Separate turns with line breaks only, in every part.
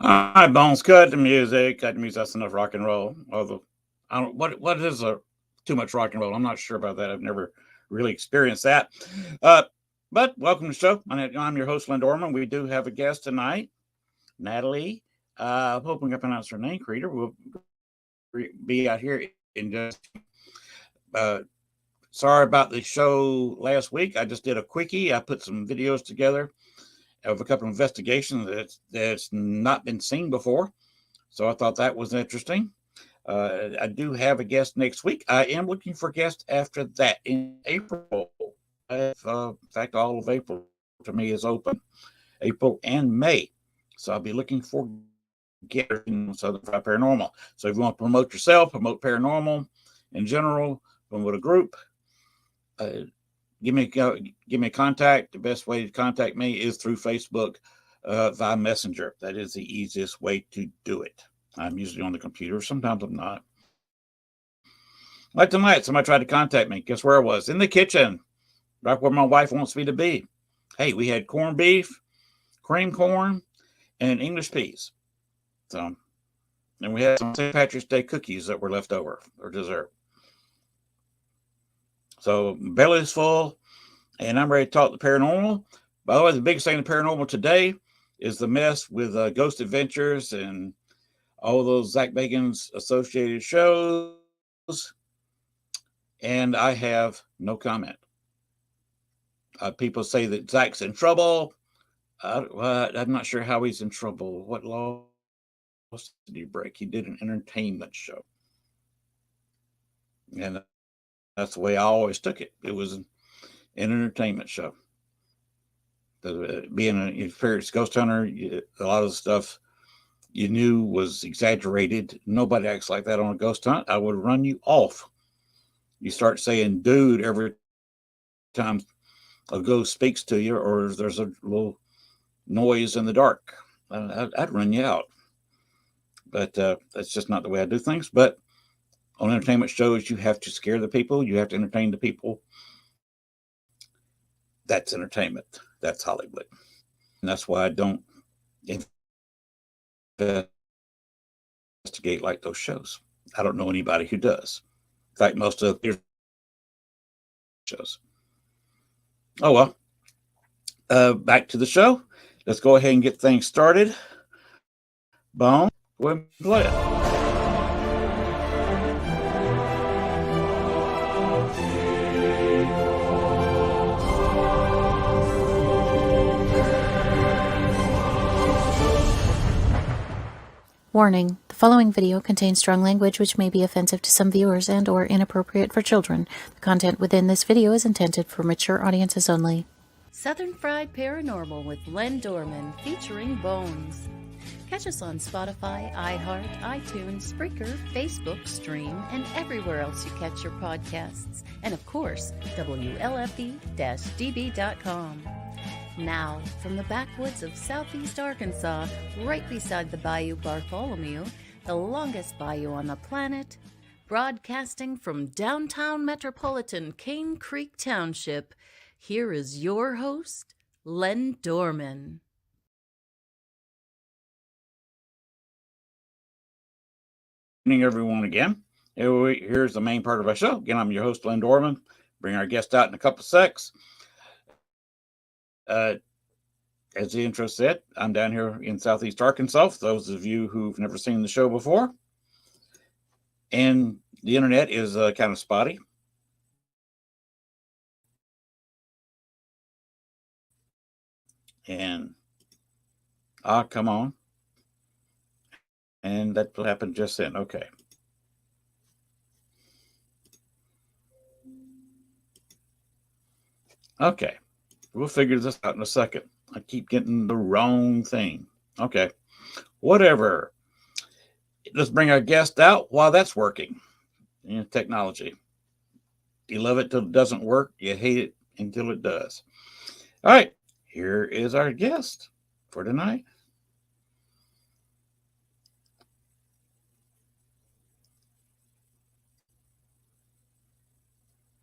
All right, Bones, cut the music. Cut the music. That's enough rock and roll. Although, I don't what is a too much rock and roll. I'm not sure about that. I've never really experienced that. Uh, but welcome to the show. I'm your host, Lynn Dorman. We do have a guest tonight, Natalie. Hoping I pronounced her name correctly. Will be out here in just. Uh, Sorry about the show last week. I just did a quickie. I put some videos together of a couple of investigations that's not been seen before. So I thought that was interesting. I do have a guest next week. I am looking for guests after that in April. In fact, all of April to me is open. April and May. So I'll be looking for guests in Southern Fried Paranormal. So if you want to promote yourself, promote paranormal in general, promote a group, uh, give me a contact. The best way to contact me is through Facebook via Messenger. That is the easiest way to do it. I'm usually on the computer. Sometimes I'm not. Like tonight, somebody tried to contact me. Guess where I was? In the kitchen, right where my wife wants me to be. Hey, we had corned beef, cream corn, and English peas. So, and we had some St. Patrick's Day cookies that were left over for dessert. So, belly's full, and I'm ready to talk the paranormal. By the way, the biggest thing in the paranormal today is the mess with Ghost Adventures and all those Zach Bagans associated shows. And I have no comment. People say that Zach's in trouble. I'm not sure how he's in trouble. What laws did he break? He did an entertainment show. And that's the way I always took it. It was an entertainment show. Being an experienced ghost hunter, a lot of the stuff you knew was exaggerated. Nobody acts like that on a ghost hunt. I would run you off. You start saying dude every time a ghost speaks to you or there's a little noise in the dark. I'd run you out. But that's just not the way I do things. But on entertainment shows, you have to scare the people. You have to entertain the people. That's entertainment. That's Hollywood. And that's why I don't investigate like those shows. I don't know anybody who does. In fact, most of the shows. Oh, well. Back to the show. Let's go ahead and get things started. Bone, go ahead and play it.
Warning, the following video contains strong language which may be offensive to some viewers and or inappropriate for children. The content within this video is intended for mature audiences only.
Southern Fried Paranormal with Len Dorman featuring Bones. Catch us on Spotify, iHeart, iTunes, Spreaker, Facebook, Stream, and everywhere else you catch your podcasts. And of course, WLFD-DB.com. Now, from the backwoods of southeast Arkansas, right beside the Bayou Bartholomew, the longest bayou on the planet, broadcasting from downtown metropolitan Cane Creek Township, here is your host, Len Dorman.
Good evening, everyone, again. Here's the main part of our show. Again, I'm your host, Len Dorman. Bring our guest out in a couple of secs. As the intro said, I'm down here in southeast Arkansas, for those of you who've never seen the show before. And the internet is kind of spotty. And, come on. And that happened just then. Okay. Okay. We'll figure this out in a second. I keep getting the wrong thing. Okay. Whatever. Let's bring our guest out while that's working. Technology. You love it till it doesn't work. You hate it until it does. All right. Here is our guest for tonight.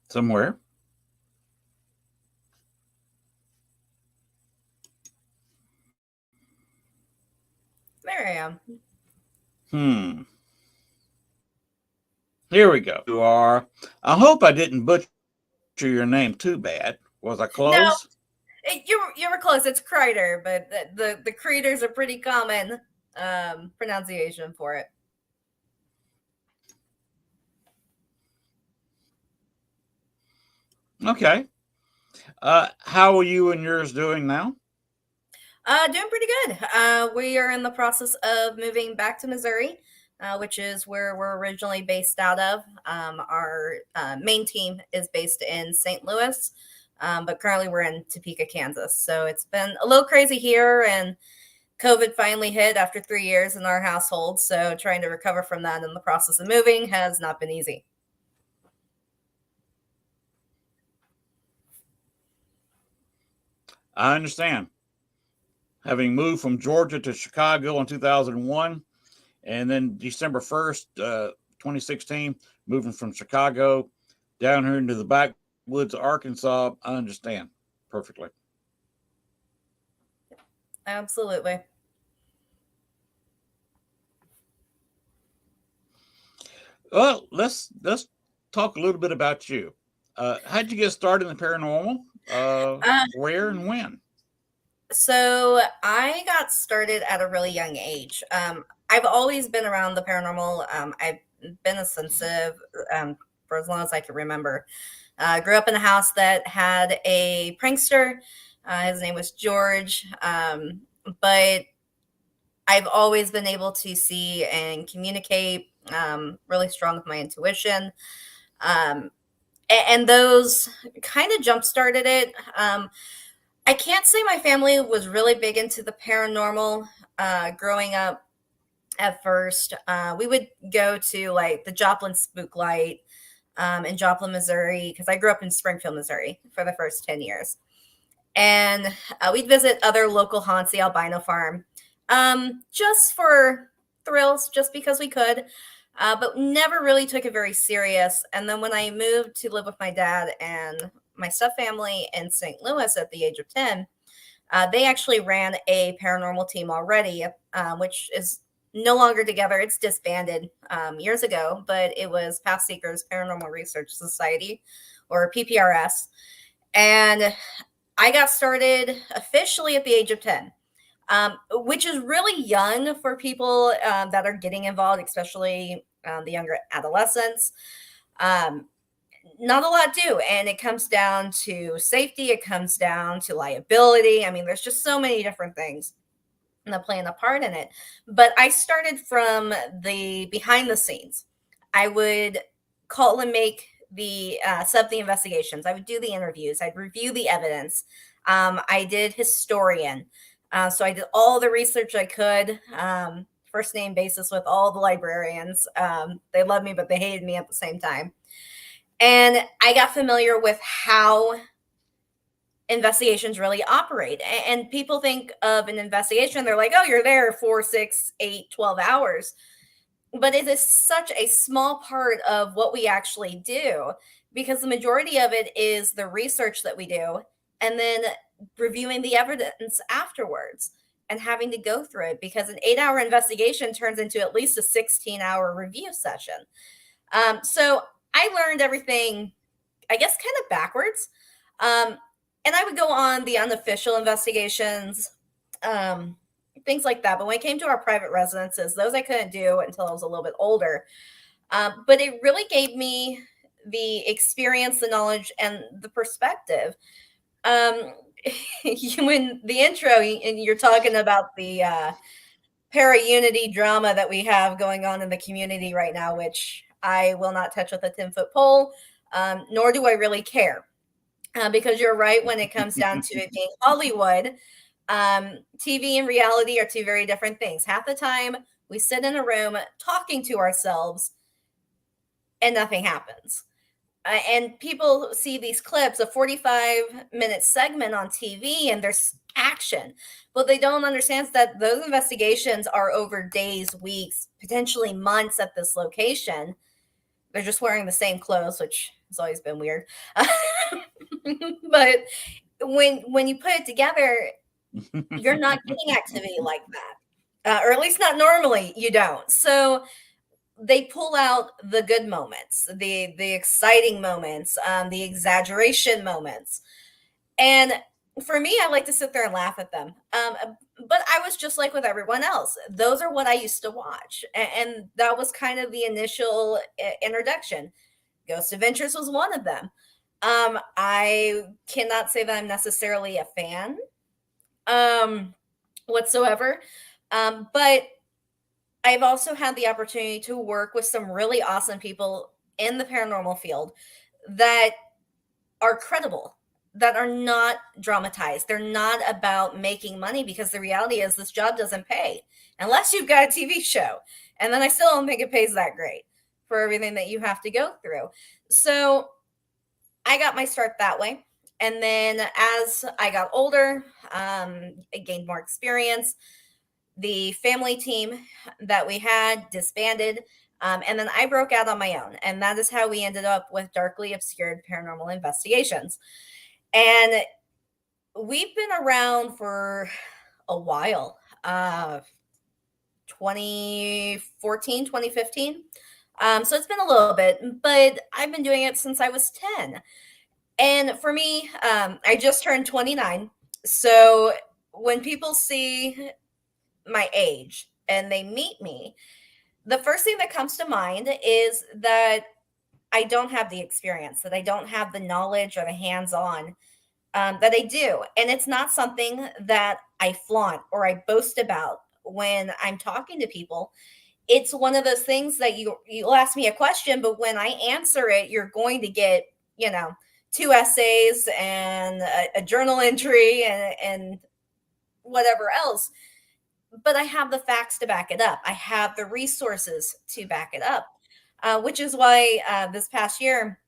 Somewhere.
I am.
Hmm. Here we go. You are. I hope I didn't butcher your name too bad. Was I
No,
close?
you were close. It's Kreider, but the Kreiders are pretty common pronunciation for it.
Okay. How are you and yours doing now?
Doing pretty good. We are in the process of moving back to Missouri, which is where we're originally based out of. Our main team is based in St. Louis, but currently we're in Topeka, Kansas. So it's been a little crazy here, and COVID finally hit after 3 years in our household. So trying to recover from that in the process of moving has not been easy.
I understand. Having moved from Georgia to Chicago in 2001, and then December 1st, 2016, moving from Chicago down here into the backwoods of Arkansas, I understand perfectly.
Absolutely.
Well, let's talk a little bit about you. How'd you get started in the paranormal?
Uh,
Where and when?
So I got started at a really young age. I've always been around the paranormal. I've been a sensitive for as long as I can remember. Grew up in a house that had a prankster. His name was George. But I've always been able to see and communicate really strong with my intuition. Um, and those kind of jump started it. I can't say my family was really big into the paranormal growing up at first. We would go to like the Joplin Spook Light in Joplin, Missouri, because I grew up in Springfield, Missouri for the first 10 years. And we'd visit other local haunts, the Albino Farm, just for thrills, just because we could. But never really took it very serious. And then when I moved to live with my dad and my step family in St. Louis at the age of 10, they actually ran a paranormal team already, which is no longer together. It's disbanded years ago, but it was Path Seekers Paranormal Research Society, or PPRS. And I got started officially at the age of 10, which is really young for people that are getting involved, especially the younger adolescents. Um, Not a lot do. And it comes down to safety, it comes down to liability. I mean, there's just so many different things that play a part in it. But I started from the behind the scenes. I would call and make the set up the investigations. I would do the interviews. I'd review the evidence. I did historian. So I did all the research I could. First name basis with all the librarians. They loved me, but they hated me at the same time. And I got familiar with how investigations really operate. And people think of an investigation, they're like, oh, you're there 4, 6, 8, 12 hours. But it is such a small part of what we actually do, because the majority of it is the research that we do and then reviewing the evidence afterwards and having to go through it, because an 8-hour investigation turns into at least a 16-hour review session. So I learned everything, I guess, kind of backwards. Um, and I would go on the unofficial investigations, um, things like that. But when it came to our private residences, those I couldn't do until I was a little bit older. But it really gave me the experience, the knowledge, and the perspective. Um, in the intro, and you're talking about the para unity drama that we have going on in the community right now, which I will not touch with a 10-foot pole, nor do I really care. Because you're right, when it comes down to it being Hollywood, TV and reality are two very different things. Half the time, we sit in a room talking to ourselves and nothing happens. And people see these clips, a 45-minute segment on TV, and there's action. What they don't understand is that those investigations are over days, weeks, potentially months at this location. They're just wearing the same clothes, which has always been weird. But when you put it together, you're not getting activity like that. or at least not normally. You don't. So they pull out the good moments, the exciting moments, the exaggeration moments, and for me, I like to sit there and laugh at them. But I was just like with everyone else. Those are what I used to watch, and that was kind of the initial introduction. Ghost Adventures was one of them. I cannot say that I'm necessarily a fan um, whatsoever, but I've also had the opportunity to work with some really awesome people in the paranormal field that are credible, that are not dramatized. They're not about making money, because the reality is this job doesn't pay unless you've got a TV show. And then I still don't think it pays that great for everything that you have to go through. So I got my start that way. And then as I got older, I gained more experience. The family team that we had disbanded. And then I broke out on my own. And that is how we ended up with Darkly Obscured Paranormal Investigations. And we've been around for a while, 2014, 2015. So it's been a little bit, but I've been doing it since I was 10. And for me, I just turned 29. So when people see my age and they meet me, the first thing that comes to mind is that I don't have the experience, that I don't have the knowledge or the hands on that I do. And it's not something that I flaunt or I boast about when I'm talking to people. It's one of those things that you'll ask me a question, but when I answer it, you're going to get, you know, 2 essays and a journal entry and whatever else. But I have the facts to back it up. I have the resources to back it up, which is why this past year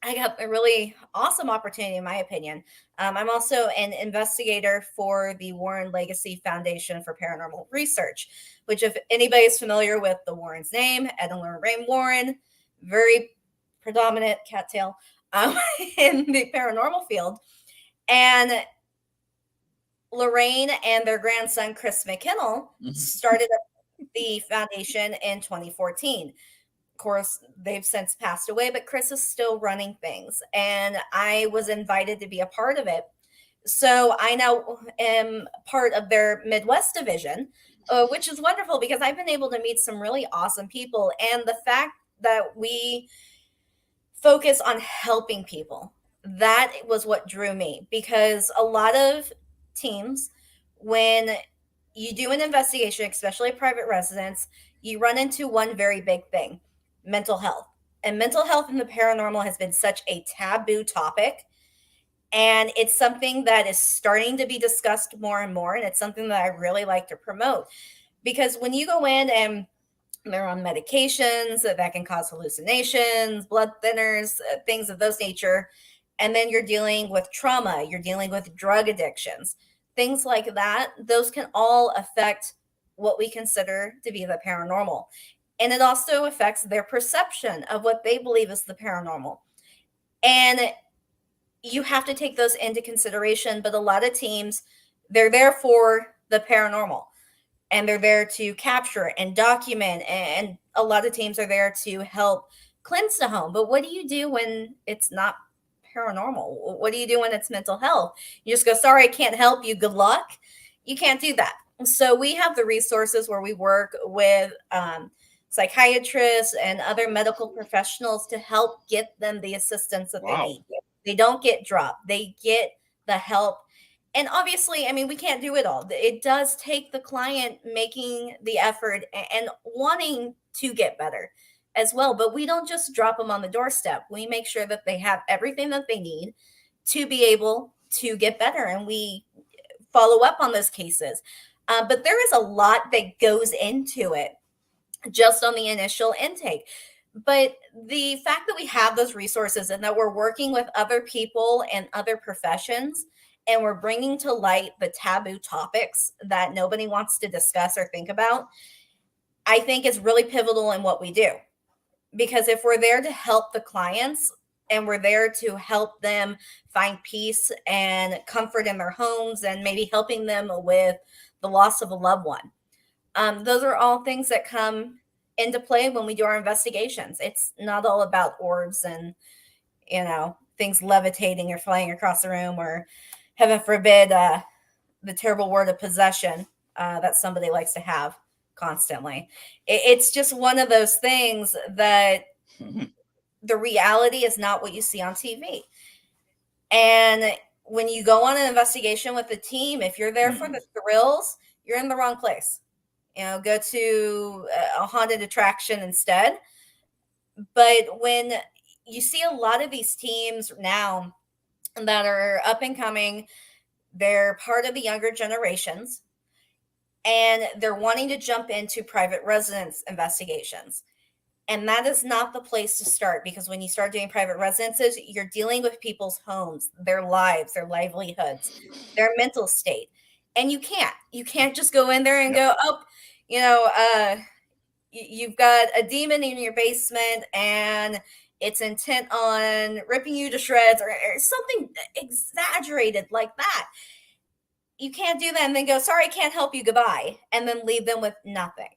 I got a really awesome opportunity, in my opinion. I'm also an investigator for the Warren Legacy Foundation for Paranormal Research, which, if anybody's familiar with the Warren's name, Ed and Lorraine Warren, very predominant cattail in the paranormal field. And Lorraine and their grandson, Chris McKinnell, started the foundation in 2014. Of course, they've since passed away, but Chris is still running things. And I was invited to be a part of it. So I now am part of their Midwest division, which is wonderful because I've been able to meet some really awesome people. And the fact that we focus on helping people, that was what drew me, because a lot of teams, when you do an investigation, especially private residence, you run into one very big thing: mental health. And mental health in the paranormal has been such a taboo topic. And it's something that is starting to be discussed more and more. And it's something that I really like to promote, because when you go in and they're on medications that can cause hallucinations, blood thinners, things of those nature. And then you're dealing with trauma, you're dealing with drug addictions, things like that. Those can all affect what we consider to be the paranormal. And it also affects their perception of what they believe is the paranormal. And you have to take those into consideration. But a lot of teams, they're there for the paranormal, and they're there to capture and document. And a lot of teams are there to help cleanse the home. But what do you do when it's not paranormal? What do you do when it's mental health? You just go, sorry, I can't help you. Good luck. You can't do that. So we have the resources where we work with psychiatrists and other medical professionals to help get them the assistance that they need. They don't get dropped. They get the help. And obviously, I mean, we can't do it all. It does take the client making the effort and wanting to get better as well. But we don't just drop them on the doorstep. We make sure that they have everything that they need to be able to get better. And we follow up on those cases. But there is a lot that goes into it just on the initial intake. But the fact that we have those resources and that we're working with other people and other professions, and we're bringing to light the taboo topics that nobody wants to discuss or think about, I think is really pivotal in what we do. Because if we're there to help the clients and we're there to help them find peace and comfort in their homes, and maybe helping them with the loss of a loved one, Those are all things that come into play when we do our investigations. It's not all about orbs and, things levitating or flying across the room, or heaven forbid, the terrible word of possession that somebody likes to have constantly. It's just one of those things that the reality is not what you see on TV. And when you go on an investigation with a team, if you're there for the thrills, you're in the wrong place. Go to a haunted attraction instead. But when you see a lot of these teams now that are up and coming, they're part of the younger generations, and they're wanting to jump into private residence investigations. And that is not the place to start, because when you start doing private residences, you're dealing with people's homes, their lives, their livelihoods, their mental state. And you can't just go in there and go, oh, you've got a demon in your basement and it's intent on ripping you to shreds, or something exaggerated like that. You can't do that and then go, sorry, I can't help you, goodbye, and then leave them with nothing.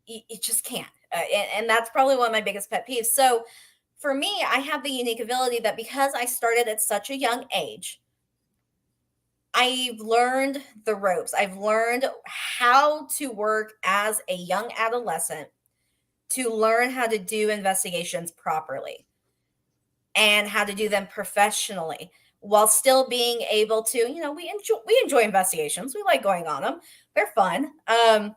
You just can't. And that's probably one of my biggest pet peeves. So for me, I have the unique ability that because I started at such a young age, I've learned the ropes. I've learned how to work as a young adolescent to learn how to do investigations properly and how to do them professionally, while still being able to, we enjoy investigations. We like going on them. They're fun. And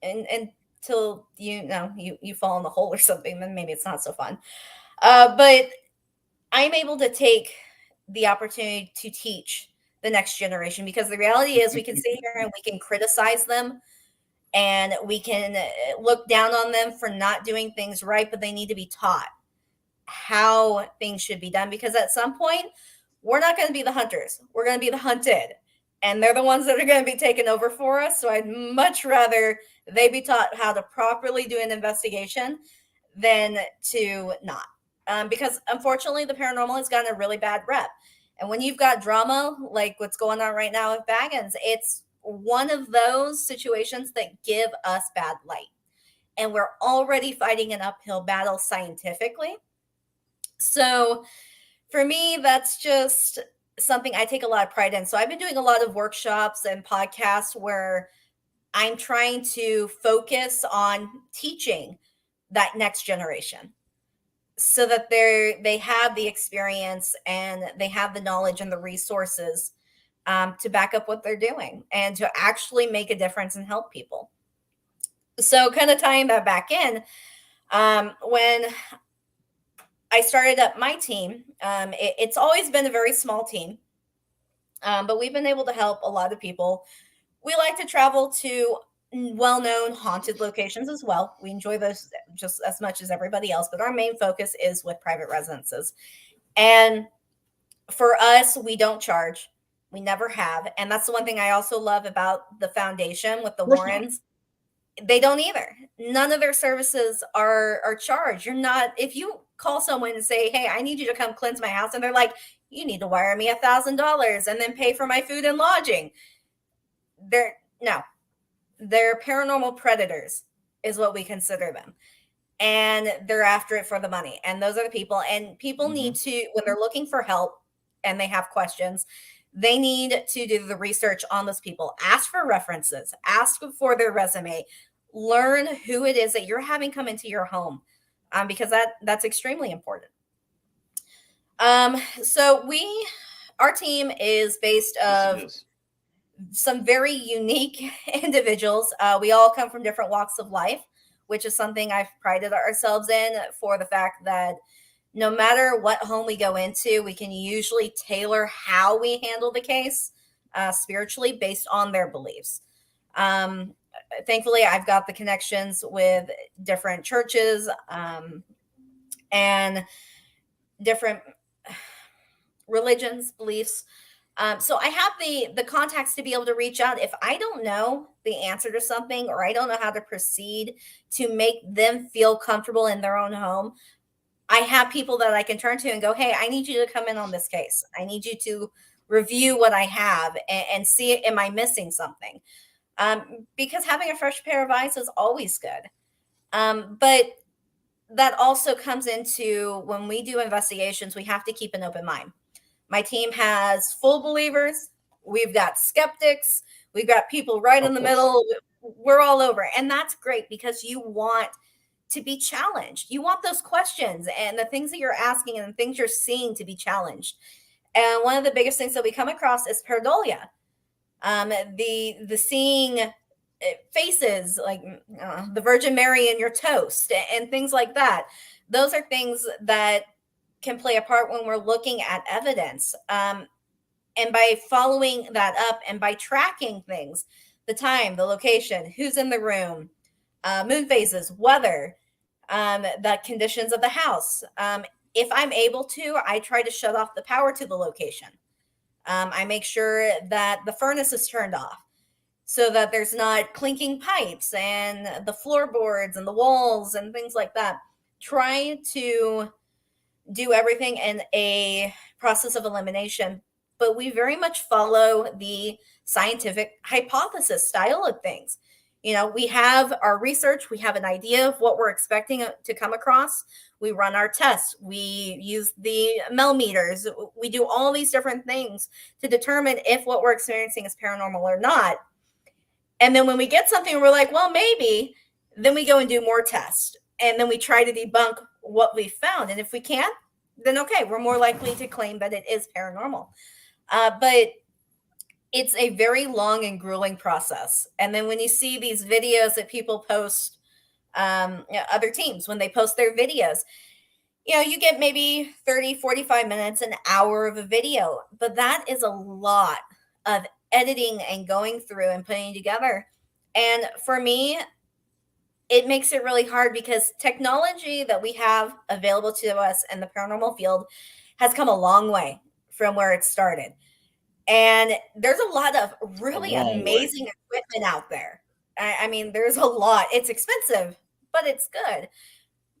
until you fall in the hole or something, then maybe it's not so fun. But I'm able to take the opportunity to teach the next generation, because the reality is we can sit here and we can criticize them, and we can look down on them for not doing things right, but they need to be taught how things should be done, because at some point we're not going to be the hunters, we're going to be the hunted, and they're the ones that are going to be taken over for us. So I'd much rather they be taught how to properly do an investigation than to not. Because unfortunately, the paranormal has gotten a really bad rep. And when you've got drama like what's going on right now with Baggins, it's one of those situations that give us bad light. And we're already fighting an uphill battle scientifically. So for me, that's just something I take a lot of pride in. So I've been doing a lot of workshops and podcasts where I'm trying to focus on teaching that next generation, so that they have the experience and they have the knowledge and the resources to back up what they're doing and to actually make a difference and help people. So kind of tying that back in, when I started up my team, it's always been a very small team, but we've been able to help a lot of people. We like to travel to well-known haunted locations as well. We enjoy those just as much as everybody else, but our main focus is with private residences. And for us, we don't charge. We never have. And that's the one thing I also love about the foundation with the Warrens. They don't either. None of their services are charged. You're not, if you call someone and say, hey, I need you to come cleanse my house, and they're like, you need to wire me $1,000 and then pay for my food and lodging. They're paranormal predators is what we consider them. And they're after it for the money. And those are the people. And people need to, when they're looking for help and they have questions, they need to do the research on those people. Ask for references, ask for their resume, learn who it is that you're having come into your home, because that's extremely important. So our team is based of some very unique individuals. We all come from different walks of life, which is something I've prided ourselves in, for the fact that no matter what home we go into, we can usually tailor how we handle the case spiritually based on their beliefs. Thankfully, I've got the connections with different churches and different religions, beliefs. So I have the contacts to be able to reach out if I don't know the answer to something, or I don't know how to proceed to make them feel comfortable in their own home. I have people that I can turn to and go, hey, I need you to come in on this case. I need you to review what I have and see, am I missing something? because having a fresh pair of eyes is always good. But that also comes into when we do investigations, we have to keep an open mind. My team has full believers, we've got skeptics, we've got people right in
Of
the
course.
middle. We're all over. And that's great because you want to be challenged. You want those questions and the things that you're asking and the things you're seeing to be challenged. And one of the biggest things that we come across is pareidolia. The seeing faces like the Virgin Mary in your toast and things like that. Those are things that can play a part when we're looking at evidence. And by following that up and by tracking things, the time, the location, who's in the room, moon phases, weather, the conditions of the house. If I'm able to, I try to shut off the power to the location. I make sure that the furnace is turned off so that there's not clinking pipes and the floorboards and the walls and things like that. Try to do everything in a process of elimination, but we very much follow the scientific hypothesis style of things. You know, we have our research, we have an idea of what we're expecting to come across. We run our tests, we use the millimeters, we do all these different things to determine if what we're experiencing is paranormal or not. And then when we get something, we're like, well, maybe, then we go and do more tests. And then we try to debunk what we found. And if we can't, then okay, we're more likely to claim that it is paranormal. But it's a very long and grueling process. And then when you see these videos that people post, other teams, when they post their videos, you know, you get maybe 30, 45 minutes, an hour of a video, but that is a lot of editing and going through and putting together. And for me, it makes it really hard because technology that we have available to us in the paranormal field has come a long way from where it started. And there's a lot of
A
really
long way.
amazing equipment out there. I mean, there's a lot. It's expensive, but it's good.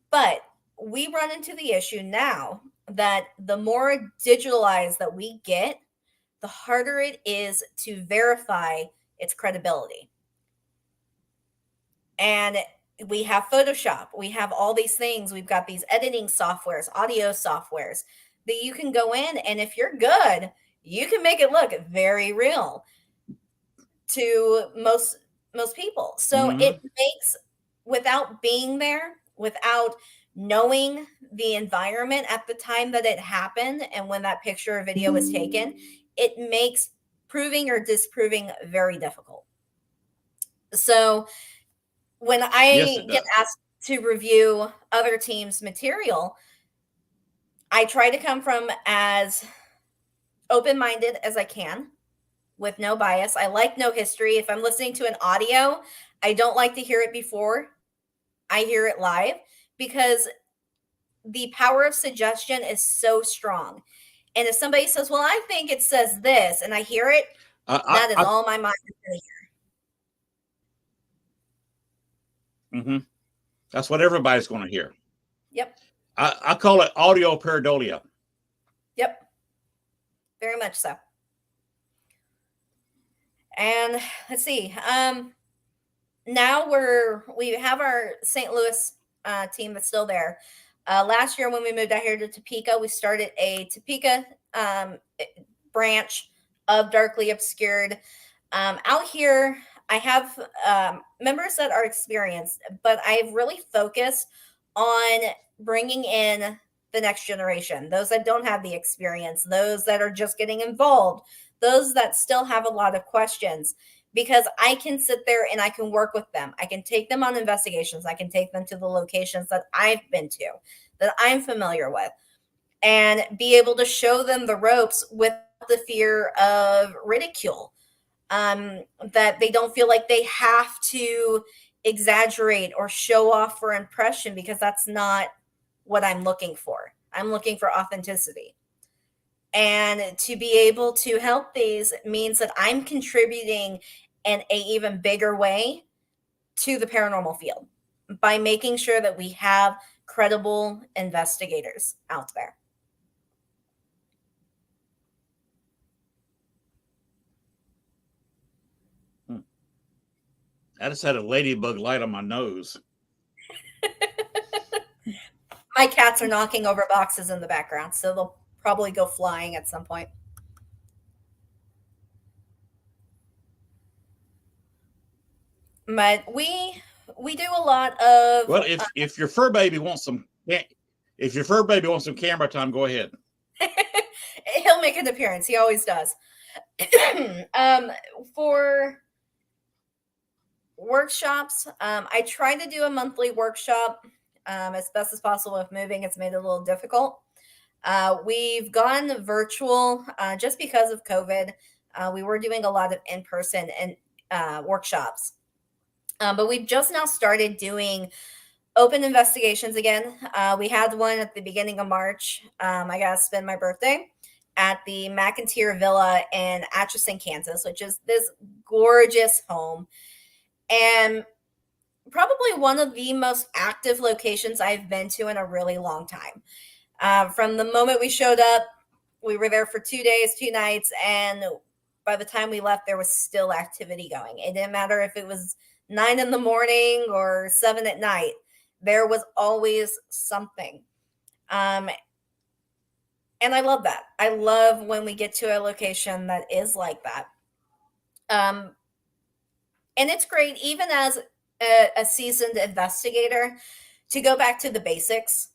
But we run into the issue now that the more digitalized that we get, the harder it is to verify its credibility. And we have Photoshop, we have all these things. We've got these editing softwares, audio softwares that you can go in, and if you're good, you can make it look very real to most people. So
Hmm.
it makes, without being there, without knowing the environment at the time that it happened and when that picture or video was taken, it makes proving or disproving very difficult. So when
Yes,
I
it
get
does.
asked to review other teams' material, I try to come from as open minded as I can with no bias. I like no history. If I'm listening to an audio, I don't like to hear it before I hear it live because the power of suggestion is so strong. And if somebody says, well, I think it says this, and I hear it,
I,
that is
I,
all my mind is going to
hmm That's what everybody's going to hear.
hear. Yep.
I call it audio pareidolia.
Yep. Very much so. And let's see. Now we have our St. Louis team that's still there. Last year when we moved out here to Topeka, we started a Topeka branch of Darkly Obscured. Out here, I have members that are experienced, but I've really focused on bringing in the next generation, those that don't have the experience, those that are just getting involved, those that still have a lot of questions, because I can sit there and I can work with them. I can take them on investigations. I can take them to the locations that I've been to, that I'm familiar with, and be able to show them the ropes without the fear of ridicule. That they don't feel like they have to exaggerate or show off for impression because that's not what I'm looking for. I'm looking for authenticity. And to be able to help these means that I'm contributing in a even bigger way to the paranormal field by making sure that we have credible investigators out there.
Hmm. I just had a ladybug light on my nose.
My cats are knocking over boxes in the background, so they'll probably go flying at some point. But we do a lot of
Well, if your fur baby wants some, if your fur baby wants some camera time, go ahead.
he'll make an appearance. He always does. For workshops, I try to do a monthly workshop as best as possible. With moving, it's made it a little difficult. We've gone virtual just because of COVID. We were doing a lot of in-person and workshops, but we've just now started doing open investigations again. We had one at the beginning of March. I got to spend my birthday at the McIntyre Villa in Atchison, Kansas, which is this gorgeous home. And probably one of the most active locations I've been to in a really long time. From the moment we showed up, we were there for 2 days, 2 nights, and by the time we left, there was still activity going. It didn't matter if it was 9 in the morning or 7 at night. There was always something. And I love that. I love when we get to a location that is like that. And it's great, even as a seasoned investigator, to go back to the basics,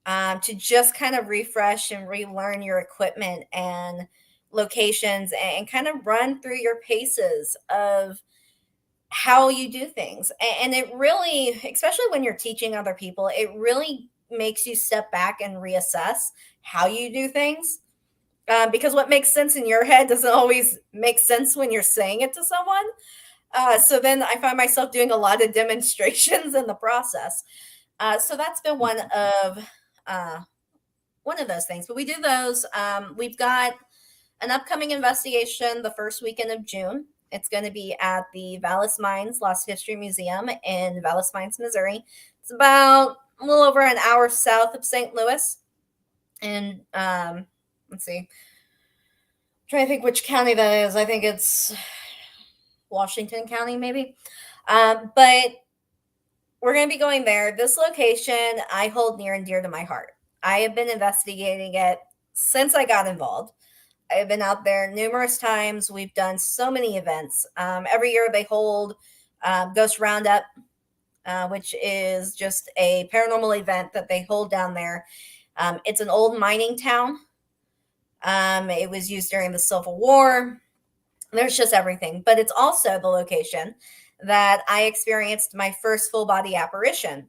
to just kind of refresh and relearn your equipment and locations and kind of run through your paces of how you do things. And it really, especially when you're teaching other people, it really makes you step back and reassess how you do things. Because what makes sense in your head doesn't always make sense when you're saying it to someone. So then I find myself doing a lot of demonstrations in the process. So that's been one of those things. But we do those. We've got an upcoming investigation the first weekend of June. It's going to be at the Vallis Mines Lost History Museum in Vallis Mines, Missouri. It's about a little over an hour south of St. Louis. And let's see. I'm trying to think which county that is. I think it's Washington County, maybe. But we're going to be going there. This location I hold near and dear to my heart. I have been investigating it since I got involved. I've been out there numerous times. We've done so many events. Every year they hold Ghost Roundup, which is just a paranormal event that they hold down there. It's an old mining town. It was used during the Civil War. There's just everything. But it's also the location that I experienced my first full body apparition.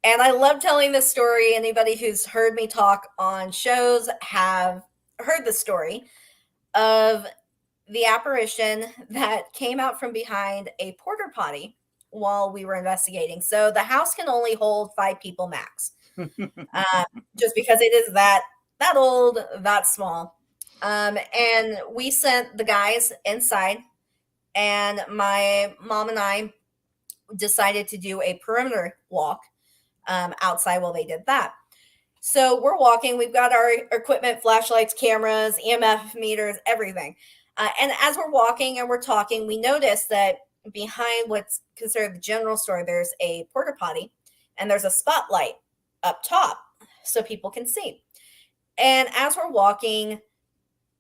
And I love telling this story. Anybody who's heard me talk on shows have heard the story of the apparition that came out from behind a porta potty while we were investigating. So the house can only hold 5 people max, just because it is that old, that small. And we sent the guys inside, and my mom and I decided to do a perimeter walk outside while they did that. So we're walking. We've got our equipment, flashlights, cameras, EMF meters, everything. And as we're walking and we're talking, we notice that behind what's considered the general store, there's a porta potty and there's a spotlight up top so people can see. And as we're walking,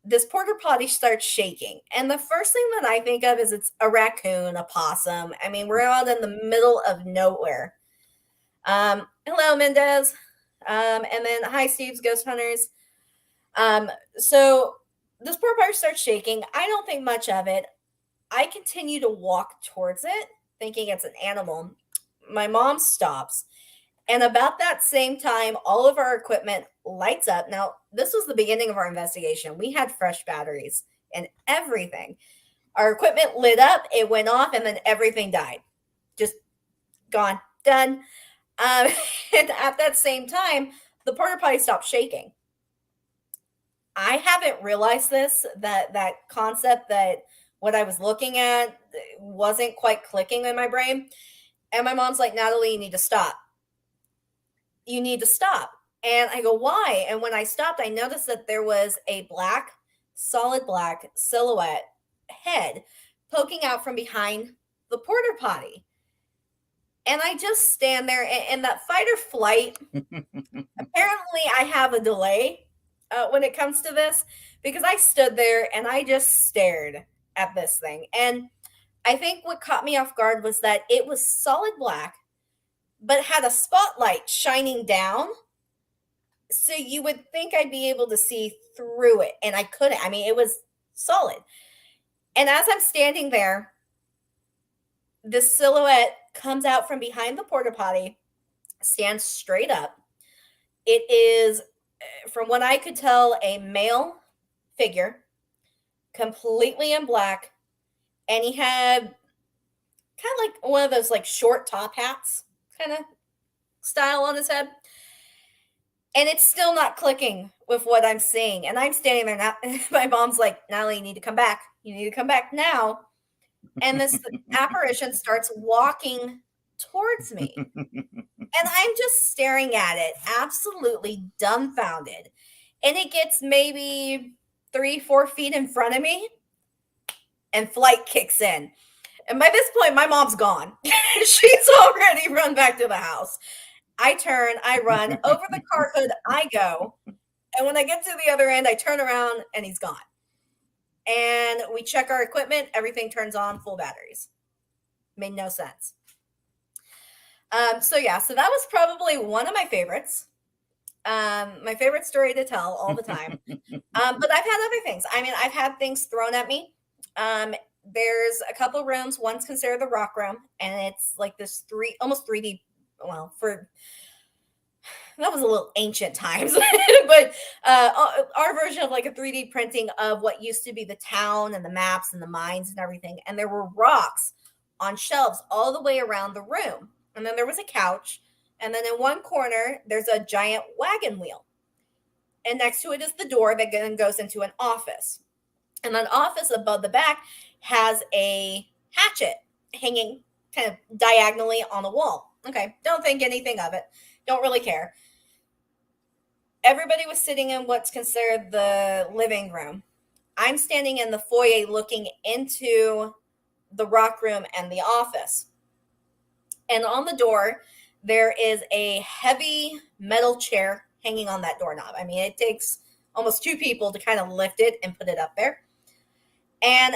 this porta potty starts shaking. And the first thing that I think of is it's a raccoon, a possum. I mean, we're out in the middle of nowhere. Hello, Mendez. And then, hi, Steve's Ghost Hunters. So this porta potty starts shaking. I don't think much of it. I continue to walk towards it, thinking it's an animal. My mom stops. And about that same time, all of our equipment lights up. Now, this was the beginning of our investigation. We had fresh batteries and everything. Our equipment lit up, it went off, and then everything died. Just gone, done. And at that same time, the porta potty stopped shaking. I haven't realized this, that concept that what I was looking at wasn't quite clicking in my brain. And my mom's like, Natalie, you need to stop. You need to stop. And I go, why? And when I stopped, I noticed that there was a solid black silhouette head poking out from behind the porta potty. And I just stand there and that fight or flight. Apparently, I have a delay when it comes to this because I stood there and I just stared at this thing. And I think what caught me off guard was that it was solid black, but had a spotlight shining down. So you would think I'd be able to see through it, and I couldn't. I mean, it was solid. And as I'm standing there, this silhouette comes out from behind the porta potty, stands straight up. It is, from what I could tell, a male figure, completely in black, and he had kind of like one of those like short top hats kind of style on his head. And it's still not clicking with what I'm seeing. And I'm standing there now. My mom's like, Natalie, you need to come back. You need to come back now. And this apparition starts walking towards me. And I'm just staring at it, absolutely dumbfounded. And it gets maybe 3-4 feet in front of me, and flight kicks in. And by this point, my mom's gone. She's already run back to the house. I turn, I run, over the car hood I go. And when I get to the other end, I turn around and he's gone. And we check our equipment, everything turns on, full batteries. Made no sense. So that was probably one of my favorites. My favorite story to tell all the time. But I've had other things. I mean, I've had things thrown at me. There's a couple rooms. One's considered the rock room, and it's like this almost 3D. Well, that was a little ancient times, but our version of like a 3D printing of what used to be the town and the maps and the mines and everything. And there were rocks on shelves all the way around the room. And then there was a couch. And then in one corner, there's a giant wagon wheel. And next to it is the door that then goes into an office. And that office above the back has a hatchet hanging kind of diagonally on the wall. Okay, don't think anything of it. Don't really care. Everybody was sitting in what's considered the living room. I'm standing in the foyer looking into the rock room and the office. And on the door, there is a heavy metal chair hanging on that doorknob. I mean, it takes almost 2 people to kind of lift it and put it up there. And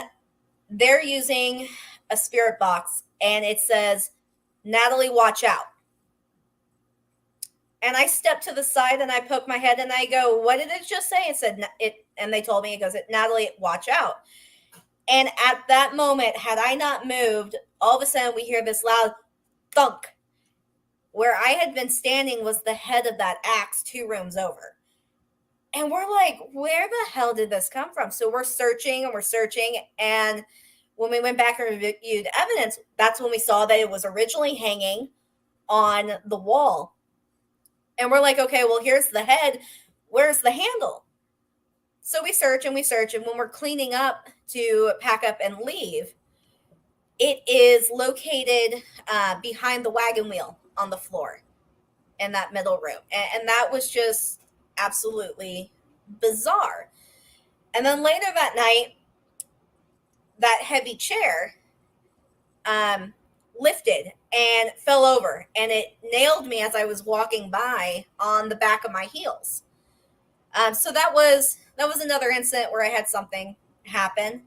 they're using a spirit box, and it says, Natalie, watch out. And I step to the side and I poke my head and I go, what did it just say? It said it, and they told me, it goes, Natalie, watch out. And at that moment, had I not moved, all of a sudden we hear this loud thunk. Where I had been standing was the head of that axe 2 rooms over. And we're like, where the hell did this come from? So we're searching. And when we went back and reviewed evidence, that's when we saw that it was originally hanging on the wall. And we're like, okay, well, here's the head. Where's the handle? So we search. And when we're cleaning up to pack up and leave, it is located behind the wagon wheel on the floor in that middle room. And that was just absolutely bizarre. And then later that night, that heavy chair lifted and fell over, and it nailed me as I was walking by on the back of my heels. So that was another incident where I had something happen.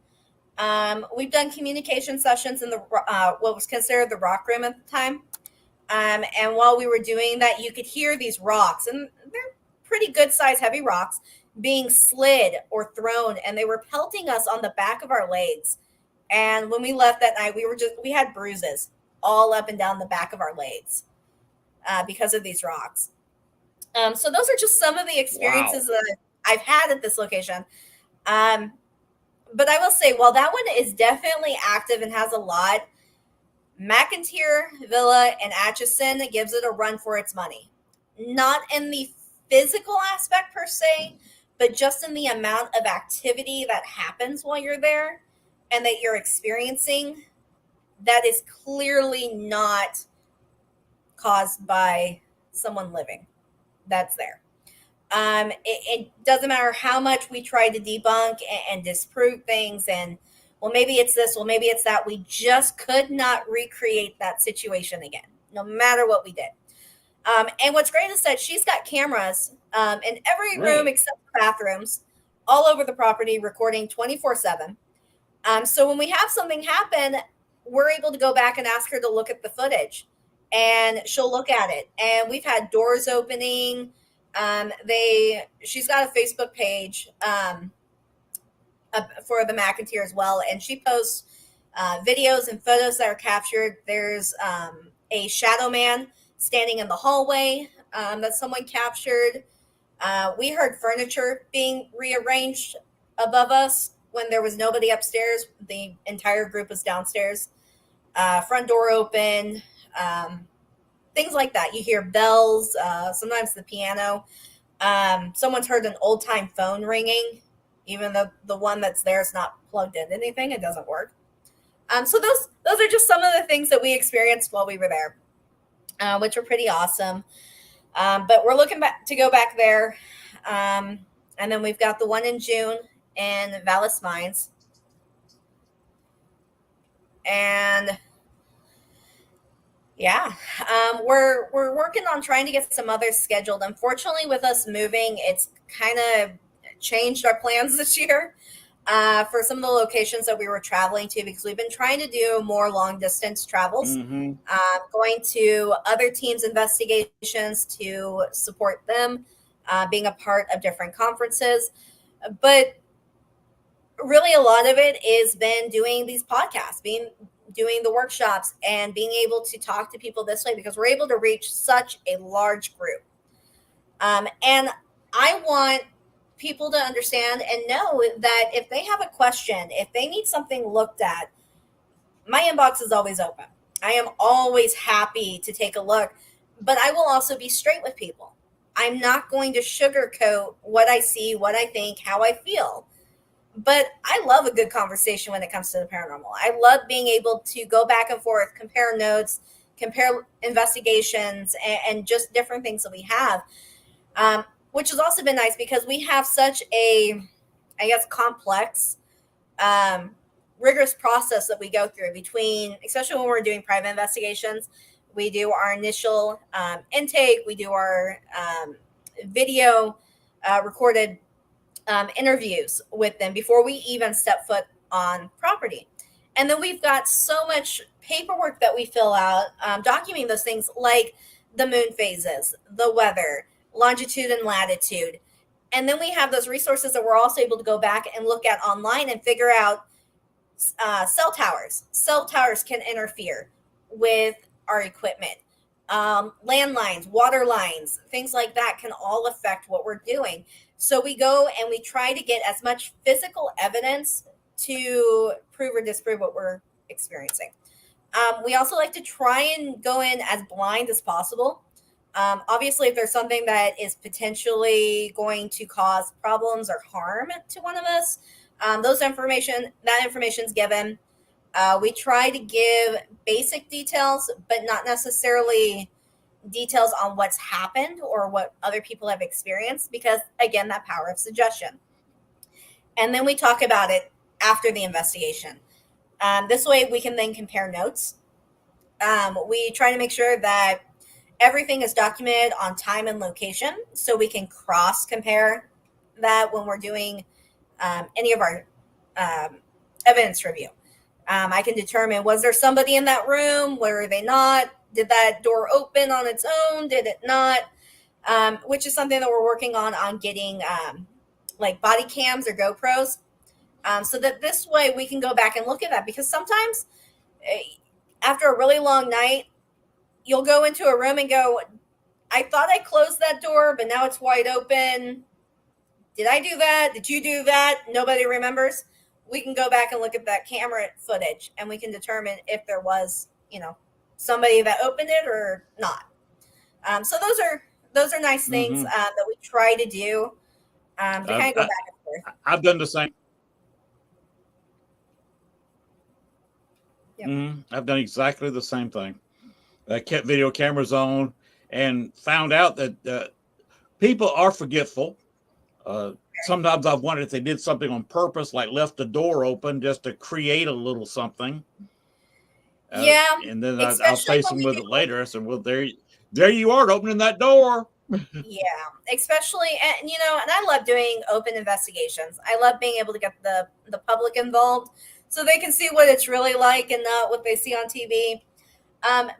We've done communication sessions in the what was considered the rock room at the time. And while we were doing that, you could hear these rocks, and they're pretty good size, heavy rocks, being slid or thrown, and they were pelting us on the back of our legs. And when we left that night, we had bruises all up and down the back of our legs because of these rocks. So those are just some of the experiences that I've had at this location. But I will say, while that one is definitely active and has a lot, McIntyre Villa in Atchison gives it a run for its money. Not in the physical aspect per se, but just in the amount of activity that happens while you're there and that you're experiencing that is clearly not caused by someone living that's there. It doesn't matter how much we try to debunk and disprove things and Well, maybe it's this. Well, maybe it's that. We just could not recreate that situation again, no matter what we did. And what's great is that she's got cameras in every room
Really?
except for bathrooms, all over the property, recording 24/7. So when we have something happen, we're able to go back and ask her to look at the footage, and she'll look at it. And we've had doors opening. She's got a Facebook page for the McIntyre as well, and she posts videos and photos that are captured. There's a shadow man standing in the hallway that someone captured. We heard furniture being rearranged above us when there was nobody upstairs. The entire group was downstairs. Front door open, things like that. You hear bells, sometimes the piano. Someone's heard an old time phone ringing, even though the one that's there is not plugged into anything. It doesn't work. So those are just some of the things that we experienced while we were there, which were pretty awesome. But we're looking back to go back there. And then we've got the one in June in Vallis Mines. And yeah, we're working on trying to get some others scheduled. Unfortunately, with us moving, it's kind of changed our plans this year for some of the locations that we were traveling to, because we've been trying to do more long distance travels, going to other teams' investigations to support them, being a part of different conferences. But really, a lot of it has been doing these podcasts, doing the workshops, and being able to talk to people this way, because we're able to reach such a large group. And I want people to understand and know that if they have a question, if they need something looked at, my inbox is always open. I am always happy to take a look, but I will also be straight with people. I'm not going to sugarcoat what I see, what I think, how I feel. But I love a good conversation when it comes to the paranormal. I love being able to go back and forth, compare notes, compare investigations, and just different things that we have, which has also been nice because we have such a, I guess, complex, rigorous process that we go through between, especially when we're doing private investigations. We do our initial intake. We do our video recorded interviews with them before we even step foot on property. And then we've got so much paperwork that we fill out, documenting those things like the moon phases, the weather, longitude and latitude. And then we have those resources that we're also able to go back and look at online and figure out cell towers. Cell towers can interfere with our equipment. Landlines, water lines, things like that can all affect what we're doing. So we go and we try to get as much physical evidence to prove or disprove what we're experiencing. We also like to try and go in as blind as possible. Obviously, if there's something that is potentially going to cause problems or harm to one of us, that information is given. We try to give basic details, but not necessarily details on what's happened or what other people have experienced, because again, that power of suggestion. And then we talk about it after the investigation. This way we can then compare notes. We try to make sure that everything is documented on time and location, so we can cross compare that when we're doing any of our evidence review. I can determine, was there somebody in that room? Were they not? Did that door open on its own? Did it not? Which is something that we're working on getting like body cams or GoPros, so that this way we can go back and look at that. Because sometimes after a really long night, you'll go into a room and go, I thought I closed that door, but now it's wide open. Did I do that? Did you do that? Nobody remembers. We can go back and look at that camera footage, and we can determine if there was, somebody that opened it or not. So those are nice things that we try to do to kind of go back and forth.
I've done the same.
Yep.
I've done exactly the same thing. I kept video cameras on and found out that people are forgetful. sometimes I've wondered if they did something on purpose, like left the door open just to create a little something.
Yeah,
And then I was
especially when
facing
we
with
do.
it later. I said, "Well, there you are, opening that door."
Yeah, especially, and and I love doing open investigations. I love being able to get the public involved so they can see what it's really like and not what they see on TV.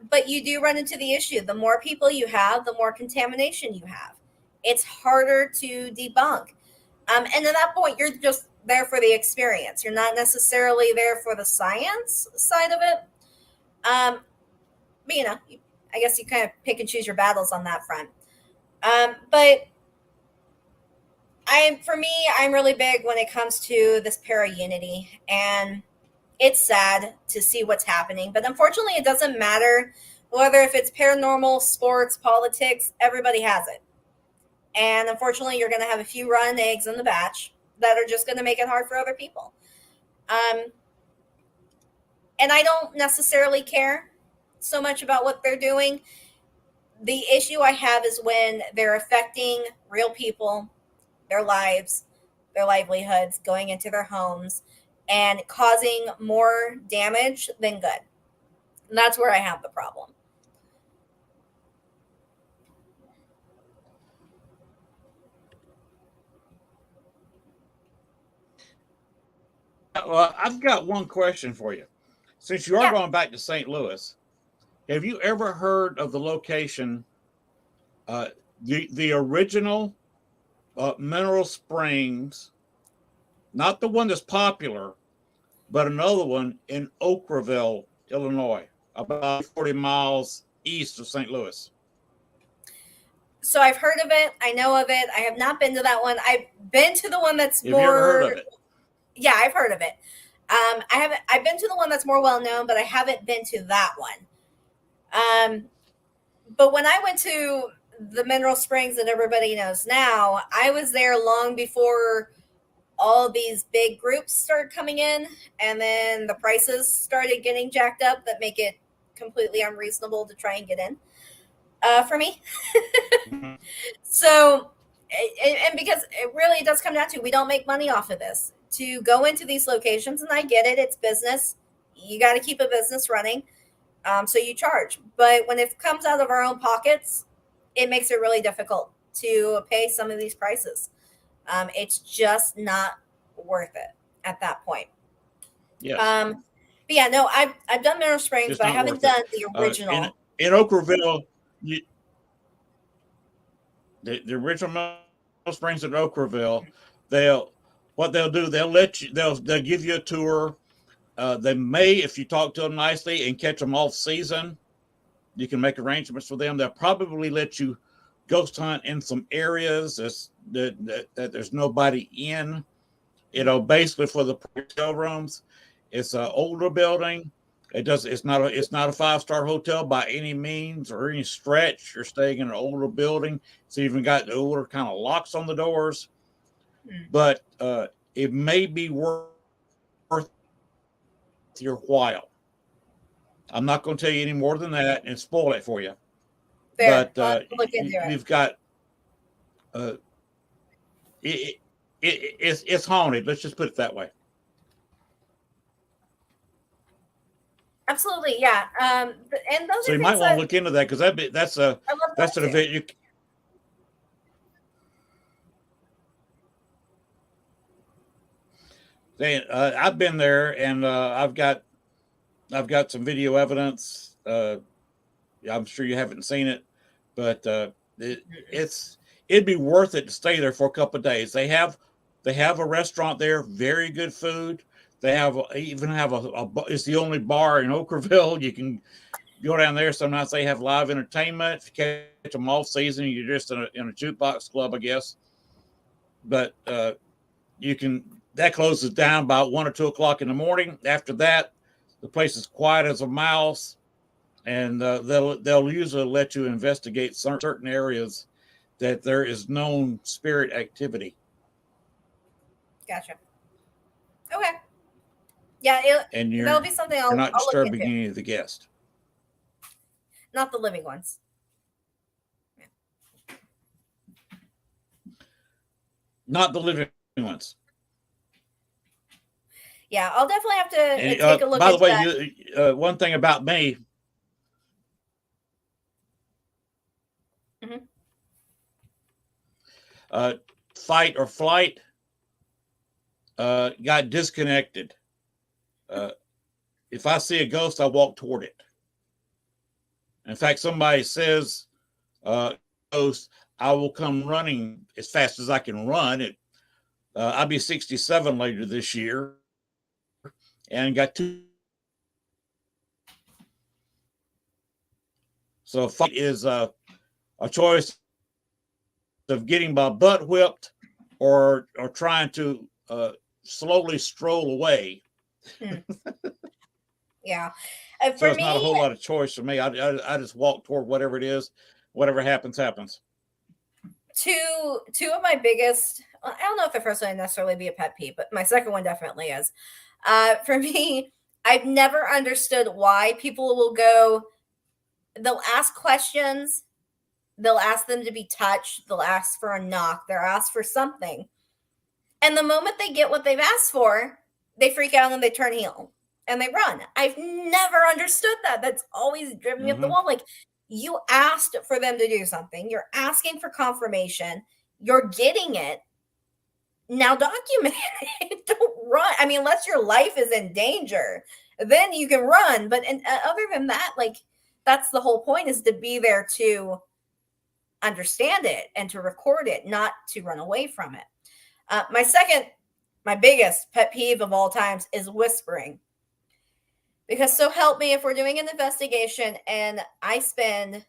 But you do run into the issue. The more people you have, the more contamination you have. It's harder to debunk. And at that point, you're just there for the experience. You're not necessarily there for the science side of it. But I guess you kind of pick and choose your battles on that front. But for me, I'm really big when it comes to this para unity, and it's sad to see what's happening. But unfortunately, it doesn't matter whether if it's paranormal, sports, politics. Everybody has it, and unfortunately, you're going to have a few rotten eggs in the batch that are just going to make it hard for other people. And I don't necessarily care so much about what they're doing. The issue I have is when they're affecting real people, their lives, their livelihoods, going into their homes, and causing more damage than good. And that's where I have the problem.
Well, I've got one question for you. Since you are
Yeah.
going back to St. Louis, have you ever heard of the location, uh, the original mineral springs, not the one that's popular, but another one in Oakville, Illinois, about 40 miles east of St. Louis?
So I've heard of it. I know of it. I have not been to that one. I've been to the one that's
Have you ever heard of
more.
it?
Yeah, I've heard of it. I haven't. I've been to the one that's more well known, but I haven't been to that one. But when I went to the mineral springs that everybody knows now, I was there long before all these big groups started coming in, and then the prices started getting jacked up that make it completely unreasonable to try and get in for me.
Mhm.
So, and because it really does come down to, we don't make money off of this. To go into these locations, and I get it, it's business. You got to keep a business running. So you charge. But when it comes out of our own pockets, it makes it really difficult to pay some of these prices. It's just not worth it at that point.
Yes,
But yeah, no, I've done Mineral Springs,
just
but I
not
haven't
worth it.
done the original.
In Oakville, you, the original mineral springs in Oakville, they'll what they'll do, they'll give you a tour. They may, if you talk to them nicely and catch them off season, you can make arrangements for them. They'll probably let you ghost hunt in some areas that there's nobody in. Basically for the hotel rooms, it's an older building. It's not a 5-star hotel by any means or any stretch. You're staying in an older building. It's even got the older kind of locks on the doors. But it may be worth your while. I'm not going to tell you any more than that and spoil it for you.
Fair.
But
I'll have to look into it.
you've got uh, it's haunted. Let's just put it that way.
Absolutely, yeah. And those
So
are
you might
things
want to
that
look into that because
I love
that's an
going to.
event you. I've been there and I've got some video evidence. I'm sure you haven't seen it, but it'd be worth it to stay there for a couple of days. They have a restaurant there, very good food. They even have it's the only bar in Oakville. You can go down there. Sometimes they have live entertainment. If you catch them off season, you're just in a jukebox club, I guess. But that closes down about 1 or 2 o'clock in the morning. After that, the place is quiet as a mouse, and they'll usually let you investigate certain areas that there is known spirit activity.
Gotcha. Okay. Yeah,
And
that'll be something
you're not
I'll look
disturbing
into.
any of the guests.
Not the living ones.
not the living ones.
Yeah, I'll definitely have to
And
take a look
by the
into
way,
that.
one thing about me,
Mhm.
uh, fight or flight, got disconnected. Uh, if I see a ghost, I walk toward it. In fact, somebody says ghost, I will come running as fast as I can run. I'll be 67 later this year, and got two. So fight is a choice of getting my butt whipped, or trying to slowly stroll away.
Hmm. Yeah.
So
For
it's not a
me,
whole lot of choice for me. I just walk toward whatever it is, whatever happens, happens.
two of my biggest, I don't know if the first one would necessarily be a pet peeve, but my second one definitely is. For me, I've never understood why people will go, they'll ask questions, they'll ask them to be touched, they'll ask for a knock, they'll ask for something. And the moment they get what they've asked for, they freak out and they turn heel and they run. I've never understood that. That's always driven me up the
Mm-hmm.
wall. Like, you asked for them to do something, you're asking for confirmation, you're getting it. Now document it. Don't run. I mean, unless your life is in danger, then you can run. But other than that, like, that's the whole point, is to be there to understand it and to record it, not to run away from it. My biggest pet peeve of all times is whispering. Because so help me, if we're doing an investigation and I spend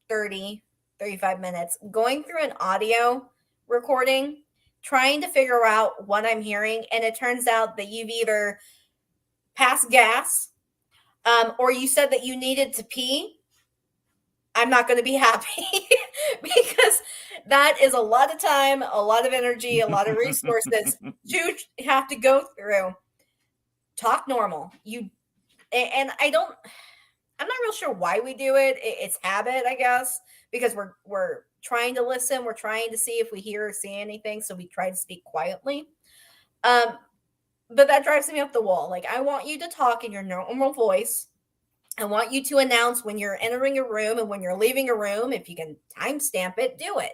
30, 35 minutes going through an audio recording, trying to figure out what I'm hearing, and it turns out that you've either passed gas, or you said that you needed to pee, I'm not going to be happy because that is a lot of time, a lot of energy, a lot of resources to have to go through. Talk normal. And I'm not real sure why we do it. It's habit, I guess, because we're trying to listen, we're trying to see if we hear or see anything, so we try to speak quietly. Um, but that drives me up the wall. Like, I want you to talk in your normal voice. I want you to announce when you're entering a room and when you're leaving a room. If you can timestamp it, do it.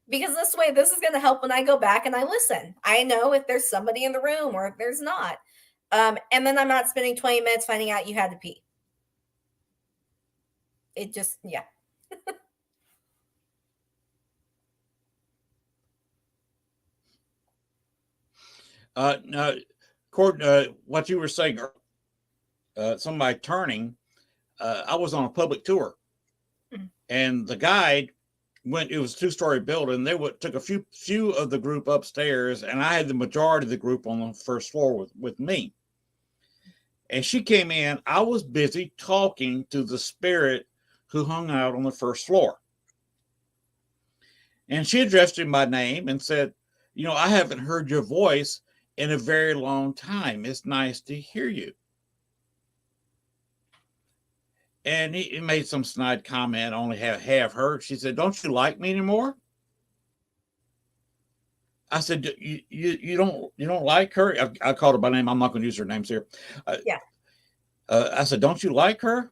Because this way, this is going to help when I go back and I listen. I know if there's somebody in the room or if there's not. And then I'm not spending 20 minutes finding out you had to pee. It just, yeah.
Now, Cord, what you were saying, somebody turning, I was on a public tour,
Mhm.
and the guide went. It was a two-story building. They took a few of the group upstairs, and I had the majority of the group on the first floor with me. And she came in. I was busy talking to the spirit who hung out on the first floor, and she addressed him by name and said, I haven't heard your voice in a very long time. It's nice to hear you." And he made some snide comment, only half heard. She said, "Don't you like me anymore?" I said, "You don't like her?" I called her by name. I'm not going to use her names here. Uh,
Yeah.
I said, "Don't you like her?"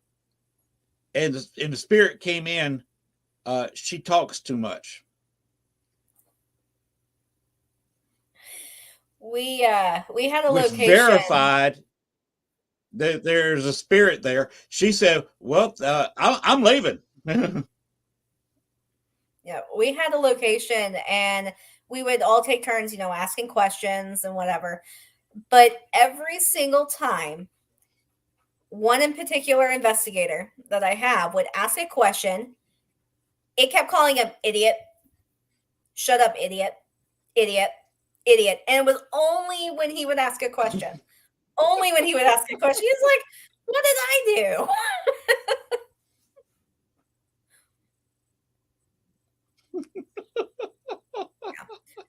And the spirit came in. She talks too much.
We had a
Which
location.
verified that there's a spirit there. She said, "Well, I'm leaving."
Yeah, we had a location and we would all take turns, asking questions and whatever. But every single time, one in particular investigator that I have would ask a question, it kept calling him idiot, shut up, idiot, idiot, idiot. And it was only when he would ask a question. Only when he would ask a question. He's like, what did I do?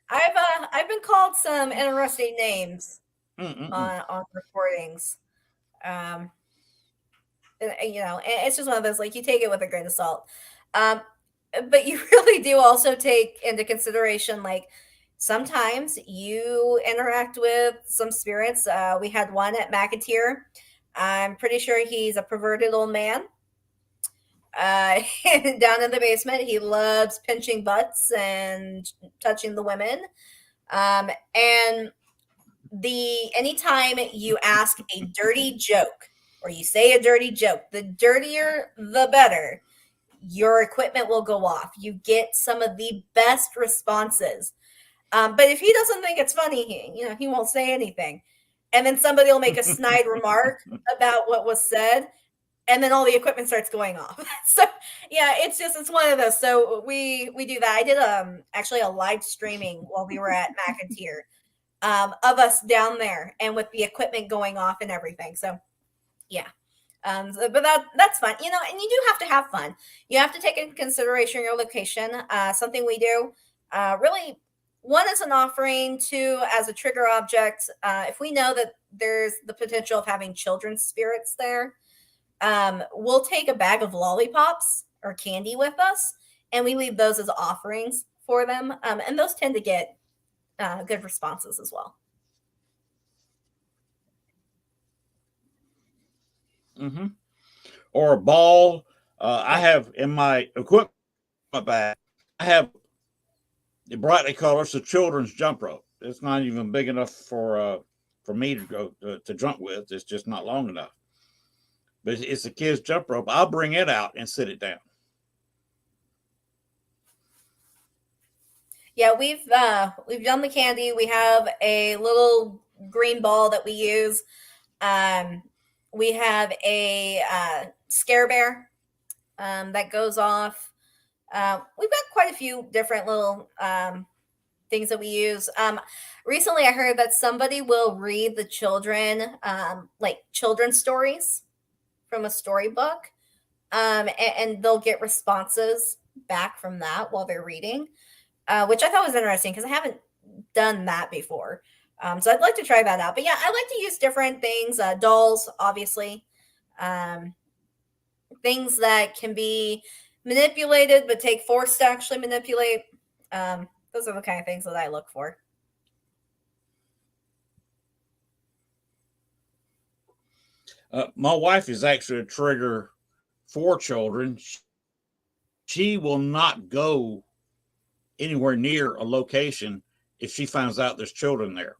I've been called some interesting names
Mm-mm-mm.
on recordings. Um, and it's just one of those, like, you take it with a grain of salt. Um, but you really do also take into consideration, like, Sometimes you interact with some spirits. We had one at McAteer. I'm pretty sure he's a perverted old man. Down in the basement, he loves pinching butts and touching the women. And the anytime you ask a dirty joke or you say a dirty joke, the dirtier the better. Your equipment will go off. You get some of the best responses. But if he doesn't think it's funny, he won't say anything. And then somebody will make a snide remark about what was said, and then all the equipment starts going off. So yeah, it's one of those. So we do that. I did actually a live streaming while we were at McIntyre of us down there and with the equipment going off and everything. So yeah. But that's fun, and you do have to have fun. You have to take into consideration your location. Something we do, really, one is an offering, two as a trigger object. If we know that there's the potential of having children's spirits there, we'll take a bag of lollipops or candy with us, and we leave those as offerings for them. And those tend to get good responses as well.
Mm-hmm. Or a ball. I have in my equipment bag, I have the brightly colored so children's jump rope. It's not even big enough for me to go to jump with. It's just not long enough. But it's a kid's jump rope. I'll bring it out and sit it down.
Yeah, we've done the candy. We have a little green ball that we use. We have a scare bear that goes off. We've got quite a few different little things that we use. Recently, I heard that somebody will read the children like children's stories from a storybook, and they'll get responses back from that while they're reading, which I thought was interesting because I haven't done that before. So I'd like to try that out. But yeah, I like to use different things, dolls, obviously, things that can be manipulated but take force to actually manipulate. Those are the kind of things that I look for.
My wife is actually a trigger for children. She will not go anywhere near a location if she finds out there's children there.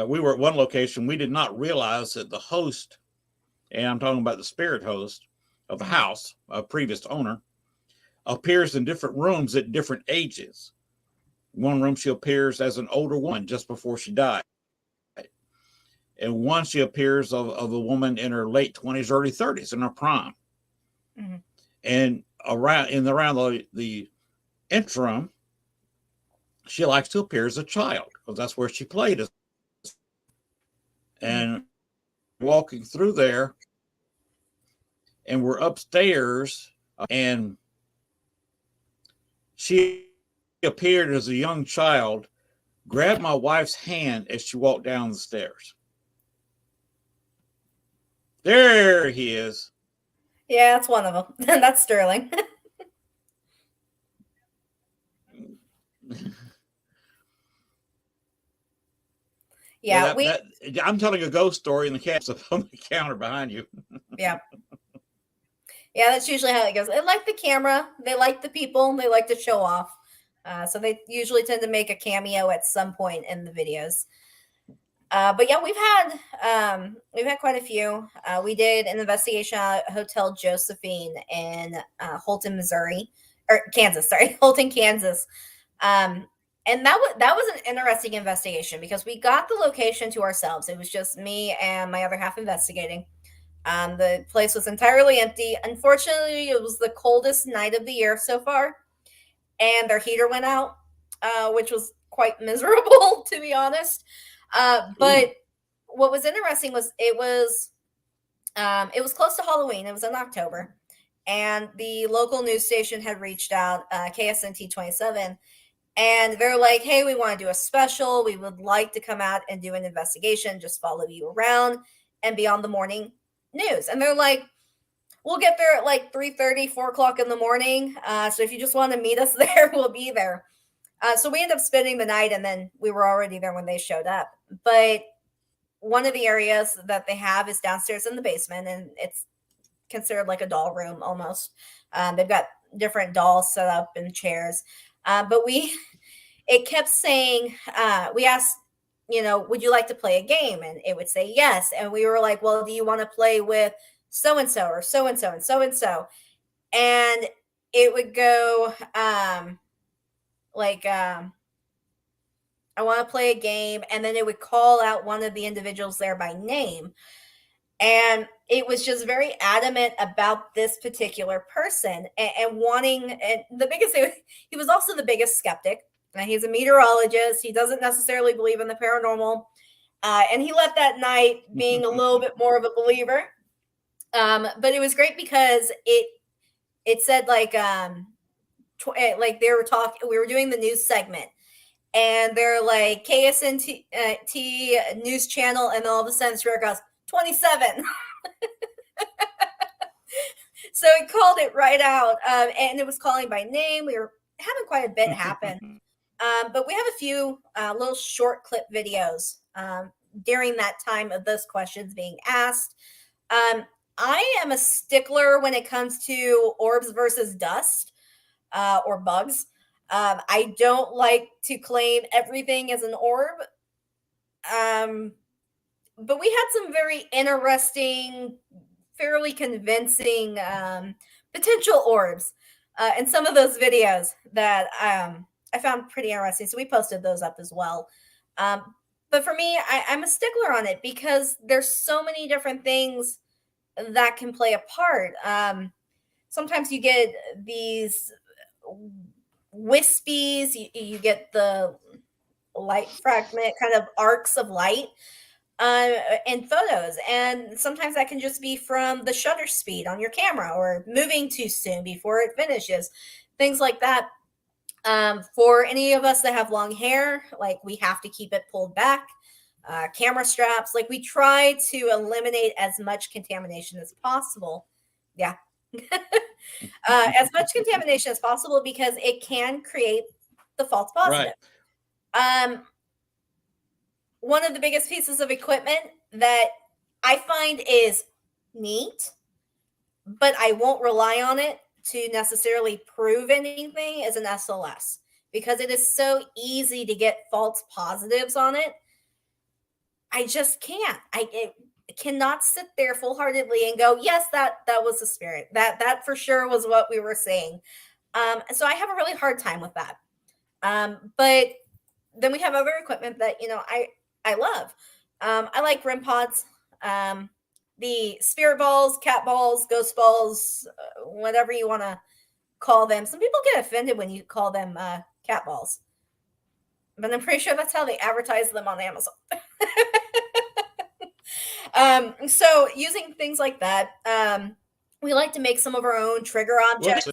We were at one location. We did not realize that the host, and I'm talking about the spirit host of the house, a previous owner, appears in different rooms at different ages. One room she appears as an older woman just before she died. And one she appears of a woman in her late 20s, early 30s, in her prime. Mm-hmm. And around the interim, she likes to appear as a child because that's where she played. And walking through there, and we're upstairs, and she appeared as a young child, grabbed my wife's hand as she walked down the stairs. There he is.
Yeah, that's one of them. That's Sterling. Yeah,
I'm telling a ghost story, and the cat's up on the counter behind you.
Yeah. Yeah, that's usually how it goes. They like the camera. They like the people. They like to show off. So they usually tend to make a cameo at some point in the videos. But yeah, we've had quite a few. We did an investigation at Hotel Josephine in Holton, Missouri, or Kansas. Sorry, Holton, Kansas. And that was an interesting investigation because we got the location to ourselves. It was just me and my other half investigating. The place was entirely empty. Unfortunately, it was the coldest night of the year so far, and their heater went out, which was quite miserable, to be honest. But what was interesting was it was close to Halloween. It was in October, and the local news station had reached out, KSNT 27, and they're like, "Hey, we want to do a special. We would like to come out and do an investigation. Just follow you around and be on the morning news." And they're like, "We'll get there at like 3:30, 4 o'clock in the morning. So if you just want to meet us there, we'll be there." So we ended up spending the night, and then we were already there when they showed up. But one of the areas that they have is downstairs in the basement, and it's considered like a doll room almost. They've got different dolls set up and chairs. But it kept saying, we asked, would you like to play a game? And it would say yes. And we were like, well, do you want to play with so and so or so and so and so and so? And it would go like, I want to play a game. And then it would call out one of the individuals there by name. And it was just very adamant about this particular person and wanting, and the biggest thing, he was also the biggest skeptic. He's a meteorologist. He doesn't necessarily believe in the paranormal. And he left that night being a little bit more of a believer. But it was great because it said like they were talking, we were doing the news segment, and they're like KSNT news channel, and all of a sudden Spirit goes 27. So it called it right out, and it was calling by name. We were having quite a bit happen. But we have a few little short clip videos during that time of those questions being asked. I am a stickler when it comes to orbs versus dust or bugs. I don't like to claim everything as an orb. But we had some very interesting, fairly convincing potential orbs in some of those videos that I found pretty interesting. So we posted those up as well. But for me, I'm a stickler on it because there's so many different things that can play a part. Sometimes you get these wispies, you get the light fragment kind of arcs of light in photos. And sometimes that can just be from the shutter speed on your camera or moving too soon before it finishes, things like that. For any of us that have long hair, like we have to keep it pulled back. Camera straps, like we try to eliminate as much contamination as possible. Yeah. As much contamination as possible because it can create the false positive. Right. One of the biggest pieces of equipment that I find is neat, but I won't rely on it to necessarily prove anything is an SLS because it is so easy to get false positives on it. I just can't. I cannot sit there full-heartedly and go, yes, that was the spirit. That for sure was what we were saying. So I have a really hard time with that. But then we have other equipment that I love. I like REM pods, the spirit balls, cat balls, ghost balls, whatever you want to call them. Some people get offended when you call them cat balls, but I'm pretty sure that's how they advertise them on Amazon. So using things like that, we like to make some of our own trigger objects.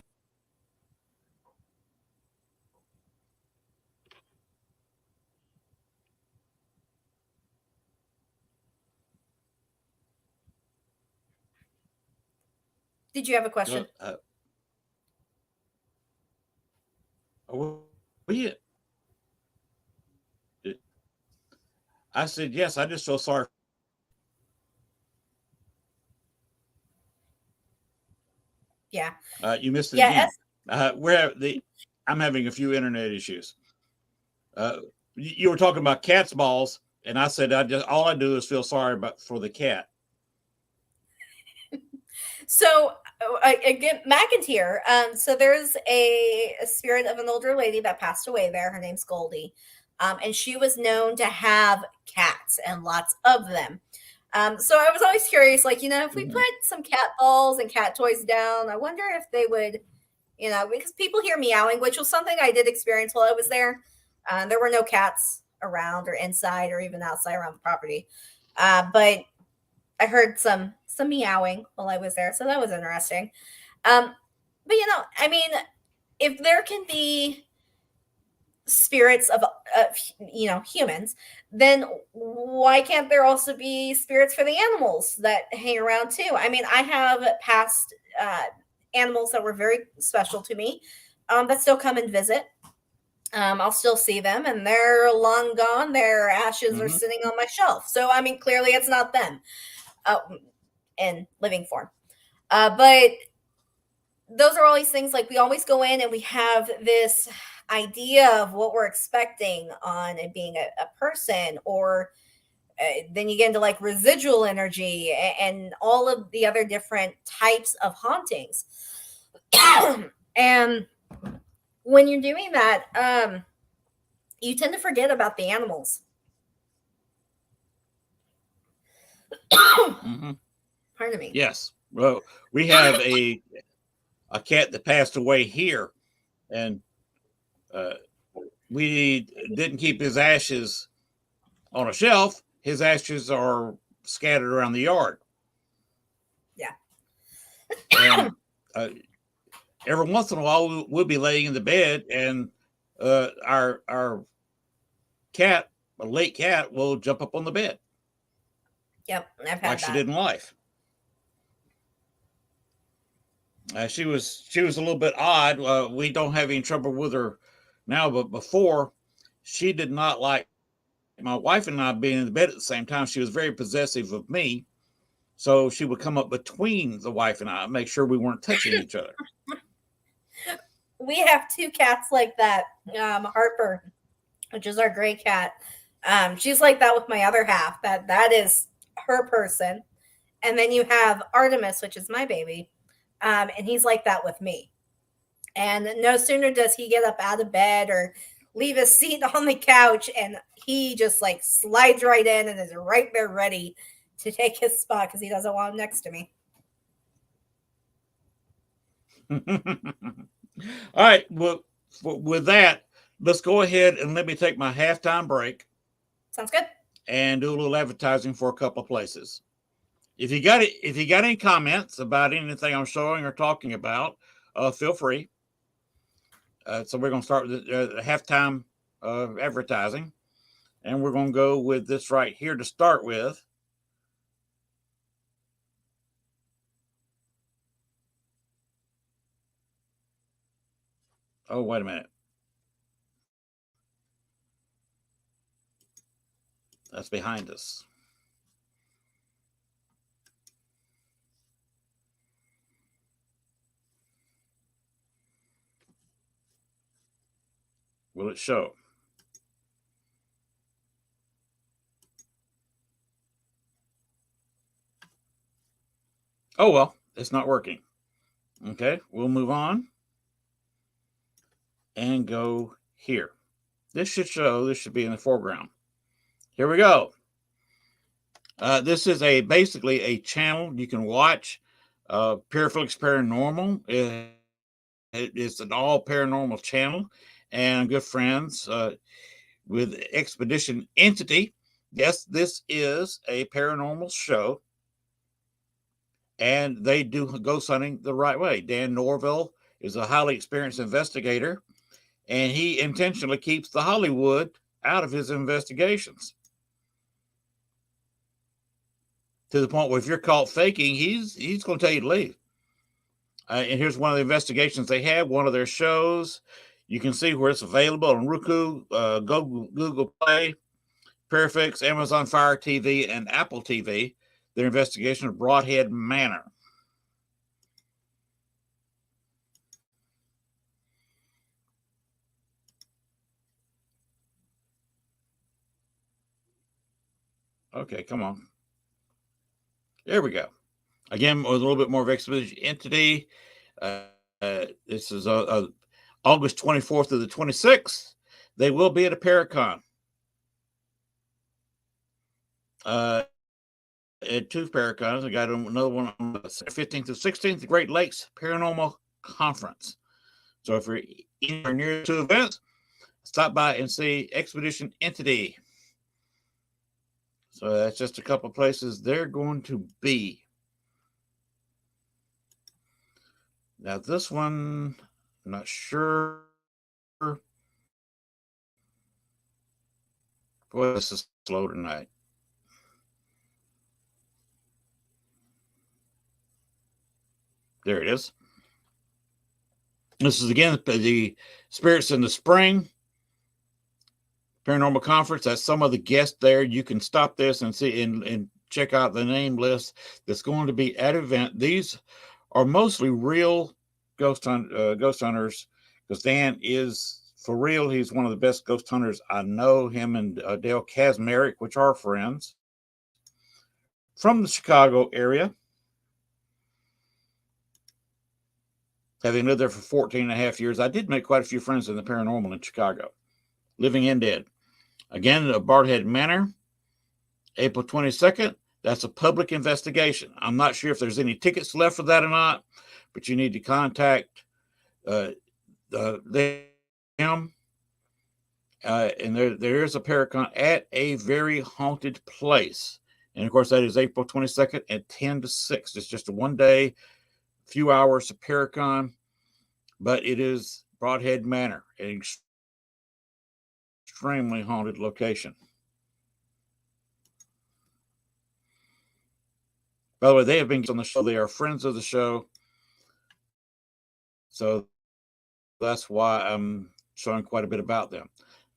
Did you have a question?
I said, yes, I just feel sorry.
Yeah.
You missed it again. I'm having a few internet issues. You were talking about cat's balls, and I said, all I do is feel sorry for the cat.
So again, McIntyre. So there's a spirit of an older lady that passed away there. Her name's Goldie. And she was known to have cats and lots of them. So I was always curious, like, if we put some cat balls and cat toys down, I wonder if they would, because people hear meowing, which was something I did experience while I was there. There were no cats around or inside or even outside around the property. But I heard some meowing while I was there. So that was interesting. But, if there can be spirits of humans, then why can't there also be spirits for the animals that hang around too? I have past animals that were very special to me that still come and visit. I'll still see them, and they're long gone. Their ashes are sitting on my shelf. So, I mean, clearly it's not them in living form. But those are always things like we always go in and we have this idea of what we're expecting on it being a person, or then you get into like residual energy and all of the other different types of hauntings. And when you're doing that, you tend to forget about the animals. Pardon me.
Yes. Well, we have a cat that passed away here, and we didn't keep his ashes on a shelf. His ashes are scattered around the yard.
Yeah.
And every once in a while, we'll be laying in the bed, and our cat, a late cat, will jump up on the bed.
Yep, I've had
like
that.
she did in life. She was a little bit odd. We don't have any trouble with her now, but before, she did not like my wife and I being in the bed at the same time. She was very possessive of me, so she would come up between the wife and I, make sure we weren't touching each other.
We have two cats like that. Harper, which is our gray cat. She's like that with my other half. That is her person. And then you have Artemis, which is my baby. And he's like that with me. And no sooner does he get up out of bed or leave his seat on the couch, and he just like slides right in and is right there ready to take his spot because he doesn't want him next to me.
All right. Well, with that, let's go ahead and let me take my halftime break.
Sounds good.
And do a little advertising for a couple of places. If you got any comments about anything I'm showing or talking about, feel free. So we're going to start with the halftime advertising, and we're going to go with this right here to start with. Oh, wait a minute. That's behind us. Will it show? Oh, well, it's not working. Okay, we'll move on and go here. This should show, this should be in the foreground. Here we go. This is basically a channel you can watch. Pureflix Paranormal. It's an all paranormal channel, and I'm good friends with Expedition Entity. Yes, this is a paranormal show, and they do ghost hunting the right way. Dan Norville is a highly experienced investigator, and he intentionally keeps the Hollywood out of his investigations, to the point where if you're caught faking, he's going to tell you to leave. And here's one of the investigations they have, one of their shows. You can see where it's available on Roku, Google Play, Pureflix, Amazon Fire TV, and Apple TV. Their investigation of Broadhead Manor. Okay, come on. There we go. Again, with a little bit more of Expedition Entity. This is August 24th to the 26th. They will be at a Paracon. At two Paracons. I got another one on the 15th to 16th, the Great Lakes Paranormal Conference. So if you're anywhere near the two events, stop by and see Expedition Entity. So that's just a couple of places they're going to be. Now this one, I'm not sure. Boy, this is slow tonight. There it is. This is again the Spirits in the Spring. Paranormal Conference. That's some of the guests there. You can stop this and see and check out the name list that's going to be at event. These are mostly real ghost hunters, because Dan is for real. He's one of the best ghost hunters I know. Him and Dale Kazmarek, which are friends from the Chicago area, having lived there for 14 and a half years. I did make quite a few friends in the paranormal in Chicago, living and dead. Again, at Barthead Manor, April 22nd. That's a public investigation. I'm not sure if there's any tickets left for that or not, but you need to contact them. And there is a paracon at a very haunted place. And of course, that is April 22nd at 10 to 6. It's just a 1 day, few hours of paracon, but it is Broadhead Manor, an extremely haunted location. By the way, they have been on the show. They are friends of the show. So that's why I'm showing quite a bit about them.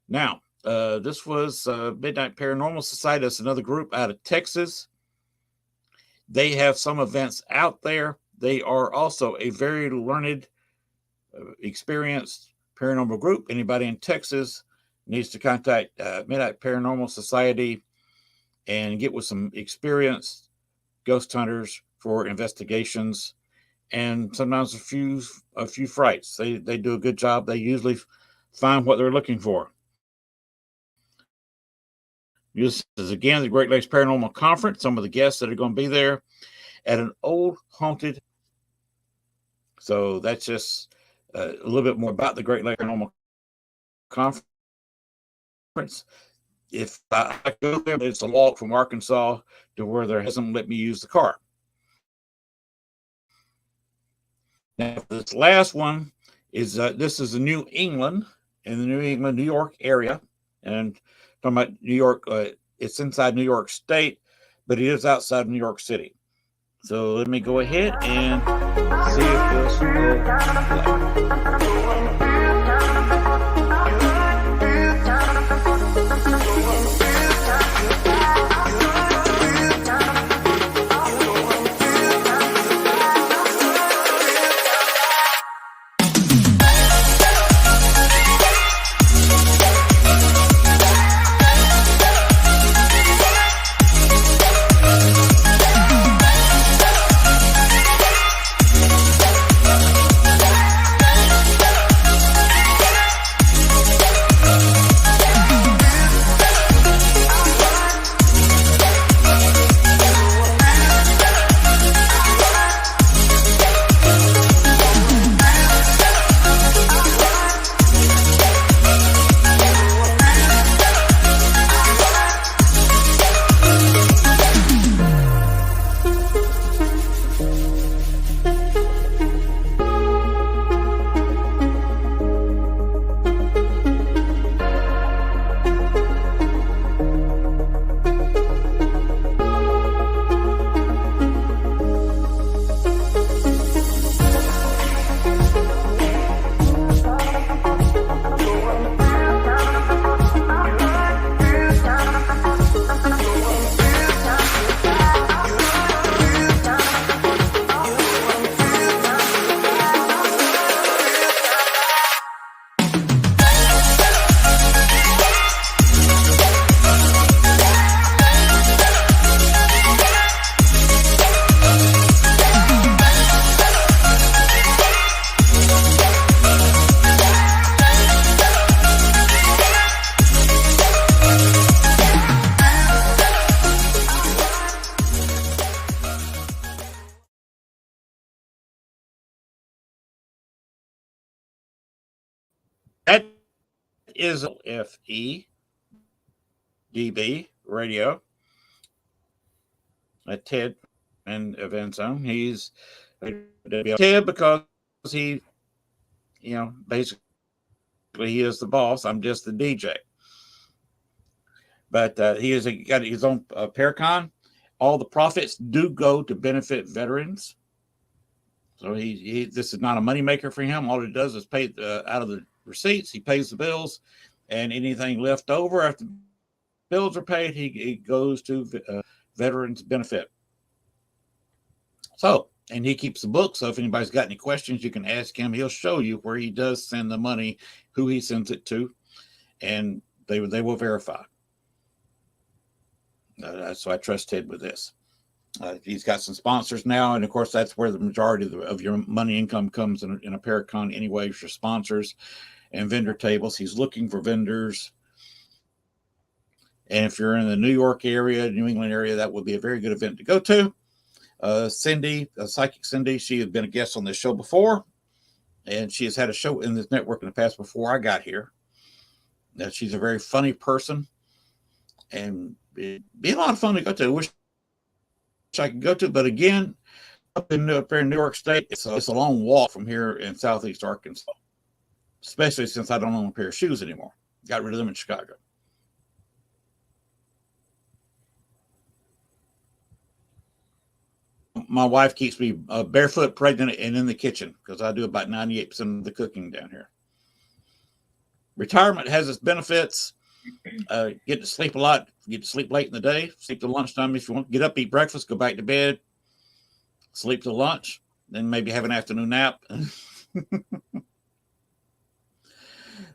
Now, this was Midnight Paranormal Society. That's another group out of Texas. They have some events out there. They are also a very learned, experienced paranormal group. Anybody in Texas needs to contact Midnight Paranormal Society and get with some experienced ghost hunters for investigations, and sometimes a few frights. They do a good job. They usually find what they're looking for. This is again the Great Lakes Paranormal Conference. Some of the guests that are going to be there at an old haunted. So that's just a little bit more about the Great Lakes Paranormal Conference. If I go there, it's a walk from Arkansas to where there hasn't let me use the car. Now, this last one is this is in New England, in the New York area, and talking about New York. It's inside New York State, but it is outside New York City. So let me go ahead and see if this will play. That is FEDB radio at Ted and Event Zone. He's Ted because he, basically he is the boss. I'm just the DJ. But he got his own Paracon. All the profits do go to benefit veterans. So this is not a moneymaker for him. All it does is pay out of the receipts. He pays the bills, and anything left over after bills are paid, he goes to veterans benefit. So, and he keeps the book. So if anybody's got any questions, you can ask him. He'll show you where he does send the money, who he sends it to, and they will verify. So I trust Ted with this. He's got some sponsors now, and of course that's where the majority of your money income comes in a Paracon anyway, your sponsors and vendor tables. He's looking for vendors. And if you're in the New York area, New England area, that would be a very good event to go to. Cindy, Psychic Cindy, she had been a guest on this show before, and she has had a show in this network in the past before I got here. She's a very funny person, and it'd be a lot of fun to go to. I wish I could go to, but again, up there in New York State, it's a long walk from here in Southeast Arkansas, especially since I don't own a pair of shoes anymore. Got rid of them in Chicago. My wife keeps me barefoot, pregnant, and in the kitchen because I do about 98% of the cooking down here. Retirement has its benefits. Get to sleep a lot. Get to sleep late in the day. Sleep till lunchtime if you want. Get up, eat breakfast, go back to bed. Sleep till lunch. Then maybe have an afternoon nap.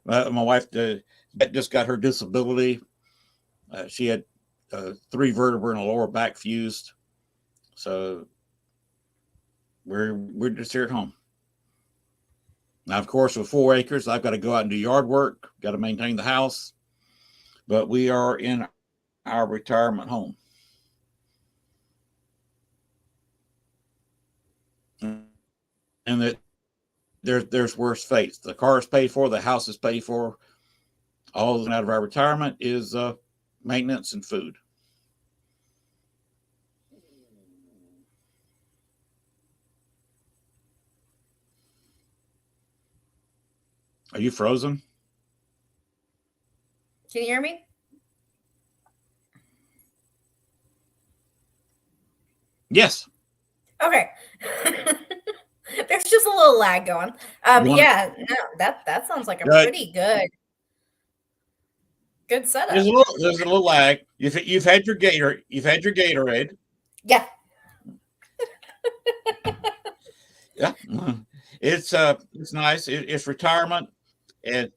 My wife just got her disability. She had 3 vertebrae in her lower back fused. So we're just here at home. Now, of course, with 4 acres, I've got to go out and do yard work, got to maintain the house. But we are in our retirement home. And that there's worse fates. The car is paid for, the house is paid for. All out of our retirement is maintenance and food. Are you frozen?
Can you hear me?
Yes.
Okay. There's just a little lag going. Yeah, no, that sounds like a pretty good setup.
There's a little lag. You've had your Gatorade.
Yeah.
Yeah. It's nice. It's retirement. And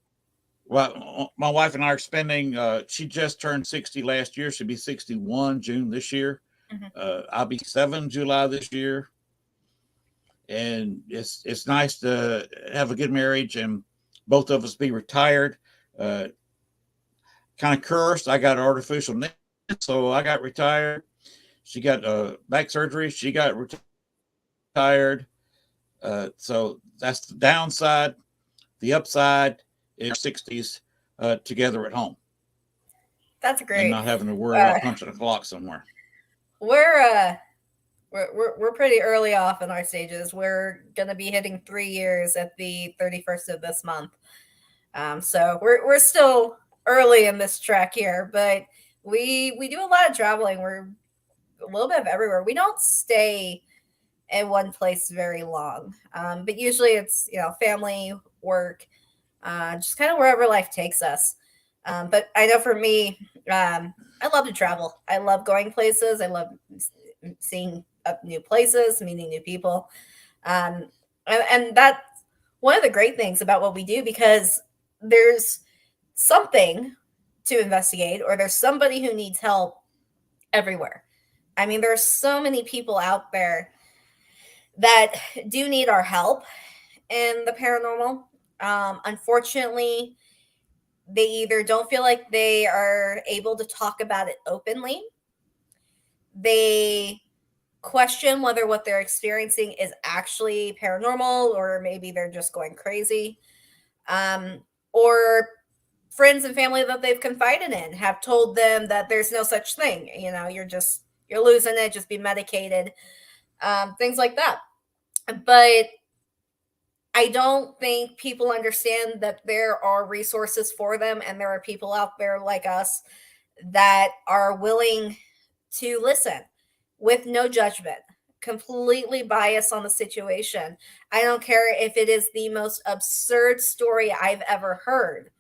well, my wife and I are spending, she just turned 60 last year. She'll be 61 June this year. Mm-hmm. I'll be 7 July this year. And it's nice to have a good marriage and both of us be retired. Kind of cursed. I got artificial neck, so I got retired. She got back surgery. She got retired. So that's the downside. The upside is 60s together at home.
That's great.
And not having to worry about punching a clock somewhere.
We're pretty early off in our stages. We're gonna be hitting 3 years at the 31st of this month. So we're still early in this track here, but we do a lot of traveling. We're a little bit of everywhere. We don't stay in one place very long, but usually it's family, work, just kind of wherever life takes us. But I know for me, I love to travel. I love going places. I love seeing new places, meeting new people. And that's one of the great things about what we do, because there's something to investigate, or there's somebody who needs help everywhere. I mean, there's so many people out there that do need our help in the paranormal. Unfortunately, they either don't feel like they are able to talk about it openly. They question whether what they're experiencing is actually paranormal, or maybe they're just going crazy. Or friends and family that they've confided in have told them that there's no such thing. You're losing it, just be medicated. Things like that. But I don't think people understand that there are resources for them, and there are people out there like us that are willing to listen with no judgment, completely biased on the situation. I don't care if it is the most absurd story I've ever heard.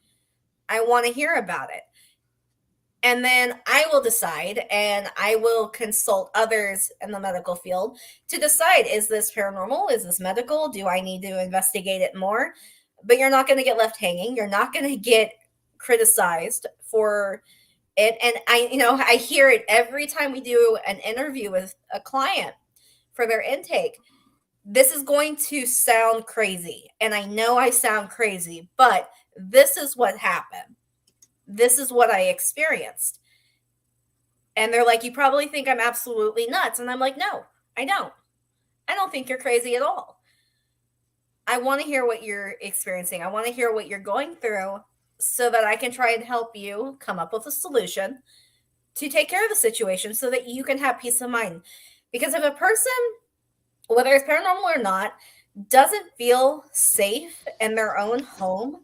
I want to hear about it. And then I will decide, and I will consult others in the medical field to decide, is this paranormal? Is this medical? Do I need to investigate it more? But you're not going to get left hanging. You're not going to get criticized for it. And I hear it every time we do an interview with a client for their intake. This is going to sound crazy. And I know I sound crazy, but this is what happened. This is what I experienced. And they're like, you probably think I'm absolutely nuts. And I'm like, no, I don't. I don't think you're crazy at all. I want to hear what you're experiencing. I want to hear what you're going through so that I can try and help you come up with a solution to take care of the situation so that you can have peace of mind. Because if a person, whether it's paranormal or not, doesn't feel safe in their own home,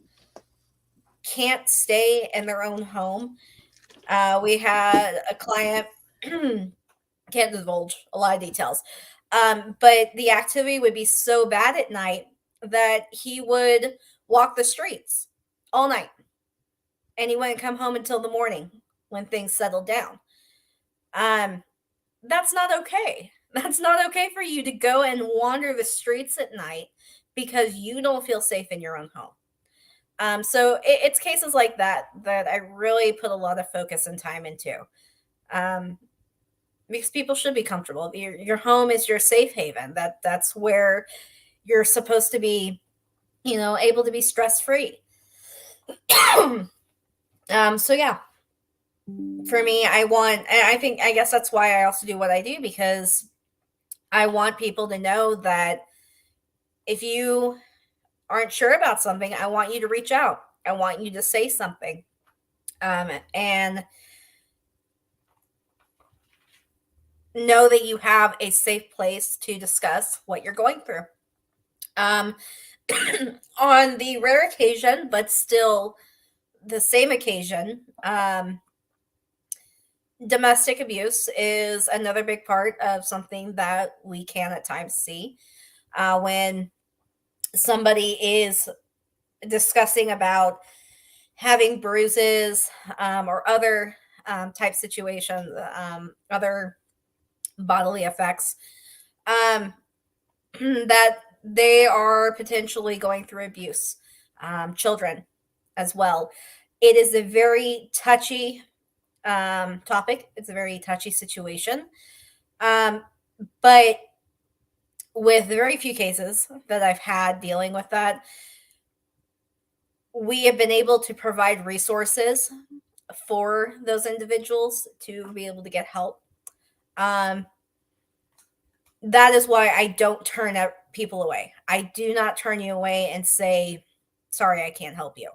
can't stay in their own home. We had a client, can't divulge a lot of details, but the activity would be so bad at night that he would walk the streets all night, and he wouldn't come home until the morning when things settled down. That's not okay. That's not okay for you to go and wander the streets at night because you don't feel safe in your own home. So it's cases like that that I really put a lot of focus and time into, because people should be comfortable. Your home is your safe haven. That's where you're supposed to be, able to be stress free. So yeah, for me, I guess that's why I also do what I do, because I want people to know that if you aren't sure about something, I want you to reach out. I want you to say something. And know that you have a safe place to discuss what you're going through. On the rare occasion, but still the same occasion, domestic abuse is another big part of something that we can at times see. When somebody is discussing about having bruises, or other type situations, other bodily effects, that they are potentially going through abuse, children as well. It is a very touchy topic. It's a very touchy situation. But with very few cases that I've had dealing with that, we have been able to provide resources for those individuals to be able to get help. That is why I don't turn people away. I do not turn you away and say, sorry, I can't help you.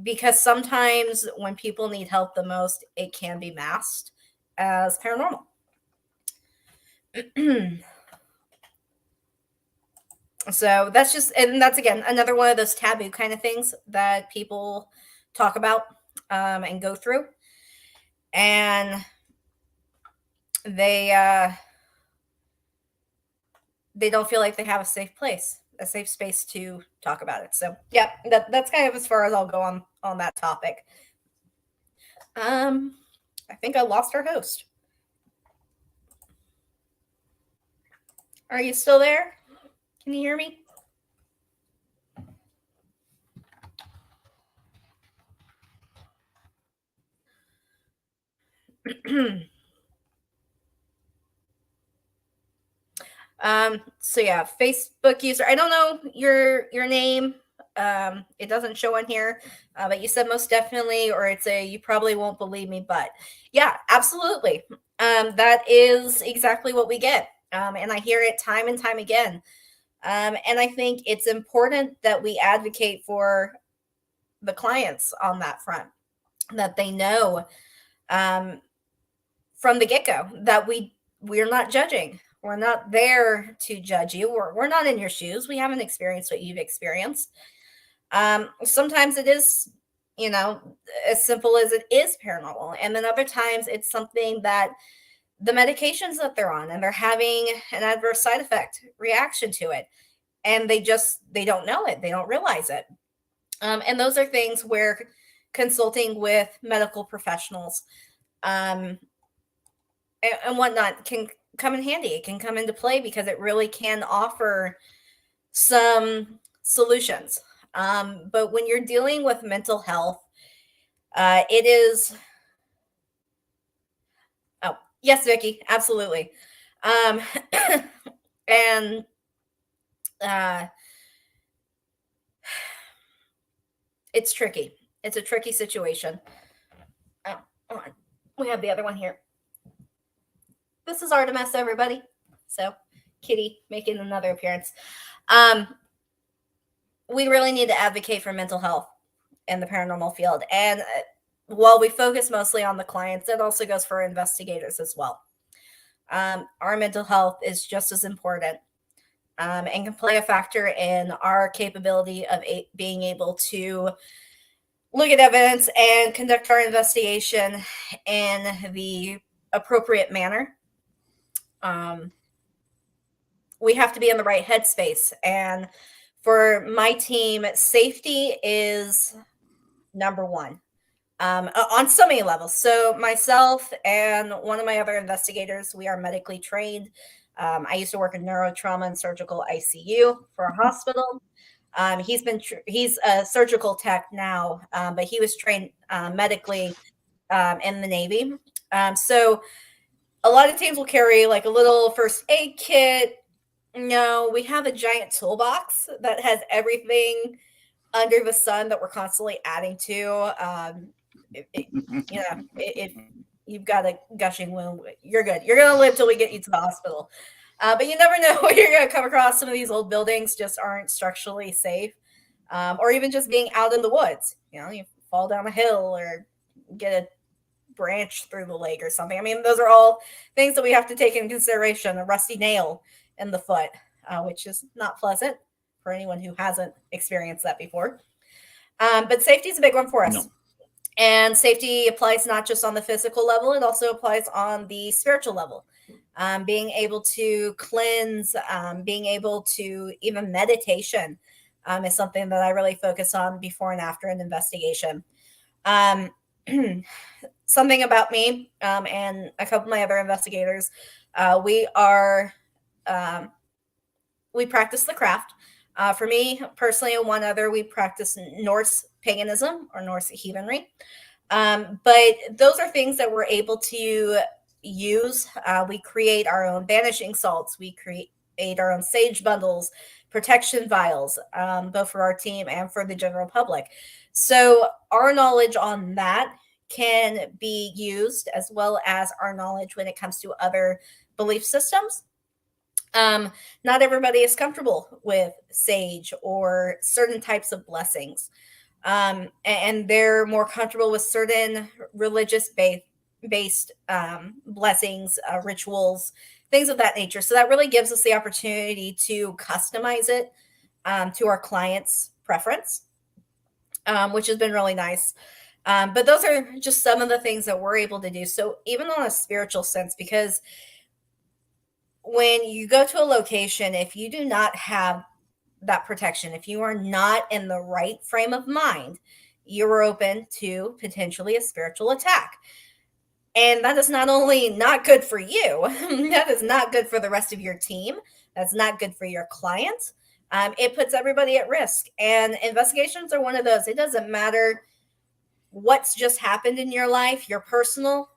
Because sometimes when people need help the most, it can be masked as paranormal. So that's again, another one of those taboo kind of things that people talk about, and go through. And they don't feel like they have a safe space to talk about it. So yeah, that's kind of as far as I'll go on that topic. I think I lost our host. Are you still there? Can you hear me? So yeah, Facebook user. I don't know your name. It doesn't show on here, but you said most definitely, or it's you probably won't believe me, but yeah, absolutely. That is exactly what we get. And I hear it time and time again. And I think it's important that we advocate for the clients on that front, that they know, from the get-go, that we're not judging. We're not there to judge you. We're not in your shoes. We haven't experienced what you've experienced. Sometimes it is, as simple as it is paranormal. And then other times it's something that the medications that they're on, and they're having an adverse side effect reaction to it. And they don't know it. They don't realize it. And those are things where consulting with medical professionals and whatnot can come in handy. It can come into play because it really can offer some solutions. But when you're dealing with mental health, it is. Oh, yes, Vicky, absolutely. Um, and uh, it's tricky. It's a tricky situation. Oh, hold on. We have the other one here. This is Artemis, everybody. So, Kitty making another appearance. We really need to advocate for mental health in the paranormal field. And while we focus mostly on the clients, it also goes for investigators as well. Our mental health is just as important and can play a factor in our capability of being able to look at evidence and conduct our investigation in the appropriate manner. We have to be in the right headspace. And for my team, safety is number one on so many levels. So myself and one of my other investigators, we are medically trained. I used to work in neurotrauma and surgical ICU for a hospital. He's a surgical tech now, but he was trained medically in the Navy. So a lot of teams will carry like a little first aid kit. No, we have a giant toolbox that has everything under the sun that we're constantly adding to. If you've got a gushing wound, you're good. You're going to live till we get you to the hospital. But you never know what you're going to come across. Some of these old buildings just aren't structurally safe, or even just being out in the woods. You fall down a hill or get a branch through the leg or something. I mean, those are all things that we have to take into consideration. A rusty nail in the foot, which is not pleasant for anyone who hasn't experienced that before. But safety is a big one for us. No. And safety applies not just on the physical level, it also applies on the spiritual level. Being able to cleanse, being able to even meditation is something that I really focus on before and after an investigation. Something about me and a couple of my other investigators, we practice the craft. For me personally and one other, we practice Norse paganism or Norse heathenry. But those are things that we're able to use. We create our own banishing salts. We create our own sage bundles, protection vials, both for our team and for the general public. So our knowledge on that can be used as well as our knowledge when it comes to other belief systems. Not everybody is comfortable with sage or certain types of blessings. And they're more comfortable with certain religious based blessings, rituals, things of that nature. So that really gives us the opportunity to customize it to our client's preference, which has been really nice. But those are just some of the things that we're able to do. So even on a spiritual sense, because when you go to a location, if you do not have that protection, if you are not in the right frame of mind, you're open to potentially a spiritual attack. And that is not only not good for you, that is not good for the rest of your team. That's not good for your clients. It puts everybody at risk. And investigations are one of those. It doesn't matter what's just happened in your life. Your personal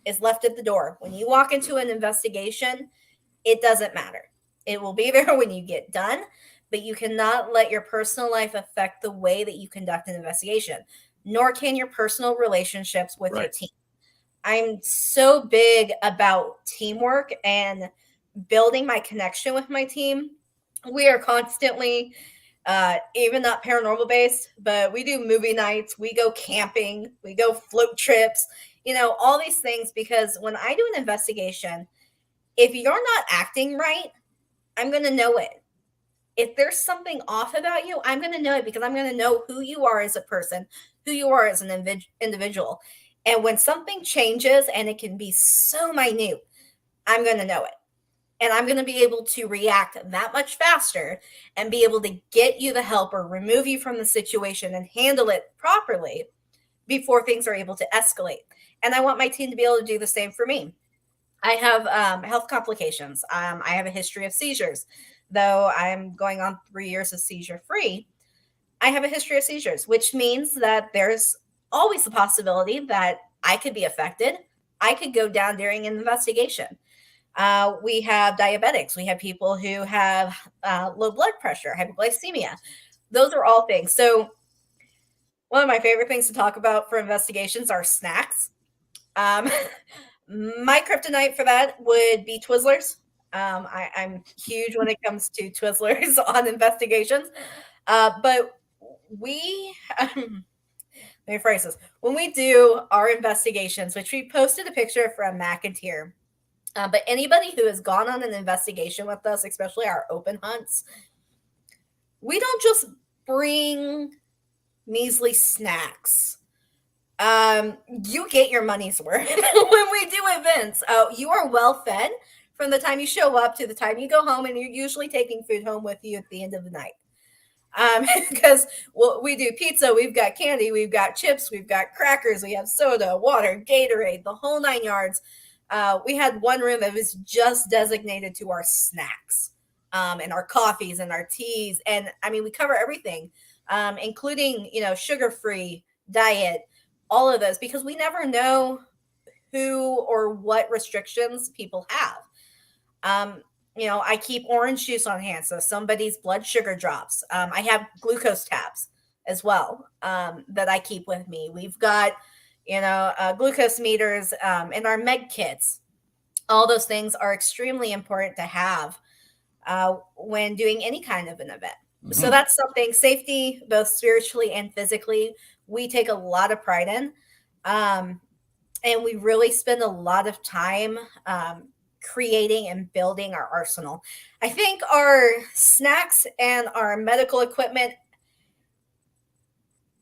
is left at the door. When you walk into an investigation, it doesn't matter. It will be there when you get done, but you cannot let your personal life affect the way that you conduct an investigation, nor can your personal relationships with your team. I'm so big about teamwork and building my connection with my team. We are constantly, even not paranormal based, but we do movie nights, we go camping, we go float trips, all these things, because when I do an investigation, if you're not acting right, I'm going to know it. If there's something off about you, I'm going to know it because I'm going to know who you are as a person, who you are as an individual. And when something changes, and it can be so minute, I'm going to know it. And I'm going to be able to react that much faster and be able to get you the help or remove you from the situation and handle it properly before things are able to escalate. And I want my team to be able to do the same for me. I have health complications. I have a history of seizures. Though I'm going on 3 years of seizure free, I have a history of seizures, which means that there's always the possibility that I could be affected. I could go down during an investigation. We have diabetics. We have people who have low blood pressure, hypoglycemia. Those are all things. So one of my favorite things to talk about for investigations are snacks. Um, my kryptonite for that would be Twizzlers. I'm huge when it comes to Twizzlers on investigations. But we, let me phrase this. When we do our investigations, which we posted a picture from McIntyre, but anybody who has gone on an investigation with us, especially our open hunts, we don't just bring measly snacks. You get your money's worth when we do events. You are well fed from the time you show up to the time you go home, and you're usually taking food home with you at the end of the night. Because we do pizza, we've got candy, we've got chips, we've got crackers, we have soda, water, Gatorade, the whole 9 yards. We had one room that was just designated to our snacks, and our coffees and our teas. And I mean, we cover everything, including, sugar-free diet, all of those, because we never know who or what restrictions people have. I keep orange juice on hand, so somebody's blood sugar drops. I have glucose tabs as well, that I keep with me. We've got, glucose meters in our med kits. All those things are extremely important to have when doing any kind of an event. Mm-hmm. So that's something, safety, both spiritually and physically, we take a lot of pride in. And we really spend a lot of time creating and building our arsenal. I think our snacks and our medical equipment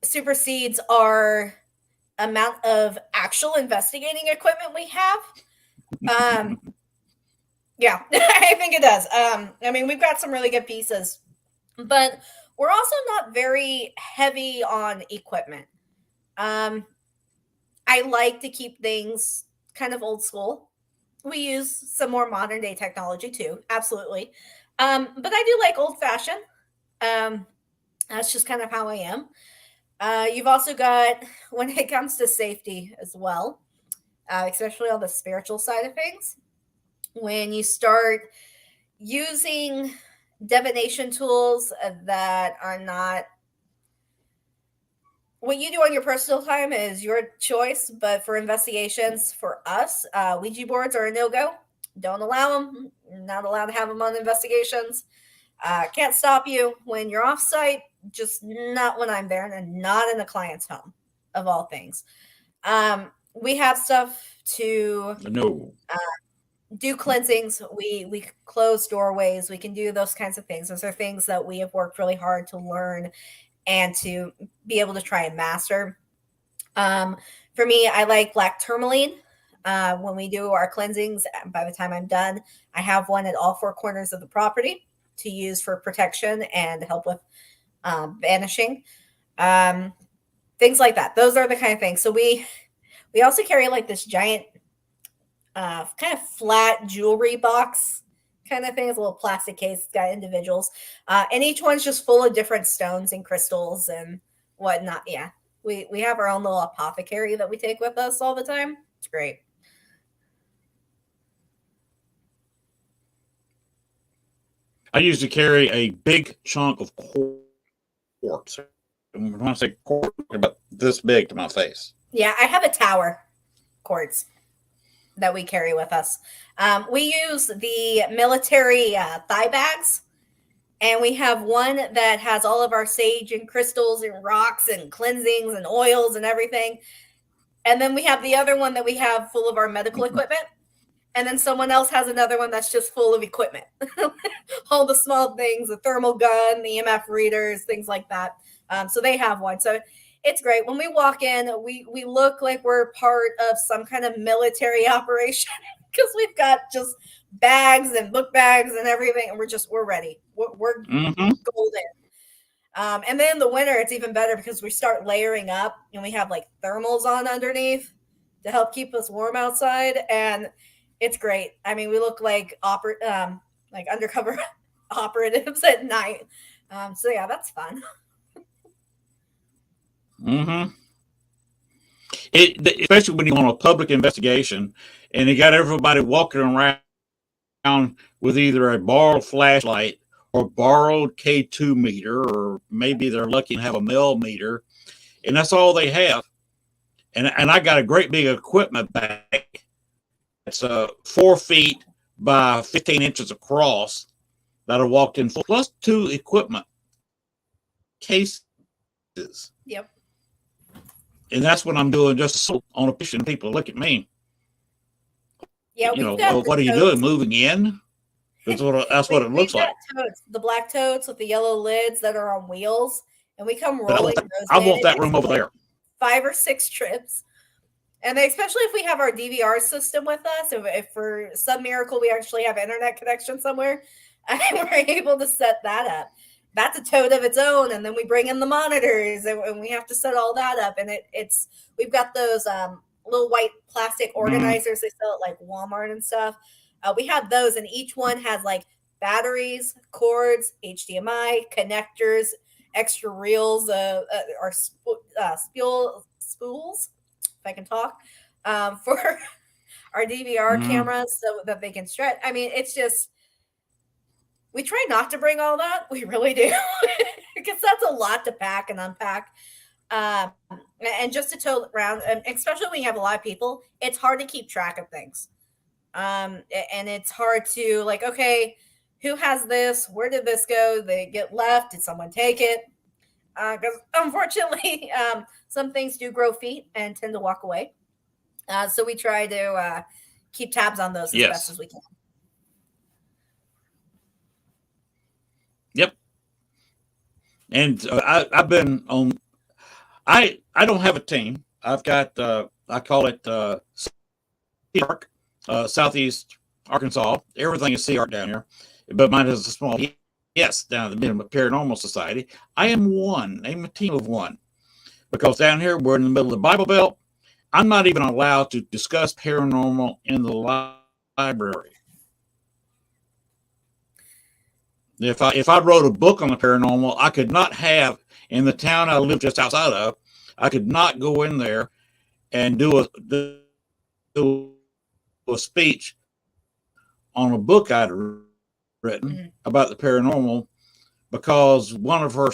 supersedes our amount of actual investigating equipment we have. Yeah, I think it does. I mean, we've got some really good pieces, but we're also not very heavy on equipment. I like to keep things kind of old school. We use some more modern day technology too, absolutely. But I do like old fashioned. That's just kind of how I am. You've also got, when it comes to safety as well, especially on the spiritual side of things, when you start using divination tools that are not, what you do on your personal time is your choice, but for investigations, for us, Ouija boards are a no-go. Don't allow them. Not allowed to have them on investigations. Can't stop you when you're off site, just not when I'm there, and not in a client's home, of all things. We have stuff to do cleansings. We close doorways. We can do those kinds of things. Those are things that we have worked really hard to learn and to be able to try and master. For me, I like black tourmaline. When we do our cleansings, by the time I'm done, I have one at all four corners of the property to use for protection and help with banishing. Things like that. Those are the kind of things. So we also carry like this giant kind of flat jewelry box kind of thing. It's a little plastic case. It's got individuals. And each one's just full of different stones and crystals and whatnot. Yeah. We have our own little apothecary that we take with us all the time. It's great.
I usually carry a big chunk of quartz. When I say quartz, about this big to my face.
Yeah, I have a tower quartz that we carry with us. We use the military thigh bags, and we have one that has all of our sage and crystals and rocks and cleansings and oils and everything. And then we have the other one that we have full of our medical equipment. And then someone else has another one that's just full of equipment. All the small things, the thermal gun, the EMF readers, things like that. So they have one. So it's great. When we walk in, we look like we're part of some kind of military operation because we've got just bags and book bags and everything, and we're ready. We're
Mm-hmm.
golden. And then in the winter, it's even better because we start layering up and we have like thermals on underneath to help keep us warm outside. And it's great. I mean, we look like like undercover operatives at night. So yeah, that's fun.
Mm-hmm. Especially when you want a public investigation and you got everybody walking around with either a borrowed flashlight or borrowed K2 meter, or maybe they're lucky to have a mill meter, and that's all they have. And I got a great big equipment bag. It's 4 feet by 15 inches across that I walked in for, plus 2 equipment cases.
Yep.
And that's what I'm doing, just on a picture. People look at me.
Yeah,
You
we've
know,
got
what are you doing? Moving in? That's what it looks
we've got
like.
totes, the black totes with the yellow lids that are on wheels, and we come
But
rolling those
I
in.
want
It
that
takes
room over
like
there.
5 or 6 trips. And especially if we have our DVR system with us, if for some miracle we actually have internet connection somewhere, and we're able to set that up. That's a tote of its own, and then we bring in the monitors, and we have to set all that up. And it's we've got those little white plastic organizers they sell at like Walmart and stuff. We have those, and each one has like batteries, cords, HDMI connectors, extra reels, or spools, if I can talk, for our DVR cameras so that they can stretch. I mean, it's just, we try not to bring all that. We really do, because that's a lot to pack and unpack. Um, and just to tow around, and especially when you have a lot of people, it's hard to keep track of things. And it's hard to, like, okay, who has this? Where did this go? They get left. Did someone take it? Because unfortunately, some things do grow feet and tend to walk away. So we try to keep tabs on those as best
Yes.
as we can.
Yep. And I've been on. I don't have a team. I've got I call it CARC, Southeast Arkansas. Everything is CARC down here, but mine is a small. Yes, down at the Minimum Paranormal Society. I am one. I'm a team of one, because down here we're in the middle of the Bible Belt. I'm not even allowed to discuss paranormal in the library. If I wrote a book on the paranormal, I could not have, in the town I live just outside of, I could not go in there and do a speech on a book I'd written about the paranormal, because one of her,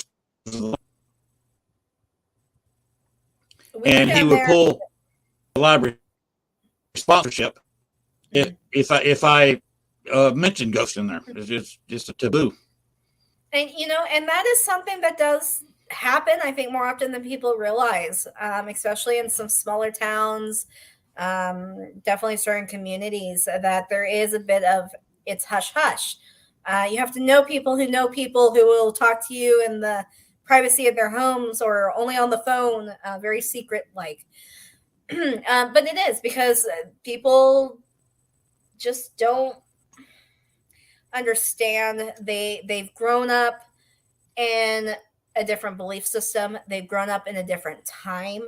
and he would pull the library sponsorship if I mentioned ghosts in there. It's just a taboo.
And and that is something that does happen, I think, more often than people realize, especially in some smaller towns, definitely certain communities, that there is a bit of, it's hush hush. You have to know people who will talk to you in the privacy of their homes or only on the phone, very secret like. But it is because people just don't understand. They've grown up in a different belief system. They've grown up in a different time.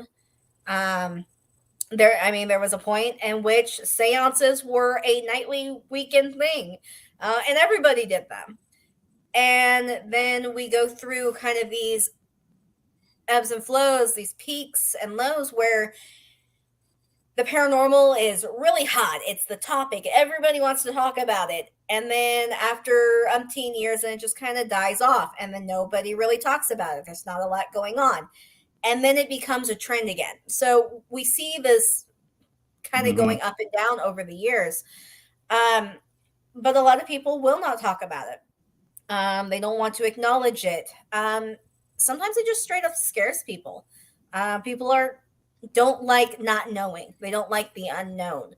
There was a point in which seances were a nightly weekend thing, and everybody did them. And then we go through kind of these ebbs and flows, these peaks and lows, where the paranormal is really hot. It's the topic. Everybody wants to talk about it. And then after umpteen years, and it just kind of dies off. And then nobody really talks about it. There's not a lot going on. And then it becomes a trend again. So we see this kind of going up and down over the years. But a lot of people will not talk about it. They don't want to acknowledge it. Sometimes it just straight up scares people. People don't like not knowing. They don't like the unknown.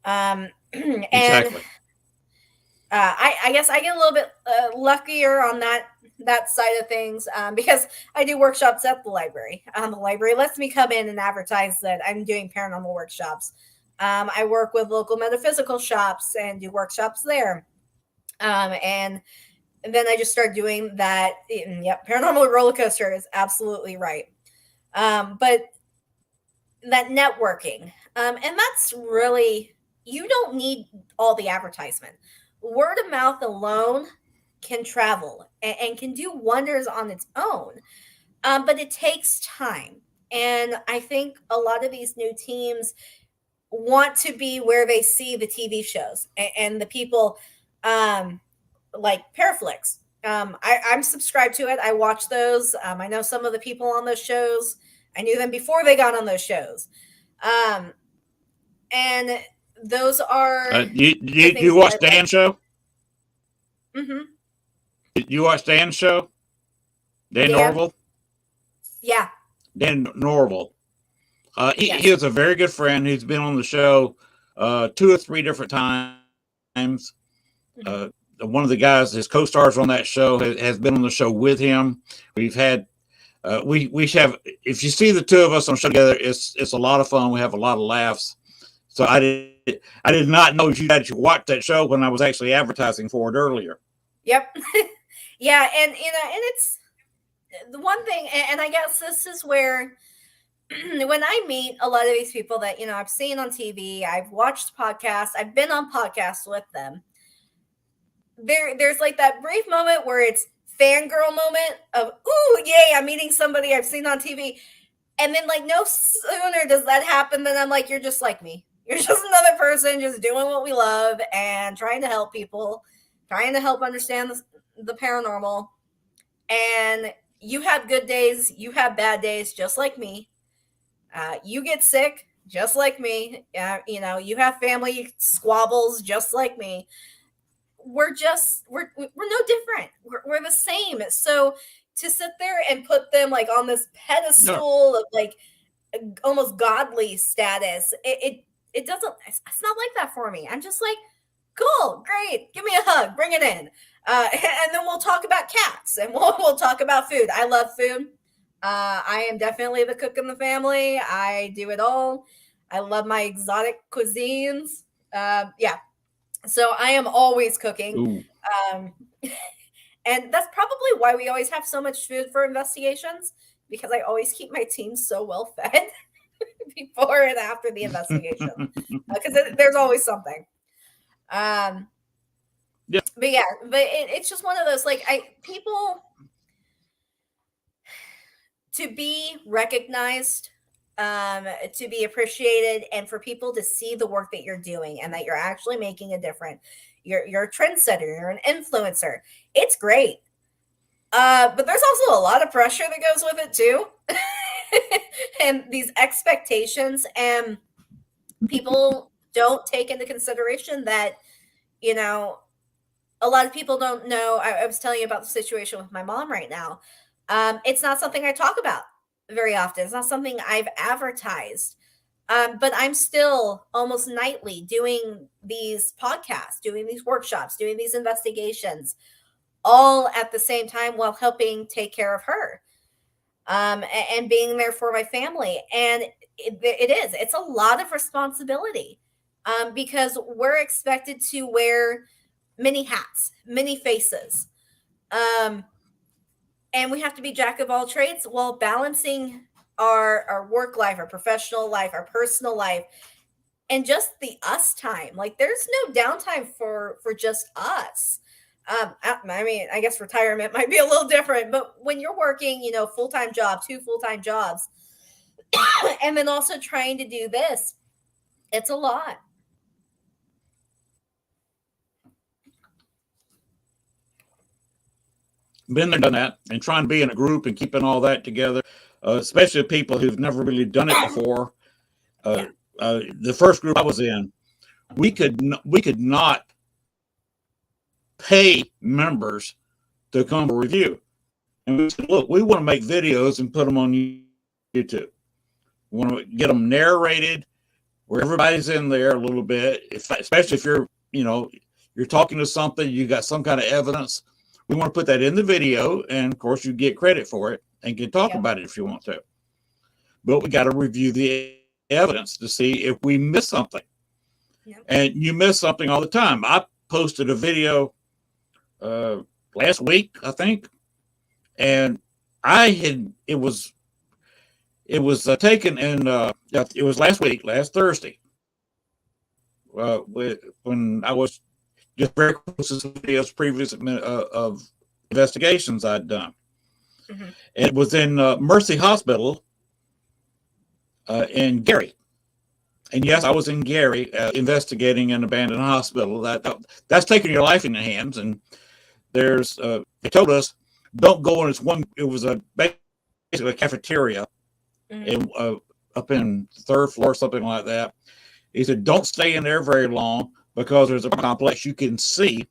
And
Exactly.
I guess I get a little bit luckier on that side of things, because I do workshops at the library. The library lets me come in and advertise that I'm doing paranormal workshops. I work with local metaphysical shops and do workshops there. And then I just started doing that. Yep, paranormal roller coaster is absolutely right. But that networking, and that's really, you don't need all the advertisement. Word of mouth alone can travel and can do wonders on its own. But it takes time. And I think a lot of these new teams want to be where they see the TV shows and the people, like Paraflix. I'm subscribed to it. I watch those. I know some of the people on those shows. I knew them before they got on those shows. And those are
you watch Dan's show?
Mm-hmm.
You watch Dan's show? Dan Norville?
Yeah.
Dan Norville.
Yes.
He was a very good friend. He's been on the show 2 or 3 different times. One of the guys, his co-stars on that show, has been on the show with him. We've had we have, if you see the two of us on the show together, it's a lot of fun. We have a lot of laughs. So I did not know you had to watch that show when I was actually advertising for it earlier.
Yep. Yeah, and it's the one thing, and I guess this is where when I meet a lot of these people that I've seen on TV, I've watched podcasts, I've been on podcasts with them. There's like that brief moment where it's fangirl moment of, ooh, yay, I'm meeting somebody I've seen on TV. And then like no sooner does that happen than I'm like, you're just like me. You're just another person just doing what we love and trying to help people, trying to help understand the paranormal. And you have good days, you have bad days, just like me. You get sick, just like me. You have family squabbles, just like me. We're no different. We're the same. So to sit there and put them like on this pedestal of like almost godly status, it doesn't. It's not like that for me. I'm just like, cool, great, give me a hug, bring it in, and then we'll talk about cats and we'll talk about food. I love food. I am definitely the cook in the family. I do it all. I love my exotic cuisines. Yeah. So I am always cooking. And that's probably why we always have so much food for investigations, because I always keep my team so well fed before and after the investigation, because there's always something.
Yeah.
But yeah, but it's just one of those, like, people to be recognized, to be appreciated, and for people to see the work that you're doing and that you're actually making a difference. You're a trendsetter, you're an influencer. It's great. But there's also a lot of pressure that goes with it too. And these expectations, and people don't take into consideration that, a lot of people don't know. I was telling you about the situation with my mom right now. It's not something I talk about very often. It's not something I've advertised. But I'm still almost nightly doing these podcasts, doing these workshops, doing these investigations, all at the same time while helping take care of her, and being there for my family. And it's a lot of responsibility, because we're expected to wear many hats, many faces. And we have to be jack of all trades while balancing our work life, our professional life, our personal life, and just the us time. Like, there's no downtime for just us. I mean, I guess retirement might be a little different, but when you're working, full-time job, 2 full-time jobs, and then also trying to do this, it's a lot.
Been there, done that, and trying to be in a group and keeping all that together, especially people who've never really done it before. The first group I was in, we could not pay members to come to review. And we said, look, we want to make videos and put them on YouTube. We want to get them narrated where everybody's in there a little bit, especially if you're talking to something, you got some kind of evidence. We want to put that in the video, and of course you get credit for it and can talk about it if you want to. But we got to review the evidence to see if we miss something.
Yep.
And you miss something all the time. I posted a video last week, I think, and it was taken in it was last week, last Thursday, when I was just very close to some videos previous of investigations I'd done.
Mm-hmm.
It was in Mercy Hospital in Gary. And yes, I was in Gary investigating an abandoned hospital. That's taking your life in your hands. And there's they told us don't go in. It was basically a cafeteria, mm-hmm. Up in the third floor, something like that. He said don't stay in there very long because there's a complex you can see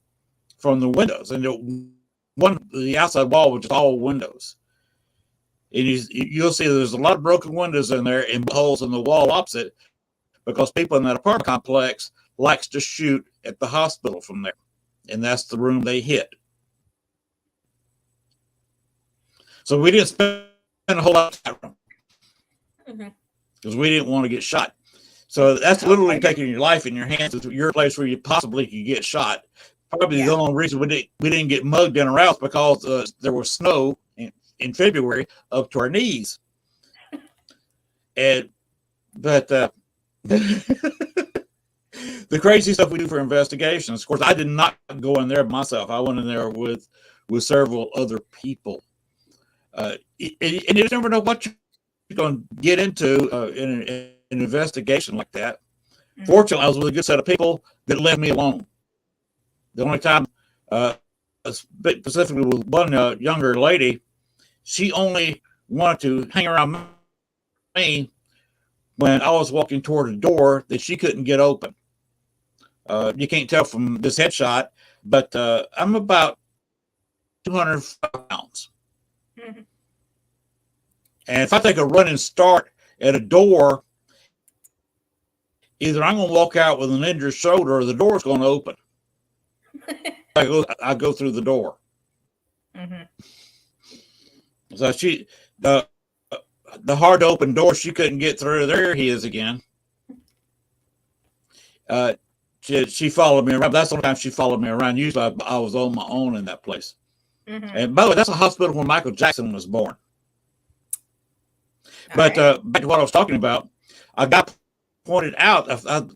from the windows, and the outside wall was just all windows. And you'll see there's a lot of broken windows in there and holes in the wall opposite, because people in that apartment complex likes to shoot at the hospital from there. And that's the room they hit. So we didn't spend a whole lot of time because we didn't want to get shot. So that's literally taking your life in your hands. It's your place where you possibly could get shot. Probably the only reason we didn't get mugged in our house because there was snow in February up to our knees. But the crazy stuff we do for investigations. Of course, I did not go in there myself. I went in there with several other people. And you never know what you're going to get into in an investigation like that. Mm-hmm. Fortunately, I was with a good set of people that left me alone. The only time, specifically with one younger lady, she only wanted to hang around me when I was walking toward a door that she couldn't get open. You can't tell from this headshot, but I'm about 205 pounds. Mm-hmm. And if I take a running start at a door, either I'm going to walk out with an injured shoulder or the door's going to open. I go through the door. Mm-hmm. So the hard to open door, she couldn't get through. There he is again. She followed me around. That's the only time she followed me around. Usually I was on my own in that place. Mm-hmm. And by the way, that's a hospital where Michael Jackson was born. But back to what I was talking about, I got pointed out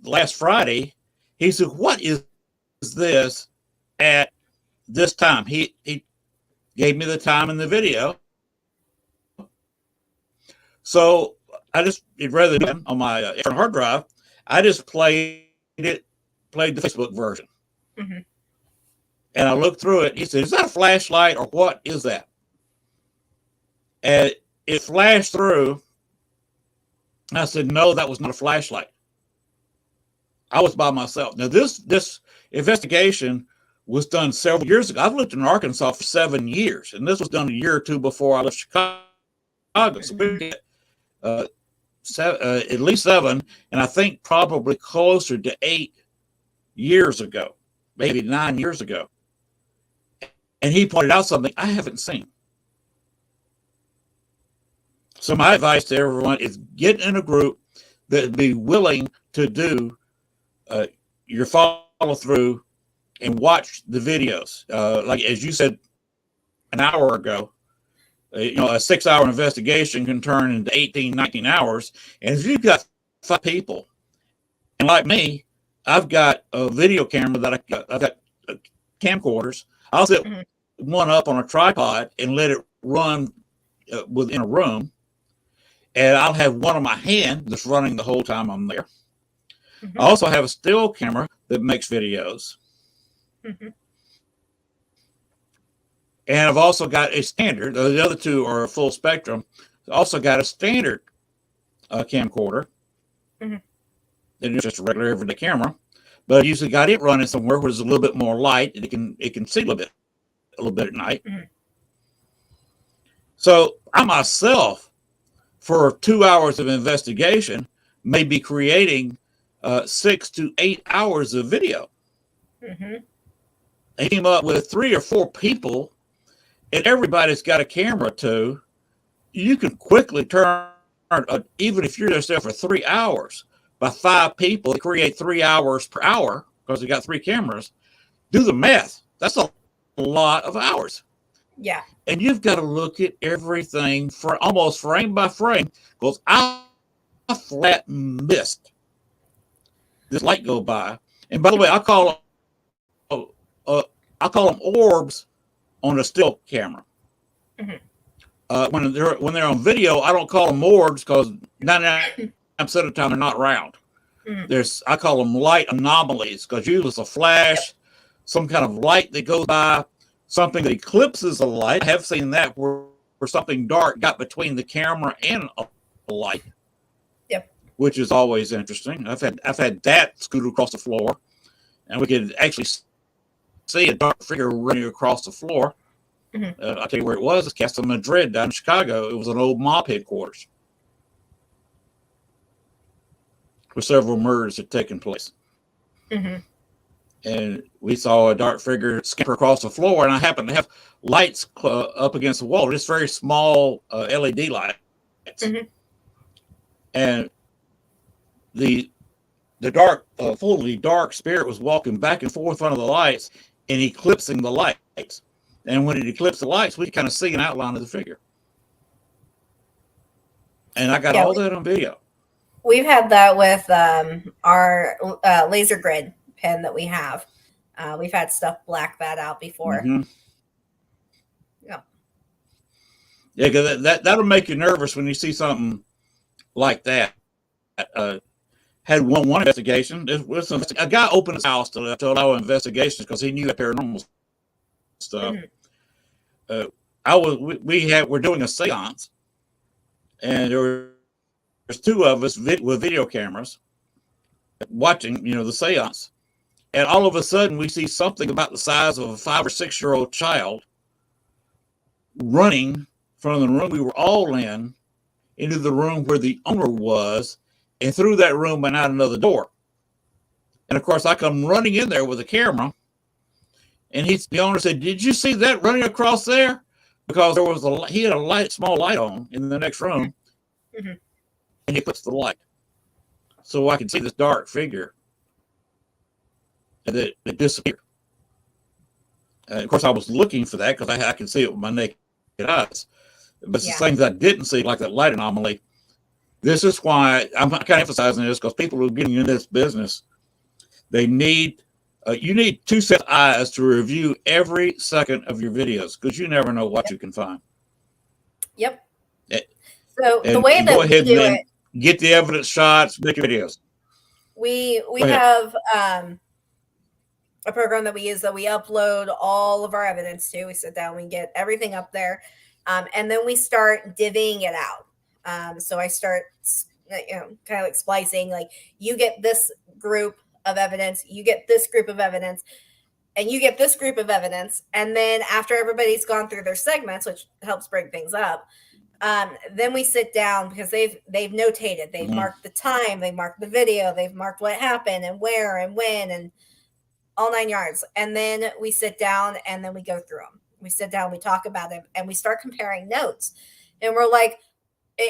last Friday. He said, "What is this at this time?" He gave me the time in the video. So rather than on my external hard drive, I just played the Facebook version. Mm-hmm. And I looked through it. He said, "Is that a flashlight or what is that?" And it flashed through. I said, "No, that was not a flashlight. I was by myself." Now, this investigation was done several years ago. I've lived in Arkansas for 7 years, and this was done a year or two before I left Chicago. So we did at least 7, and I think probably closer to 8 years ago, maybe 9 years ago. And he pointed out something I haven't seen. So my advice to everyone is get in a group that would be willing to do your follow through and watch the videos. Like as you said an hour ago, a 6-hour investigation can turn into 18, 19 hours. And if you've got 5 people, and like me, I've got a video camera that I've got camcorders. I'll set one up on a tripod and let it run within a room. And I'll have one on my hand that's running the whole time I'm there. Mm-hmm. I also have a still camera that makes videos. Mm-hmm. And I've also got a standard. The other two are a full spectrum. I've also got a standard camcorder. Mm-hmm. And it's just a regular everyday camera. But I've usually got it running somewhere where there's a little bit more light and it can see a little bit at night. Mm-hmm. So I myself, for 2 hours of investigation, may be creating 6 to 8 hours of video. Mm-hmm. I came up with 3 or 4 people, and everybody's got a camera too. You can quickly turn even if you're just there for 3 hours, by 5 people, they create 3 hours per hour because they got 3 cameras. Do the math. That's a lot of hours.
Yeah.
And you've got to look at everything for almost frame by frame because I flat missed this light go by. And by the way, I call them orbs on a still camera.
Mm-hmm.
When they're on video, I don't call them orbs because 99% of the time they're not round.
Mm-hmm.
I call them light anomalies because usually it's a flash, some kind of light that goes by, something that eclipses a light. I have seen that where something dark got between the camera and a light.
Yep.
Which is always interesting. I've had that scoot across the floor, and we could actually see a dark figure running across the floor.
Mm-hmm.
I'll tell you where it was. It's Castle Madrid down in Chicago. It was an old mob headquarters where several murders had taken place.
Mm-hmm.
And we saw a dark figure scamper across the floor, and I happened to have lights up against the wall, just very small LED lights.
Mm-hmm.
And the dark, fully dark spirit was walking back and forth under the lights and eclipsing the lights. And when it eclipsed the lights, we kind of see an outline of the figure. And I got all that on video.
We've had that with our laser grid pen that we have. We've had stuff black that out before.
Mm-hmm.
Yeah.
Yeah, because that'll make you nervous when you see something like that. Had one investigation. A guy opened his house to allow investigations because he knew that paranormal stuff.
Mm-hmm.
We're doing a seance, and there's 2 of us with video cameras watching, the seance, and all of a sudden we see something about the size of a 5 or 6-year-old child running from the room we were all in into the room where the owner was, and through that room and out another door. And of course, I come running in there with a camera, and the owner said, "Did you see that running across there?" Because he had a small light on in the next room,
mm-hmm.
and he puts the light, so I could see this dark figure, and it disappeared. Of course, I was looking for that because I can see it with my naked eyes, but it's the things I didn't see, like that light anomaly. This is why I'm kind of emphasizing this, because people who are getting into this business, they need you need 2 sets of eyes to review every second of your videos, because you never know what you can find.
Yep. So the way that we do it,
get the evidence shots, make your videos.
We have a program that we use that we upload all of our evidence to. We sit down, we get everything up there, and then we start divvying it out. So I start, kind of like splicing, like you get this group of evidence, you get this group of evidence, and you get this group of evidence. And then after everybody's gone through their segments, which helps break things up, then we sit down because they've notated, they've marked the time, they've marked the video, they've marked what happened and where and when and all 9 yards. And then we sit down and then we go through them. We sit down, we talk about it, and we start comparing notes. And we're like,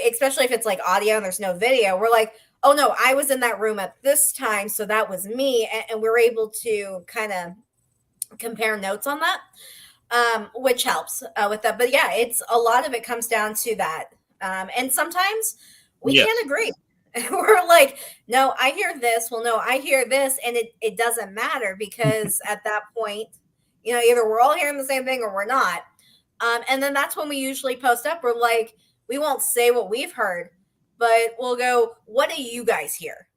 especially if it's like audio and there's no video, we're like, oh no, I was in that room at this time, so that was me. And we're able to kind of compare notes on that, which helps with that. But yeah, it's a lot of it comes down to that. And sometimes we can't agree. We're like, no, I hear this. Well, no, I hear this. And it doesn't matter, because at that point, either we're all hearing the same thing or we're not. And then that's when we usually post up. We're like, we won't say what we've heard, but we'll go, what do you guys hear?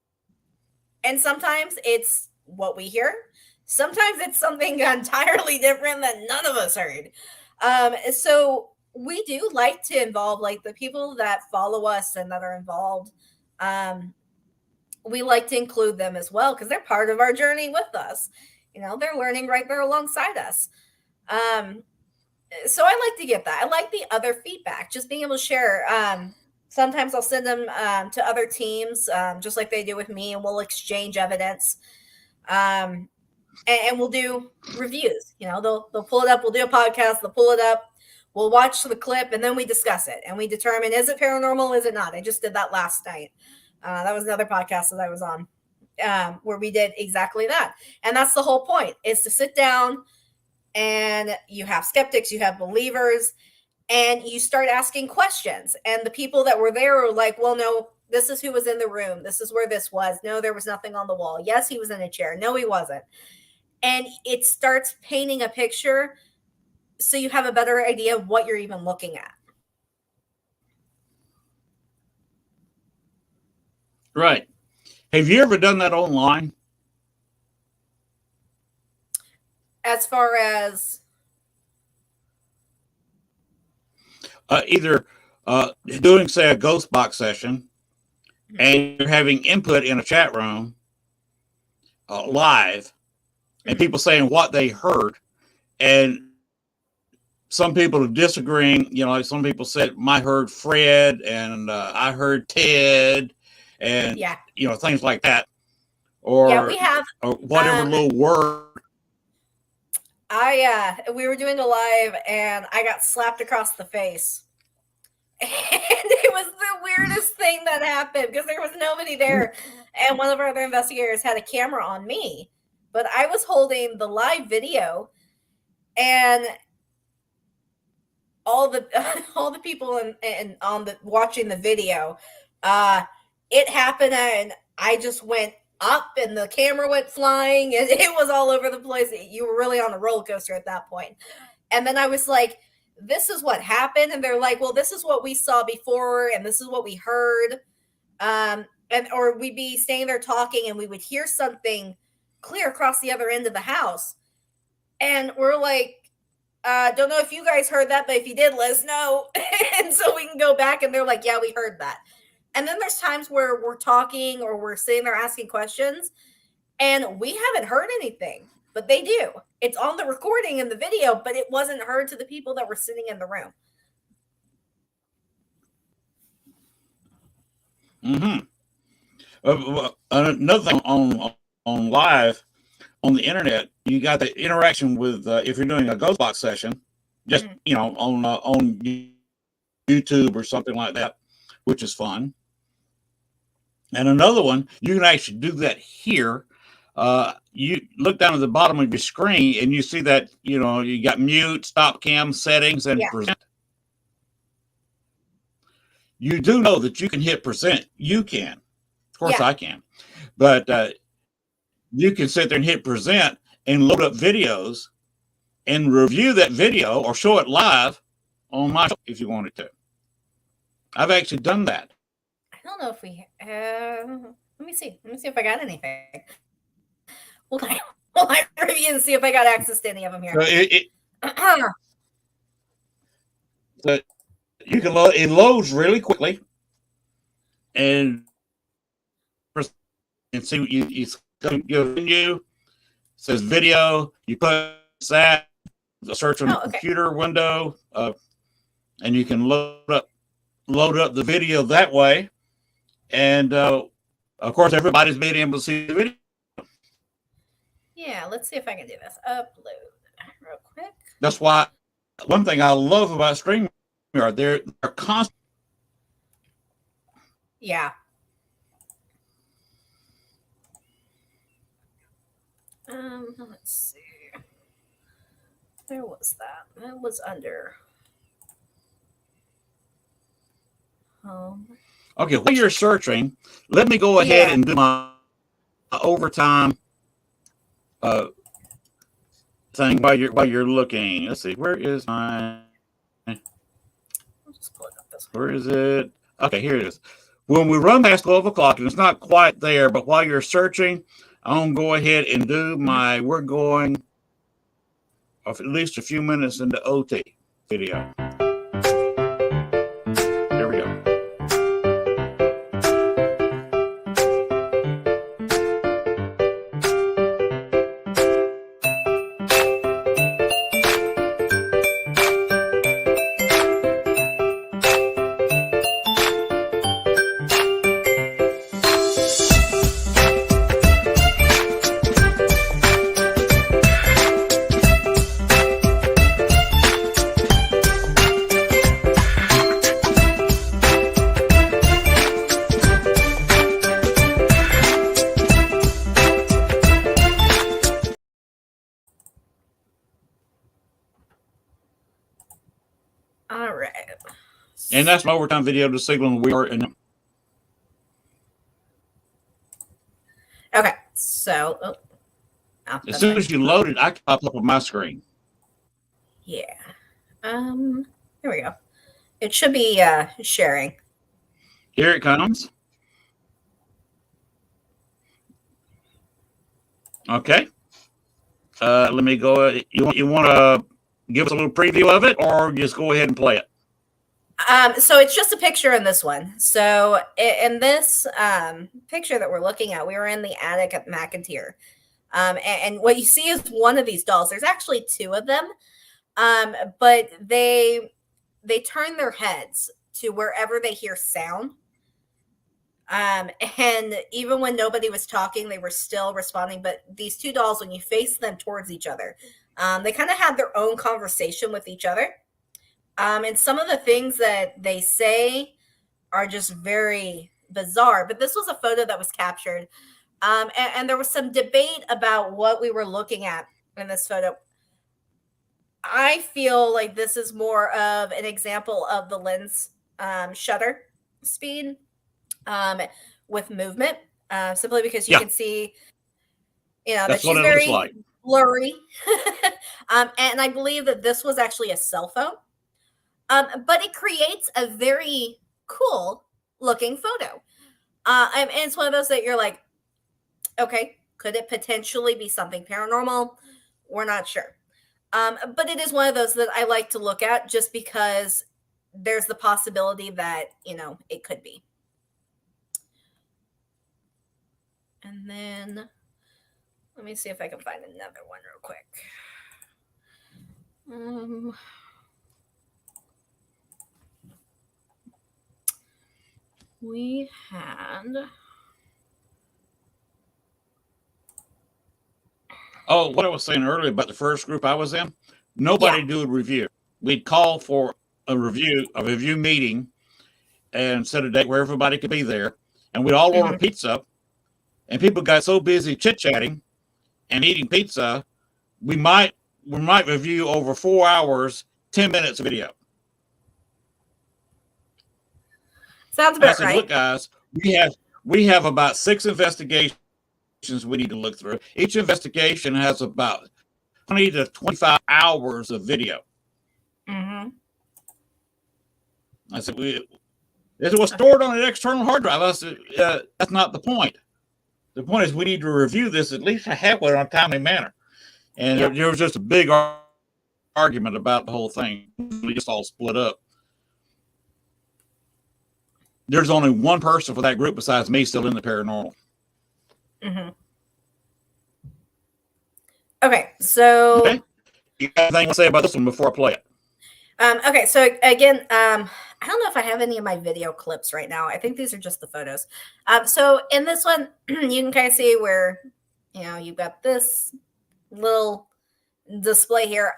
And sometimes it's what we hear. Sometimes it's something entirely different that none of us heard. So we do like to involve, like, the people that follow us and that are involved. We like to include them as well, because they're part of our journey with us. They're learning right there alongside us. So I like to get that. I like the other feedback, just being able to share. Sometimes I'll send them to other teams, just like they do with me, and we'll exchange evidence. And we'll do reviews. They'll pull it up. We'll do a podcast. They'll pull it up. We'll watch the clip and then we discuss it and we determine, is it paranormal? Is it not? I just did that last night. That was another podcast that I was on where we did exactly that. And that's the whole point, is to sit down and you have skeptics, you have believers, and you start asking questions. And the people that were there are like, well, no, this is who was in the room. This is where this was. No, there was nothing on the wall. Yes, he was in a chair. No, he wasn't. And it starts painting a picture so you have a better idea of what you're even looking at.
Right. Have you ever done that online?
As far as
either doing, say, a ghost box session, and you're having input in a chat room live, and people saying what they heard, and some people are disagreeing. You know, like some people said, I heard Fred, and I heard Ted, and you know, things like that, or
we have
or whatever little word.
We were doing a live and I got slapped across the face. And it was the weirdest thing that happened because there was nobody there. And one of our other investigators had a camera on me, but I was holding the live video, and all the people and on the watching the video, it happened and I just went up and the camera went flying and it was all over the place. You were really on a roller coaster at that point. And then I was like, this is what happened. And they're like, well, this is what we saw before and this is what we heard. Or we'd be staying there talking and we would hear something clear across the other end of the house. And we're like, don't know if you guys heard that, but if you did, let us know. And so we can go back and they're like, yeah, we heard that. And then there's times where we're talking or we're sitting there asking questions and we haven't heard anything, but they do. It's on the recording in the video, but it wasn't heard to the people that were sitting in the room.
Another thing on live on the internet, you got the interaction with if you're doing a ghost box session, just you know, on YouTube or something like that, which is fun. And another one, you can actually do that here. You look down at the bottom of your screen and you see that, you know, you got mute, stop cam, settings, and present. You do know that you can hit present. You can. Of course, I can. But you can sit there and hit present and load up videos and review that video or show it live on my show if you wanted to. I've actually done that.
I don't know if we let me see if I got anything. We'll review and see if I got access to any of them here.
So you can load, it loads really quickly, and see what you says video. You put that, search on the computer window, and you can load up the video that way. And of course, everybody's being able to see the video.
Yeah, let's see if I can do this. Upload real quick.
That's why one thing I love about StreamYard, they're constant.
Yeah. Let's see. Where was that? That was under home.
Okay, while you're searching, let me go ahead and do my overtime thing while you're looking. Let's see, where is my? Where is it? Okay, here it is. When we run past 12 o'clock, and it's not quite there, but while you're searching, I'm going to go ahead and do my. We're going at least a few minutes into OT video. There we go.
All right.
And that's my overtime video to signal we are in.
Okay, so
As soon as you load it, I can pop up on my screen.
yeah. Here we go. It should be sharing.
Here it comes. Okay. Let me go. You want to give us a little preview of it, or just go ahead and play it?
So it's just a picture in this one. So in this picture that we're looking at, we were in the attic at McIntyre. And what you see is one of these dolls. There's actually two of them, but they turn their heads to wherever they hear sound. And even when nobody was talking, they were still responding. But these two dolls, when you face them towards each other, they kind of had their own conversation with each other. And some of the things that they say are just very bizarre. But this was a photo that was captured. And there was some debate about what we were looking at in this photo. I feel like this is more of an example of the lens shutter speed with movement, simply because you can see, that she's very blurry. And I believe that this was actually a cell phone. But it creates a very cool looking photo. And it's one of those that you're like, okay, could it potentially be something paranormal? We're not sure. But it is one of those that I like to look at just because there's the possibility that, it could be. And then let me see if I can find another one real quick. We had.
Oh, what I was saying earlier about the first group I was in, nobody do a review. We'd call for a review meeting, and set a date where everybody could be there, and we'd all order pizza. And people got so busy chit chatting and eating pizza, we might review over 4 hours, 10 minutes of video.
Sounds about right.
Look, guys, we have about 6 investigations we need to look through. Each investigation has about 20 to 25 hours of video. I said, it was stored on an external hard drive. I said, that's not the point. The point is we need to review this at least halfway in a timely manner. And there was just a big argument about the whole thing. We just all split up. There's only one person for that group besides me still in the paranormal.
Okay, so
okay. You got anything to say about this one before I play it?
Okay, so again, I don't know if I have any of my video clips right now. I think these are just the photos. So in this one, you can kind of see where, you've got this little display here.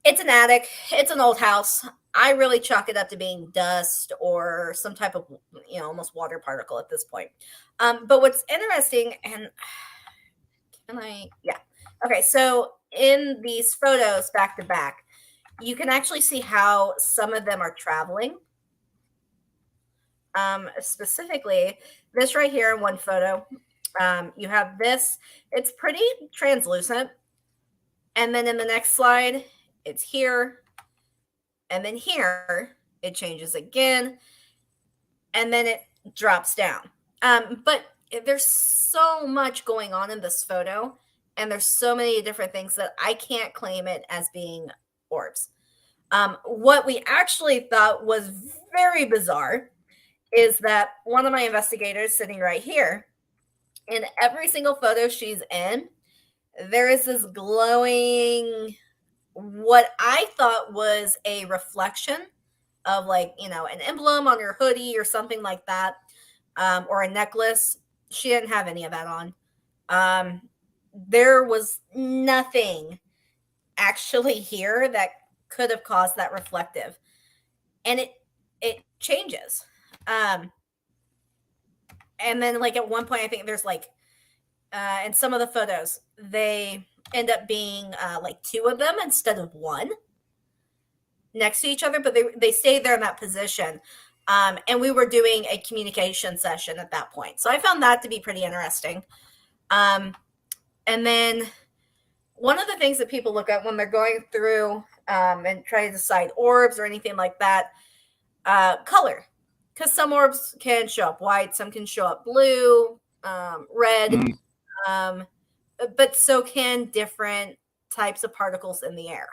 It's an attic. It's an old house. I really chalk it up to being dust or some type of, almost water particle at this point. But what's interesting, and okay, so in these photos back to back, you can actually see how some of them are traveling. Specifically, this right here in one photo, you have this. It's pretty translucent. And then in the next slide, it's here. And then here, it changes again. And then it drops down. But there's so much going on in this photo. And there's so many different things that I can't claim it as being orbs. What we actually thought was very bizarre is that one of my investigators sitting right here, in every single photo she's in, there is this glowing, what I thought was a reflection of an emblem on your hoodie or something like that, or a necklace. She didn't have any of that on. There was nothing actually here that could have caused that reflective, and it changes. And then at one point, I think there's in some of the photos, they end up being 2 of them instead of 1. next to each other, but they stayed there in that position. And we were doing a communication session at that point. So I found that to be pretty interesting. And then one of the things that people look at when they're going through and try to decide orbs or anything like that, color. Because some orbs can show up white, some can show up blue, red, but so can different types of particles in the air.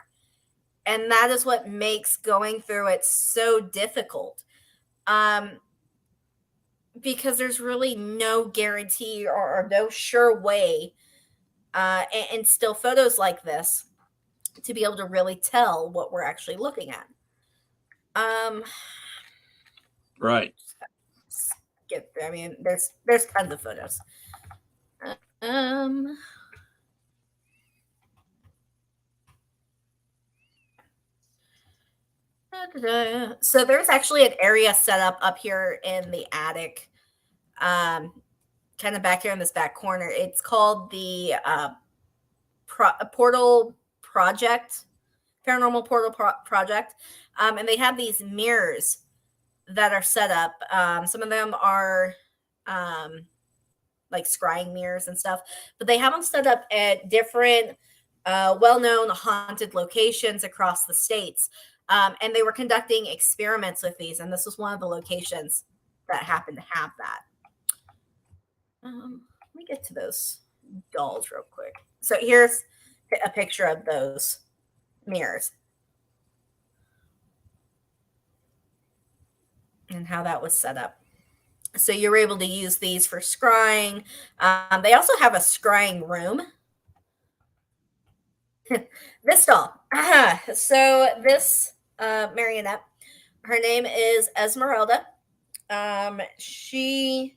And that is what makes going through it so difficult. Because there's really no guarantee or no sure way and still photos like this to be able to really tell what we're actually looking at.
Right.
I mean, there's tons of photos. So there's actually an area set up here in the attic, kind of back here in this back corner. It's called the Portal Project, Paranormal Portal Project, and they have these mirrors that are set up. Some of them are like scrying mirrors and stuff, but they have them set up at different well-known haunted locations across the states. And they were conducting experiments with these, and this was one of the locations that happened to have that. Let me get to those dolls real quick. So here's a picture of those mirrors and how that was set up. So you're able to use these for scrying. They also have a scrying room. This doll. So this marionette, her name is Esmeralda. She,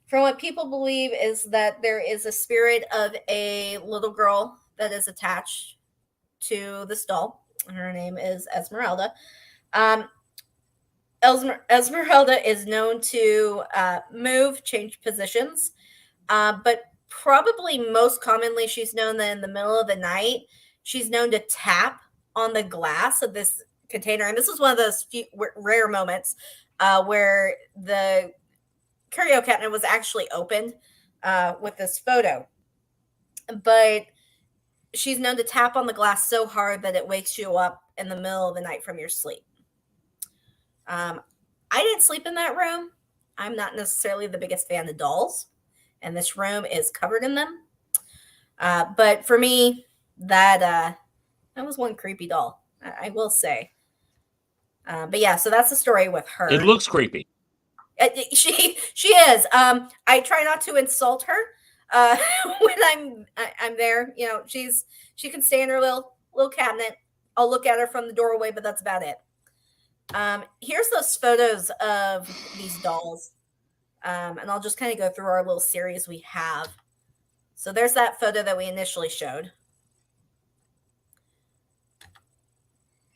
from what people believe, is that there is a spirit of a little girl that is attached to this doll. Her name is Esmeralda. Esmeralda is known to change positions, but probably most commonly she's known that in the middle of the night, she's known to tap on the glass of this container. And this is one of those few rare moments where the curio cabinet was actually opened with this photo. But she's known to tap on the glass so hard that it wakes you up in the middle of the night from your sleep. I didn't sleep in that room. I'm not necessarily the biggest fan of dolls, and this room is covered in them. But for me, that was one creepy doll, I will say. But yeah, so that's the story with her.
It looks creepy.
She is. I try not to insult her when I'm there. You know, she can stay in her little cabinet. I'll look at her from the doorway, but that's about it. Here's those photos of these dolls. And I'll just kind of go through our little series we have. So there's that photo that we initially showed.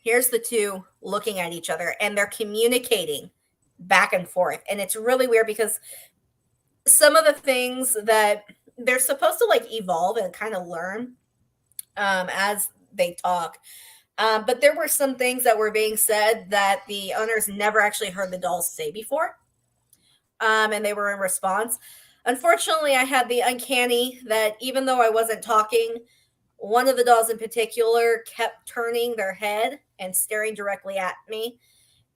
Here's the two looking at each other, and they're communicating back and forth. And it's really weird because some of the things that they're supposed to like evolve and kind of learn as they talk. But there were some things that were being said that the owners never actually heard the dolls say before. And they were in response. Unfortunately, I had the uncanny that even though I wasn't talking, one of the dolls in particular kept turning their head and staring directly at me.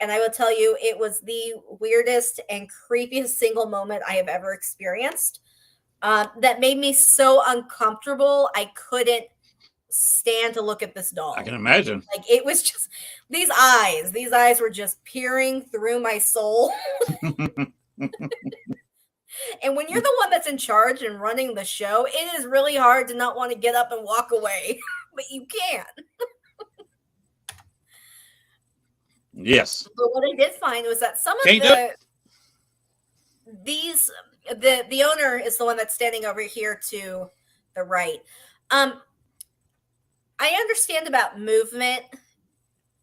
And I will tell you, it was the weirdest and creepiest single moment I have ever experienced. That made me so uncomfortable. I couldn't stand to look at this doll.
I can imagine.
Like, it was just these eyes were just peering through my soul. And when you're the one that's in charge and running the show, it is really hard to not want to get up and walk away, but you can't.
Yes.
But what I did find was that some of the owner is the one that's standing over here to the right. I understand about movement,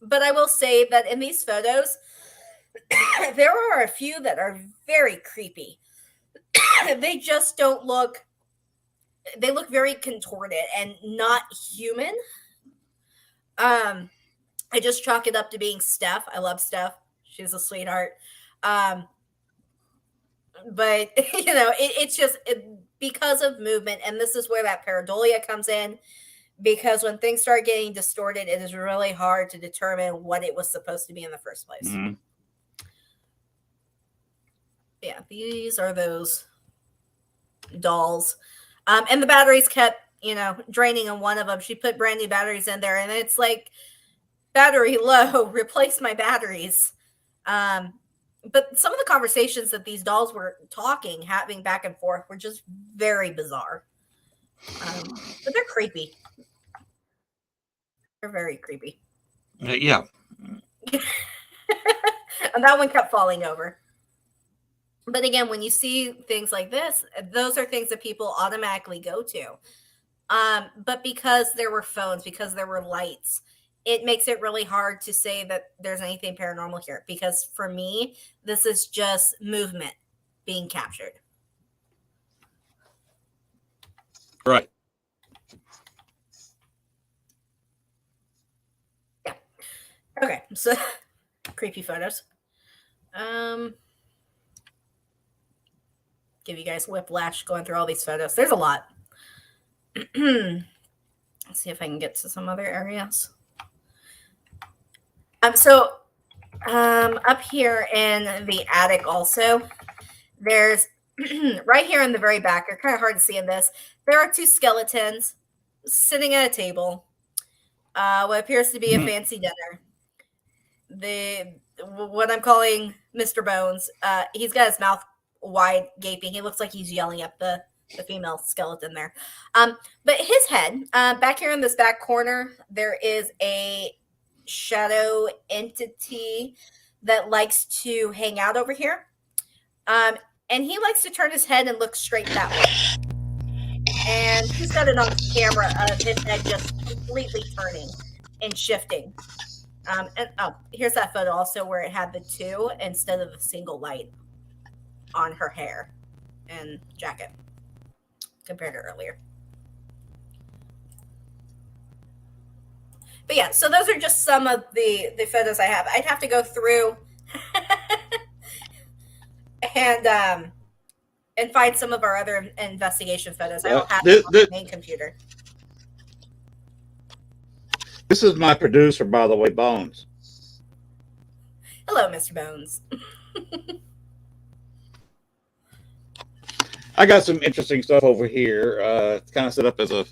but I will say that in these photos, there are a few that are very creepy. They just don't look, they look very contorted and not human. I just chalk it up to being Steph. I love Steph. She's a sweetheart. Um, but it's just because of movement, and this is where that pareidolia comes in. Because when things start getting distorted, it is really hard to determine what it was supposed to be in the first place.
Mm-hmm.
Yeah, these are those dolls. And the batteries kept, draining on one of them. She put brand new batteries in there, and it's like, battery low, replace my batteries. But some of the conversations that these dolls were having back and forth, were just very bizarre. But they're creepy. They're very creepy.
Yeah.
And that one kept falling over. But again, when you see things like this, those are things that people automatically go to. But because there were phones, because there were lights, it makes it really hard to say that there's anything paranormal here. Because for me, this is just movement being captured.
Right.
Yeah. Okay. So creepy photos. Give you guys whiplash going through all these photos. There's a lot. Let's see if I can get to some other areas. Up here in the attic also, there's right here in the very back, they're kind of hard to see in this, there are two skeletons sitting at a table, what appears to be a fancy dinner. What I'm calling Mr. Bones, he's got his mouth wide gaping. He looks like he's yelling at the female skeleton there. But his head, back here in this back corner, there is a shadow entity that likes to hang out over here. And he likes to turn his head and look straight that way. And he's got it on camera of his head just completely turning and shifting. Here's that photo also where it had the two instead of a single light on her hair and jacket compared to earlier. But yeah, so those are just some of the photos I have. I'd have to go through and find some of our other investigation photos. I don't have them on the main computer.
This is my producer, by the way, Bones.
Hello, Mr. Bones.
I got some interesting stuff over here. It's kind of set up as a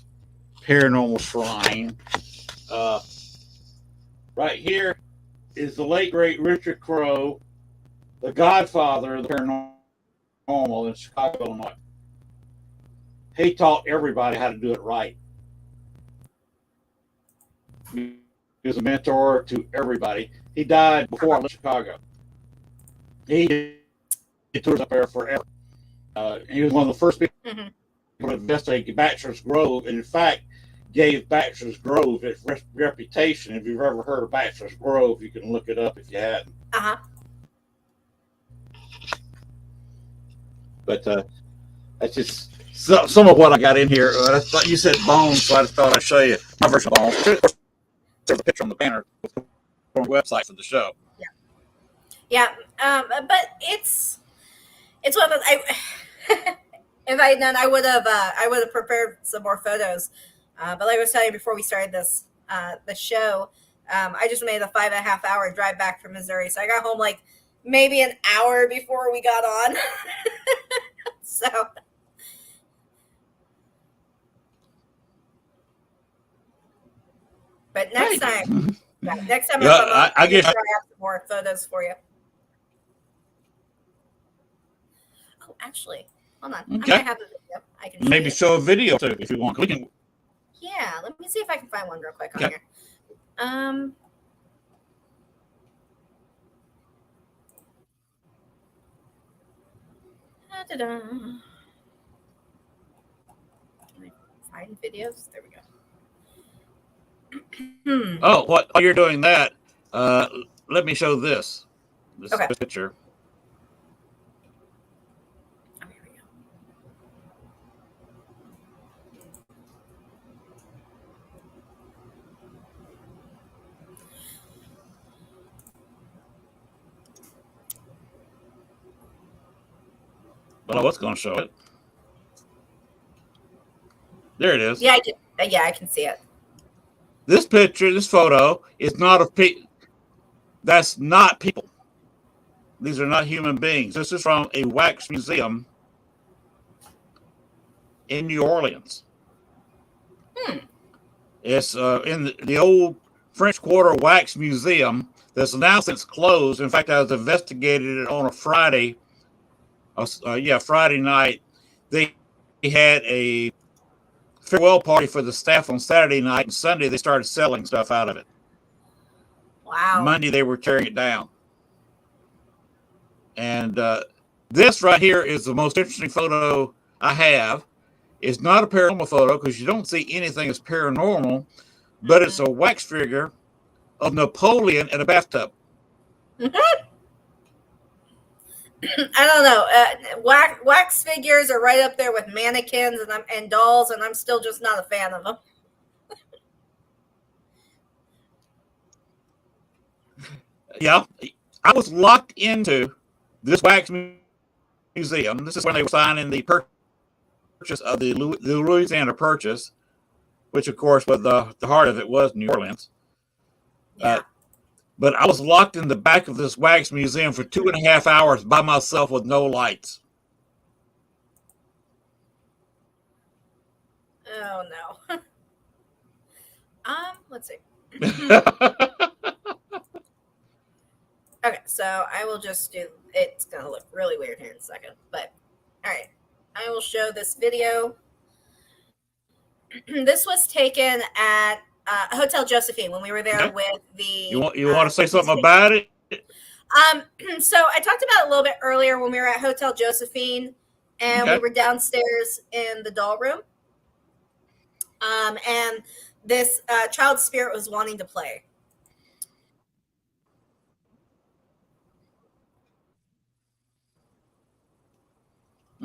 paranormal shrine. Right here is the late, great Richard Crowe, the godfather of the paranormal in Chicago, Illinois. He taught everybody how to do it right. He was a mentor to everybody. He died before I left Chicago. He tours up there forever. He was one of the first people to investigate Baxter's Grove, and in fact, gave Baxter's Grove its reputation. If you've ever heard of Baxter's Grove, you can look it up if you hadn't. But that's just some of what I got in here. I thought you said Bones, so I just thought I'd show you my version of Bones. There's a picture on the banner on the website for the show.
Yeah. But it's one of those. If I had known, I would have prepared some more photos. But like I was telling you before we started the show, I just made a 5.5 hour drive back from Missouri. So I got home like maybe an hour before we got on. So. But next time, I guess I have some more photos for you. Oh, actually, hold on.
Okay.
I might have a video. I can
maybe show a video too if you want. We can.
Yeah, let me see if I can find one real quick on here. Da-da-da. Find videos. There we go.
Oh, while you're doing that, let me show this picture.
Oh, here we go.
Well, I was going to show it. There it is.
Yeah, I can see it.
This picture, this photo, is not of people. That's not people. These are not human beings. This is from a wax museum in New Orleans. It's in the old French Quarter Wax Museum that's now since closed. In fact, I was investigating it on a Friday. Friday night. They had a farewell party for the staff on Saturday night, and Sunday they started selling stuff out of it.
Wow.
Monday they were tearing it down. And this right here is the most interesting photo I have. It's not a paranormal photo because you don't see anything as paranormal, but it's a wax figure of Napoleon in a bathtub.
I don't know. Wax figures are right up there with mannequins and dolls, and I'm still just not a fan of them.
Yeah, I was locked into this wax museum. This is when they were signing the purchase of the Louisiana Purchase, which, of course, was the heart of it was New Orleans.
Yeah.
But I was locked in the back of this wax museum for 2.5 hours by myself with no lights.
Oh no. Let's see. Okay, so I will just do. It's gonna look really weird here in a second, but all right, I will show this video. This was taken at Hotel Josephine when we were there with the.
You want to say something about it?
So I talked about it a little bit earlier when we were at Hotel Josephine, and we were downstairs in the doll room. And this child spirit was wanting to play.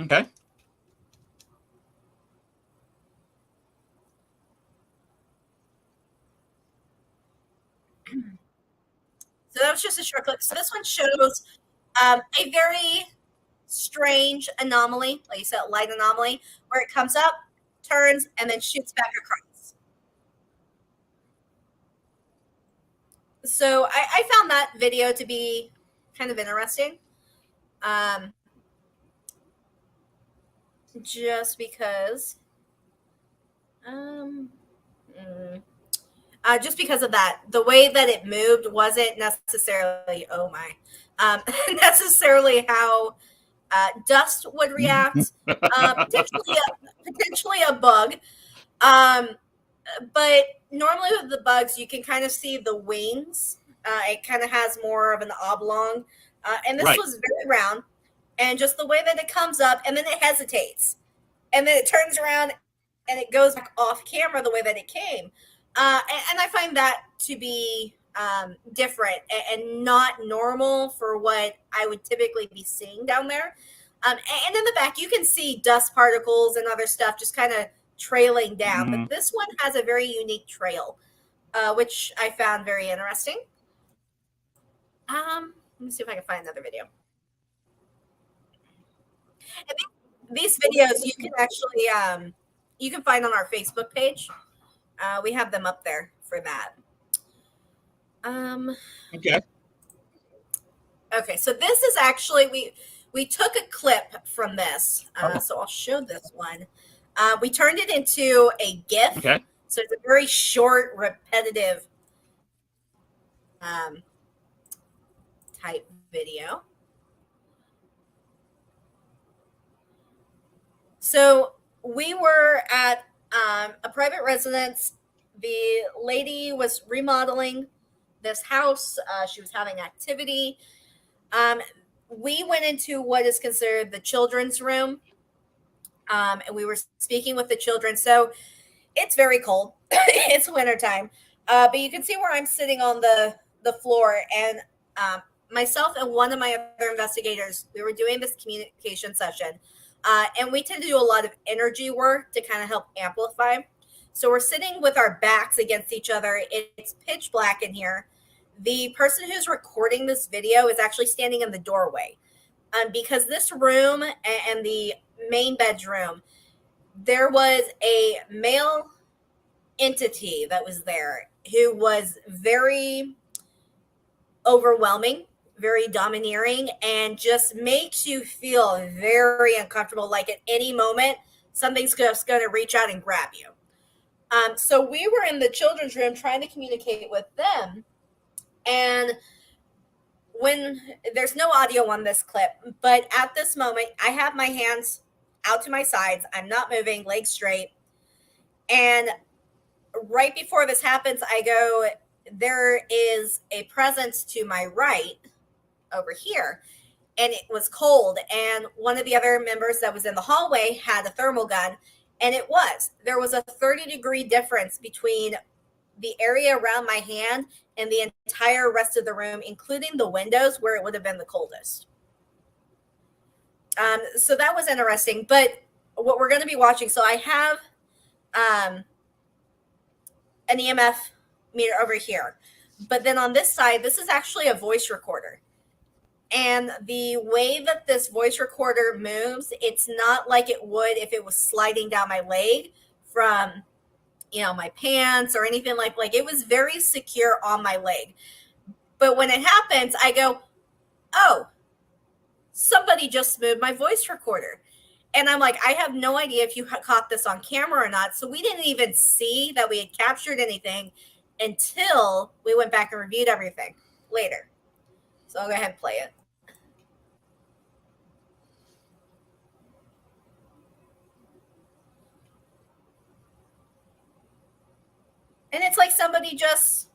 Okay.
So that was just a short clip. So this one shows a very strange anomaly, like you said, light anomaly, where it comes up, turns, and then shoots back across. So I found that video to be kind of interesting. Just because just because of that, the way that it moved wasn't necessarily necessarily how dust would react. Potentially a bug, but normally with the bugs you can kind of see the wings. It kind of has more of an oblong, and this was very round. And just the way that it comes up and then it hesitates and then it turns around and it goes back off camera the way that it came. And I find that to be different and not normal for what I would typically be seeing down there. And in the back, you can see dust particles and other stuff just kind of trailing down. But this one has a very unique trail, which I found very interesting. Let me see if I can find another video. And these videos you can actually you can find on our Facebook page. We have them up there for that. Okay, so this is actually we took a clip from this, so I'll show this one. We turned it into a GIF.
Okay.
So it's a very short, repetitive type video. So we were at a private residence. The lady was remodeling this house. She was having activity. We went into what is considered the children's room, and we were speaking with the children. So it's very cold. It's wintertime. But you can see where I'm sitting on the floor, and myself and one of my other investigators, we were doing this communication session. And we tend to do a lot of energy work to kind of help amplify. So we're sitting with our backs against each other. It's pitch black in here. The person who's recording this video is actually standing in the doorway. because this room and the main bedroom, there was a male entity that was there who was very overwhelming, very domineering, and just makes you feel very uncomfortable. Like at any moment, something's just going to reach out and grab you. So we were in the children's room trying to communicate with them. And when there's no audio on this clip, but at this moment, I have my hands out to my sides. I'm not moving, legs straight. And right before this happens, I go, there is a presence to my right over here. And it was cold. And one of the other members that was in the hallway had a thermal gun. And there was a 30-degree difference between the area around my hand and the entire rest of the room, including the windows where it would have been the coldest. So that was interesting. But what we're going to be watching, so I have an EMF meter over here. But then on this side, this is actually a voice recorder. And the way that this voice recorder moves, it's not like it would if it was sliding down my leg from, my pants or anything like it was very secure on my leg. But when it happens, I go, oh, somebody just moved my voice recorder. And I'm like, I have no idea if you caught this on camera or not. So we didn't even see that we had captured anything until we went back and reviewed everything later. So I'll go ahead and play it. And it's like somebody just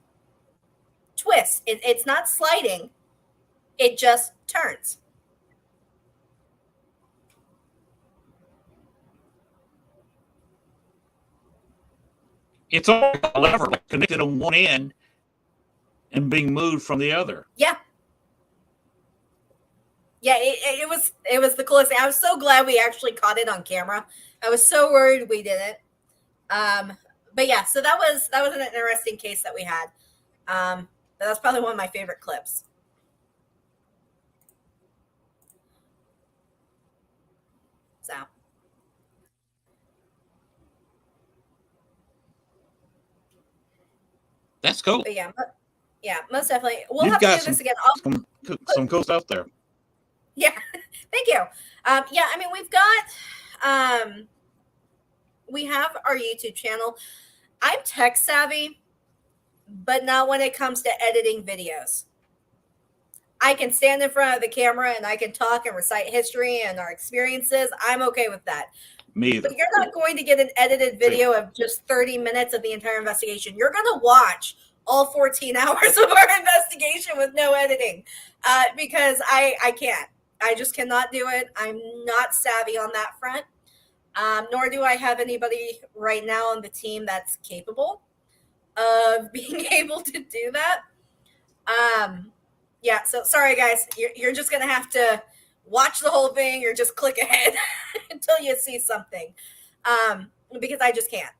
twists. It's not sliding. It just turns.
It's all a lever connected on one end and being moved from the other.
Yeah. Yeah, it was the coolest thing. I was so glad we actually caught it on camera. I was so worried we didn't. But yeah, so that was an interesting case that we had. That's probably one of my favorite clips. So
That's cool.
but yeah, most definitely. We'll
You've
have to
got
do this again.
some cool stuff there.
Yeah, thank you. Yeah, I mean, we've got we have our YouTube channel. I'm tech savvy, but not when it comes to editing videos. I can stand in front of the camera and I can talk and recite history and our experiences. I'm okay with that.
Me either.
But you're not going to get an edited video of just 30 minutes of the entire investigation. You're going to watch all 14 hours of our investigation with no editing because I can't. I just cannot do it. I'm not savvy on that front. Nor do I have anybody right now on the team that's capable of being able to do that. Yeah, so sorry guys, you're just gonna have to watch the whole thing or just click ahead until you see something, because I just can't.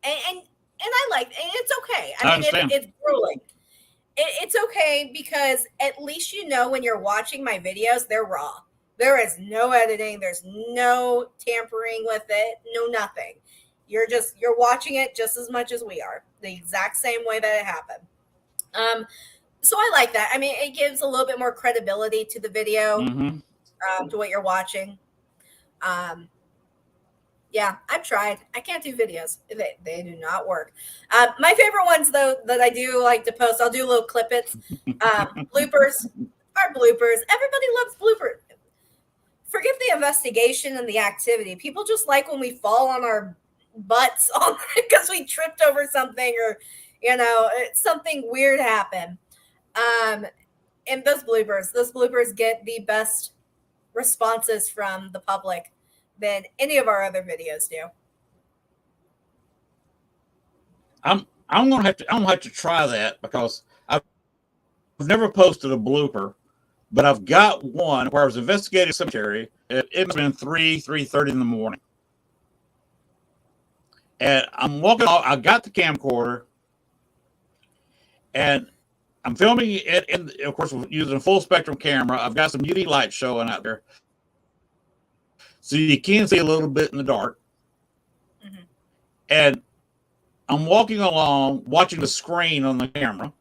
And and it's okay. I mean, it's grueling. It's okay because at least when you're watching my videos, they're raw. There is no editing. There's no tampering with it. No nothing. You're watching it just as much as we are, the exact same way that it happened. So I like that. I mean, it gives a little bit more credibility to the video, to what you're watching. Yeah, I've tried. I can't do videos. They do not work. My favorite ones, though, that I do like to post, I'll do little clippets. Bloopers are bloopers. Everybody loves bloopers. Forget the investigation and the activity. People just like when we fall on our butts because we tripped over something or, something weird happened. And those bloopers get the best responses from the public than any of our other videos do.
I'm gonna have to try that because I've never posted a blooper, but I've got one where I was investigating a cemetery. It must have been 3:30 in the morning, and I'm walking off. I got the camcorder, and I'm filming it, of course, using a full spectrum camera. I've got some UV light showing out there, so you can see a little bit in the dark. Mm-hmm. And I'm walking along, watching the screen on the camera,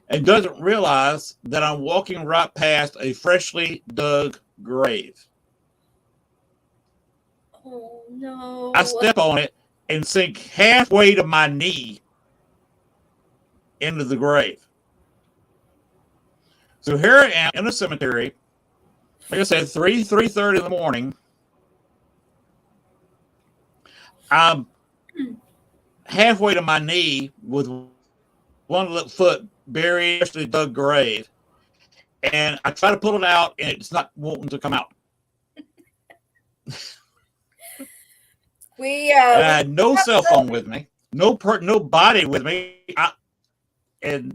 and doesn't realize that I'm walking right past a freshly dug grave.
Oh no!
I step on it and sink halfway to my knee into the grave. So here I am in a cemetery. Like I said, 3:30 in the morning. I'm halfway to my knee with one little foot buried in the dug grave, and I try to pull it out, and it's not wanting to come out.
We
I had no cell phone with me, no body with me, and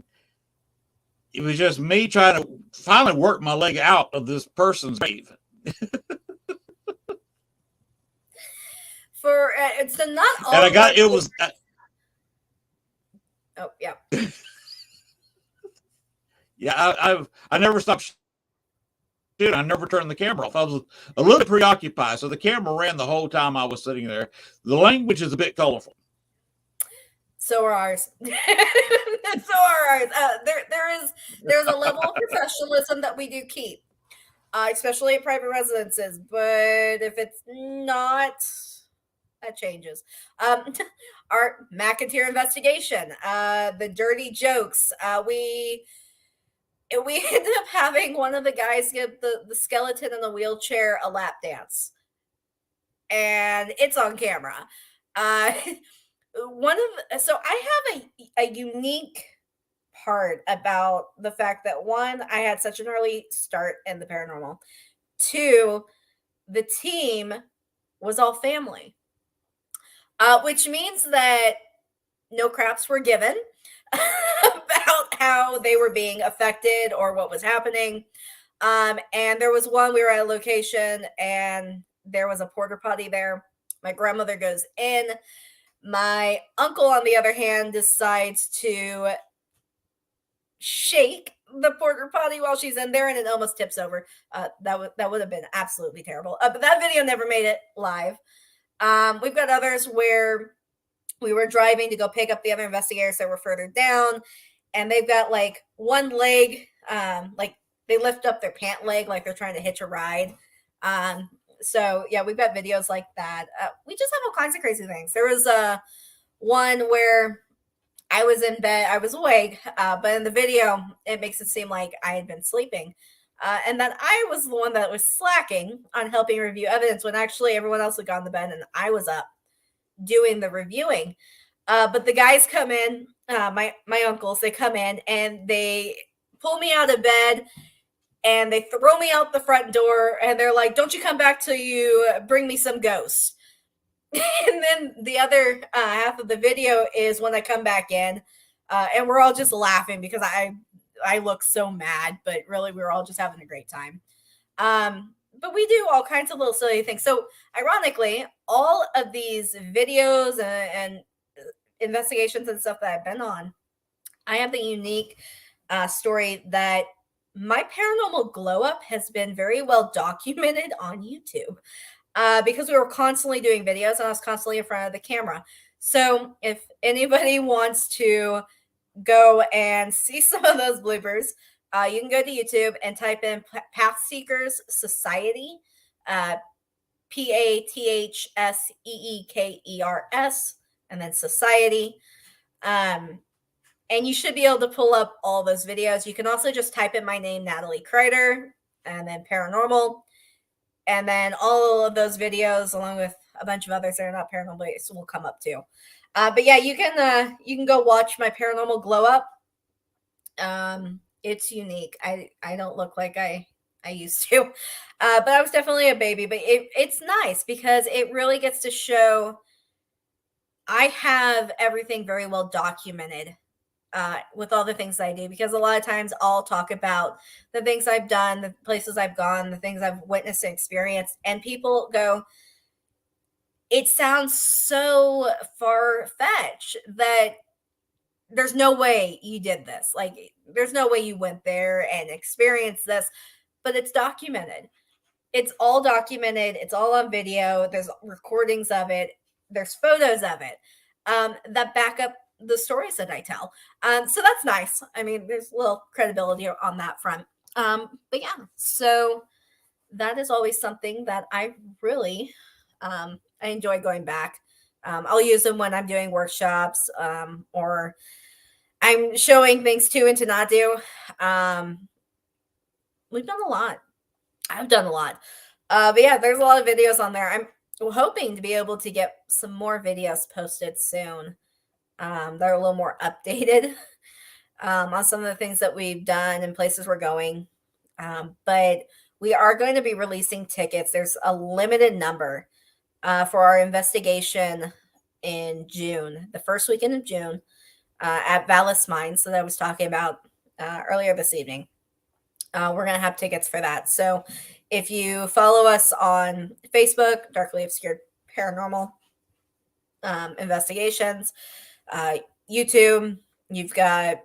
it was just me trying to finally work my leg out of this person's grave.
For it's not all.
And I got it was.
Oh yeah.
Yeah, I never stopped shooting. I never turned the camera off. I was a little preoccupied, so the camera ran the whole time I was sitting there. The language is a bit colorful.
So are ours. So are ours. There's a level of professionalism that we do keep, especially at private residences. But if it's not, that changes. Our McIntyre investigation, the dirty jokes. We ended up having one of the guys give the skeleton in the wheelchair a lap dance, and it's on camera. So I have a unique part about the fact that, one, I had such an early start in the paranormal. Two, the team was all family, which means that no craps were given about how they were being affected or what was happening. And there was one, we were at a location and there was a porta potty there. My grandmother goes in. My uncle, on the other hand, decides to shake the porta potty while she's in there, and it almost tips over. That would have been absolutely terrible. But that video never made it live. We've got others where we were driving to go pick up the other investigators that were further down, and they've got like one leg, like they lift up their pant leg like they're trying to hitch a ride. So yeah, we've got videos like that. We just have all kinds of crazy things. There was one where I was in bed, I was awake, but in the video, it makes it seem like I had been sleeping. And that I was the one that was slacking on helping review evidence when actually everyone else had gone to bed and I was up doing the reviewing. But the guys come in, my uncles, they come in and they pull me out of bed and they throw me out the front door and they're like, "Don't you come back till you bring me some ghosts." And then the other half of the video is when I come back in, and we're all just laughing because I look so mad, but really we were all just having a great time. But we do all kinds of little silly things. So ironically, all of these videos and investigations and stuff that I've been on, I have the unique story that my paranormal glow up has been very well documented on YouTube. Because we were constantly doing videos and I was constantly in front of the camera. So if anybody wants to go and see some of those bloopers, you can go to YouTube and type in Path Seekers Society, PATHSEEKERS, and then Society. And you should be able to pull up all those videos. You can also just type in my name, Natalie Kreider, and then Paranormal. And then all of those videos, along with a bunch of others that are not paranormal based, will come up too. But yeah, you can go watch my paranormal glow up. It's unique. I don't look like I used to, but I was definitely a baby. But it's nice because it really gets to show I have everything very well documented. With all the things I do, because a lot of times I'll talk about the things I've done, the places I've gone, the things I've witnessed and experienced, and people go, "It sounds so far-fetched that there's no way you did this. Like, there's no way you went there and experienced this, but it's documented. It's all documented. It's all on video. There's recordings of it. There's photos of it that back up the stories that I tell. So that's nice. I mean, there's a little credibility on that front. But yeah, so that is always something that I really I enjoy going back. I'll use them when I'm doing workshops or I'm showing things to and to not do. We've done a lot. I've done a lot. But yeah, there's a lot of videos on there. I'm hoping to be able to get some more videos posted soon. They're a little more updated on some of the things that we've done and places we're going. But we are going to be releasing tickets. There's a limited number for our investigation in June, the first weekend of June, at Vallis Mines that I was talking about earlier this evening. We're going to have tickets for that. So if you follow us on Facebook, Darkly Obscured Paranormal Investigations, YouTube, you've got,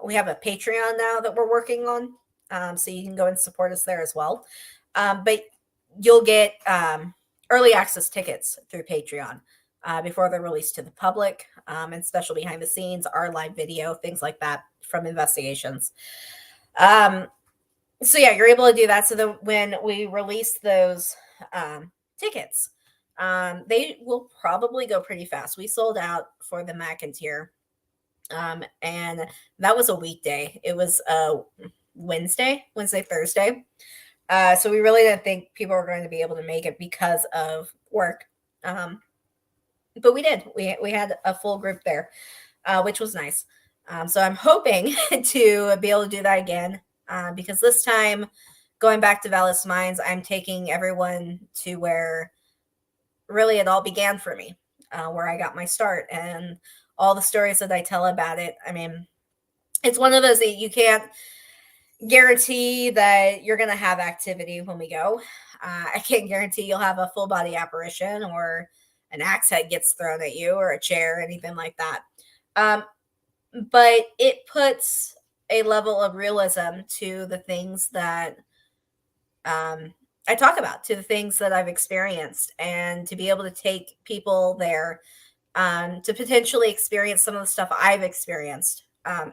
we have a Patreon now that we're working on. So you can go and support us there as well. But you'll get early access tickets through Patreon before they're released to the public, and special behind the scenes, our live video, things like that from investigations. So yeah, you're able to do that. So that when we release those tickets, they will probably go pretty fast. We sold out for the McIntyre, and that was a weekday. It was Wednesday, Thursday. So we really didn't think people were going to be able to make it because of work. But we did. We had a full group there, which was nice. So I'm hoping to be able to do that again. Because this time, going back to Vallis Mines, I'm taking everyone to where really it all began for me, where I got my start and all the stories that I tell about it. I mean, it's one of those that you can't guarantee that you're going to have activity when we go. I can't guarantee you'll have a full body apparition or an axe head gets thrown at you or a chair, anything like that. But it puts a level of realism to the things that I talk about, to the things that I've experienced, and to be able to take people there to potentially experience some of the stuff I've experienced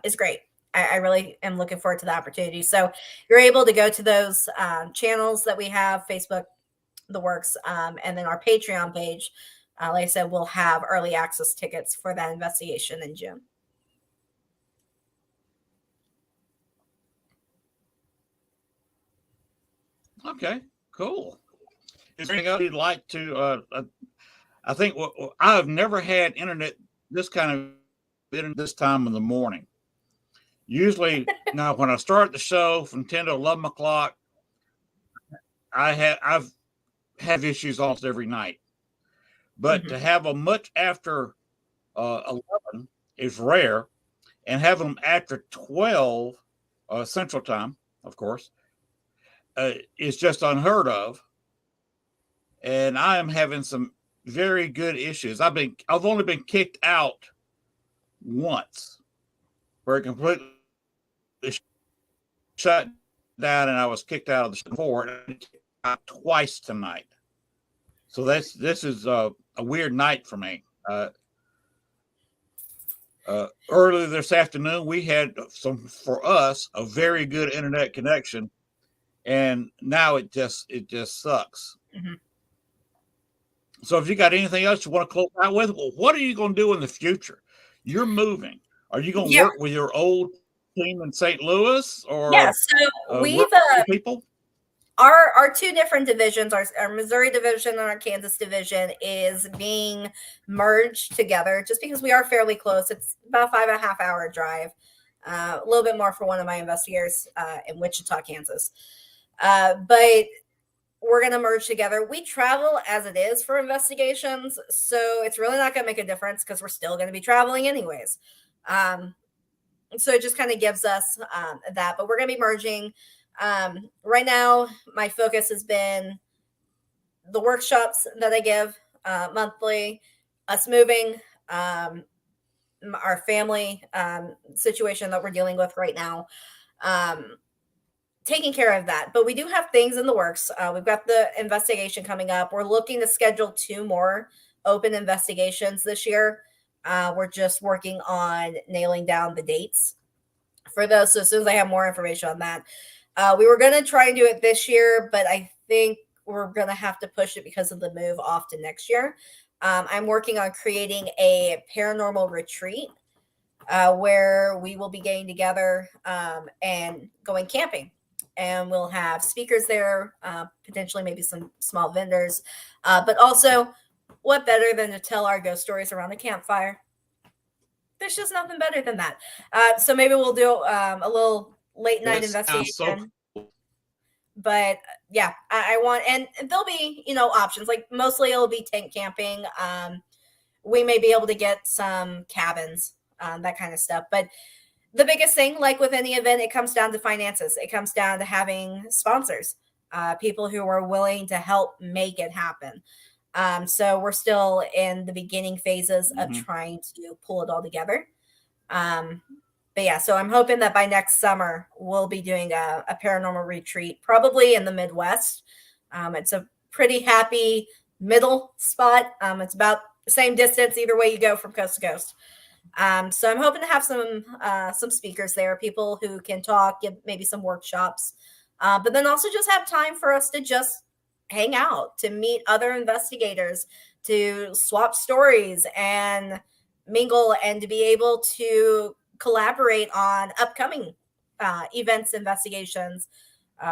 is great. I really am looking forward to the opportunity. So you're able to go to those channels that we have, Facebook, the works, and then our Patreon page. Like I said, we'll have early access tickets for that investigation in June.
Okay, cool. Is there anything else you'd like to? I think I've never had internet this kind of internet this time in the morning. Usually, now when I start the show from 10 to 11 o'clock, I've had issues almost every night. But to have them much after 11 is rare, and have them after 12 Central Time, of course, is just unheard of. And I am having some very good issues. I've only been kicked out once, where it completely shut down, and I was kicked out of the show before, and twice tonight. So this is a weird night for me. Earlier this afternoon, we had for us a very good internet connection, and now it just sucks. Mm-hmm. So if you got anything else you want to close out with, well, what are you going to do in the future? You're moving. Are you going to work with your old team in St. Louis, or
so we've
people?
Our two different divisions, our Missouri division and our Kansas division, is being merged together just because we are fairly close. It's about a 5.5 hour drive, a little bit more for one of my investigators in Wichita, Kansas. But we're going to merge together. We travel as it is for investigations, so it's really not going to make a difference because we're still going to be traveling anyways. So it just kind of gives us that, but we're going to be merging. Right now, my focus has been the workshops that I give monthly, us moving, our family situation that we're dealing with right now. Um, Taking care of that. But we do have things in the works. We've got the investigation coming up. We're looking to schedule 2 more open investigations this year. We're just working on nailing down the dates for those. So as soon as I have more information on that, we were going to try and do it this year, but I think we're going to have to push it because of the move off to next year. I'm working on creating a paranormal retreat where we will be getting together and going camping. And we'll have speakers there, potentially maybe some small vendors, but also, what better than to tell our ghost stories around the campfire? There's just nothing better than that. So maybe we'll do a little late night
That sounds so
investigation.
cool.
But yeah, I want, and there'll be, options. Like mostly it'll be tent camping. We may be able to get some cabins, that kind of stuff. But the biggest thing, like with any event, it comes down to finances. It comes down to having sponsors, people who are willing to help make it happen. So we're still in the beginning phases of trying to pull it all together. But yeah, so I'm hoping that by next summer we'll be doing a paranormal retreat, probably in the Midwest. It's a pretty happy middle spot. It's about the same distance either way you go from coast to coast. So I'm hoping to have some speakers there, people who can talk, give maybe some workshops, but then also just have time for us to just hang out, to meet other investigators, to swap stories and mingle, and to be able to collaborate on upcoming events, investigations,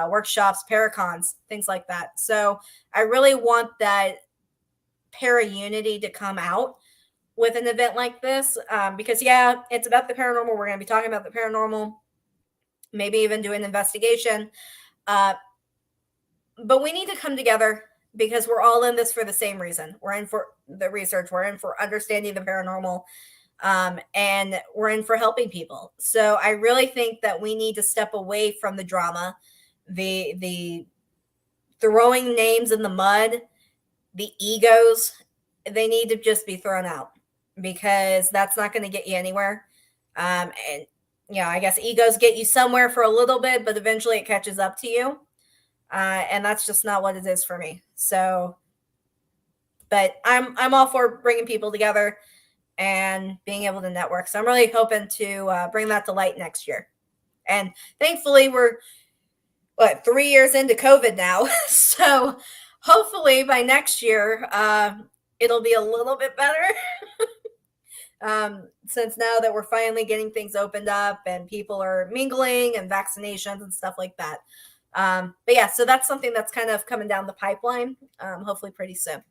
workshops, paracons, things like that. So I really want that para unity to come out with an event like this, because yeah, it's about the paranormal. We're going to be talking about the paranormal, maybe even do an investigation, but we need to come together because we're all in this for the same reason. We're in for the research, we're in for understanding the paranormal, and we're in for helping people. So I really think that we need to step away from the drama, the throwing names in the mud, the egos. They need to just be thrown out, because that's not going to get you anywhere. And I guess egos get you somewhere for a little bit, but eventually it catches up to you. And that's just not what it is for me. So, but I'm all for bringing people together and being able to network. So I'm really hoping to bring that to light next year. And thankfully we're 3 years into COVID now. So hopefully by next year, it'll be a little bit better. Since now that we're finally getting things opened up and people are mingling and vaccinations and stuff like that. But yeah, so that's something that's kind of coming down the pipeline, hopefully pretty soon.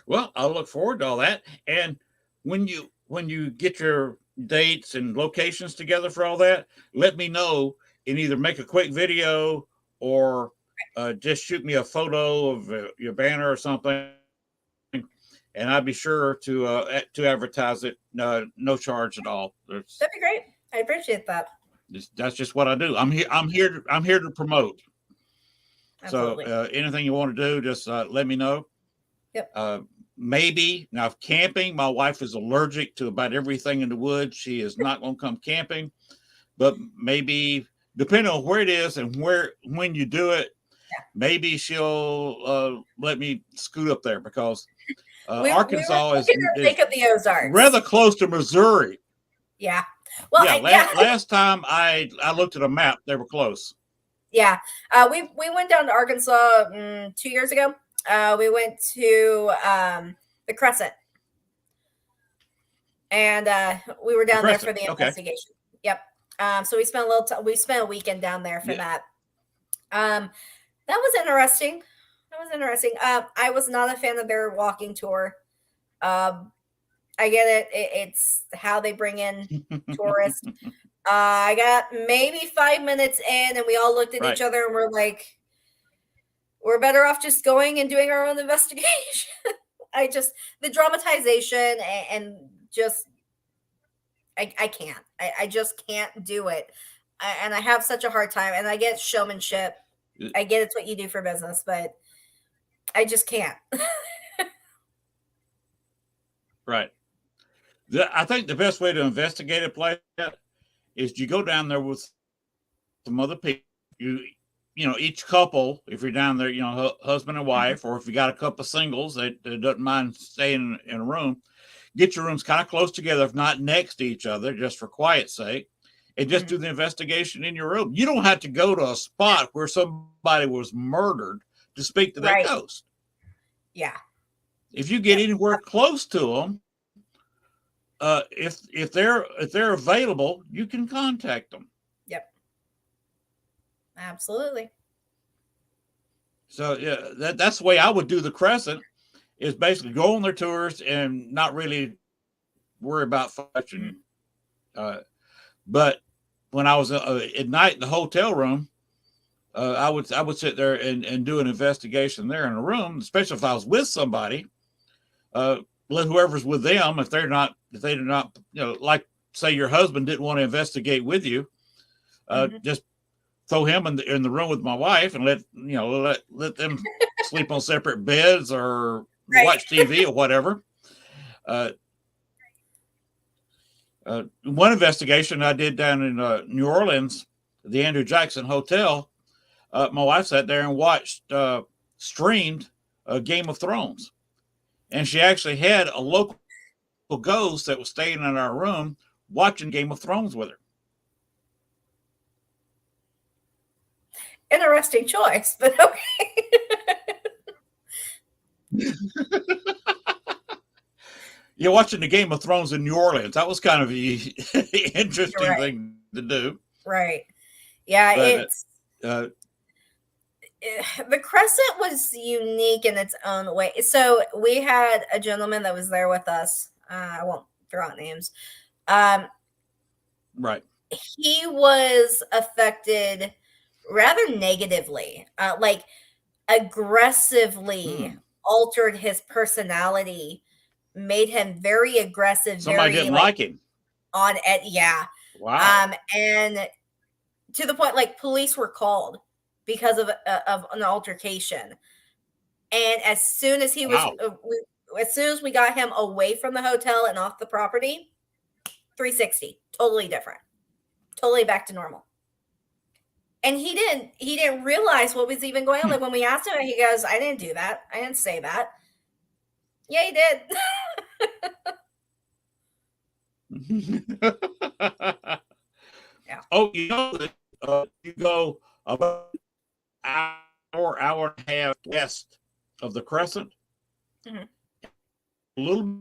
Well, I'll look forward to all that. And when you get your dates and locations together for all that, let me know and either make a quick video or just shoot me a photo of your banner or something, and I'd be sure to advertise it. No charge at all.
That'd be great. I appreciate that.
That's just what I do. I'm here. I'm here to promote.
Absolutely.
So anything you want to do, just let me know.
Yep.
Maybe now camping. My wife is allergic to about everything in the woods. She is not going to come camping, but maybe depending on where it is and when you do it, maybe she'll let me scoot up there, because Arkansas is
think of the Ozarks,
rather close to Missouri.
Yeah. Well,
yeah. Last time I looked at a map, they were close.
Yeah. We went down to Arkansas 2 years ago. We went to the Crescent, and we were down there for the investigation. Okay. Yep. So we spent we spent a weekend down there for that. That was interesting. I was not a fan of their walking tour. I get it. It's how they bring in tourists. I got maybe 5 minutes in, and we all looked at each other and we're like, we're better off just going and doing our own investigation. The dramatization and just, I can't. I just can't do it. And I have such a hard time. And I get showmanship. I get it's what you do for business, but I just can't.
Right. I think the best way to investigate a place is you go down there with some other people. Each couple, if you're down there, husband and wife, or if you got a couple of singles that doesn't mind staying in a room, get your rooms kind of close together, if not next to each other, just for quiet's sake, and just do the investigation in your room. You don't have to go to a spot where somebody was murdered to speak to that ghost.
Yeah.
If you get anywhere close to them, if they're available, you can contact them.
Yep. Absolutely.
So yeah, that's the way I would do the Crescent, is basically go on their tours and not really worry about fetching. But when I was at night in the hotel room, I would sit there and do an investigation there in a room, especially if I was with somebody. Let whoever's with them, if they do not, like say your husband didn't want to investigate with you, just throw him in the room with my wife and let them sleep on separate beds or watch TV or whatever. One investigation I did down in New Orleans, the Andrew Jackson Hotel, my wife sat there and watched, streamed Game of Thrones. And she actually had a local ghost that was staying in our room watching Game of Thrones with her.
Interesting choice, but okay.
Yeah, watching the Game of Thrones in New Orleans, that was kind of an interesting thing to do.
Right. Yeah,
but,
the Crescent was unique in its own way. So we had a gentleman that was there with us. I won't throw out names.
Right.
He was affected rather negatively, like aggressively altered his personality, made him very aggressive.
Somebody didn't like him.
On it, yeah.
Wow.
And to the point, like police were called because of an altercation. And as soon as he was, as soon as we got him away from the hotel and off the property, 360, totally different, totally back to normal. And he didn't realize what was even going on. Like when we asked him, he goes, "I didn't do that. I didn't say that." Yeah, he did.
Yeah. Oh, you go about an hour and a half west of the Crescent, a little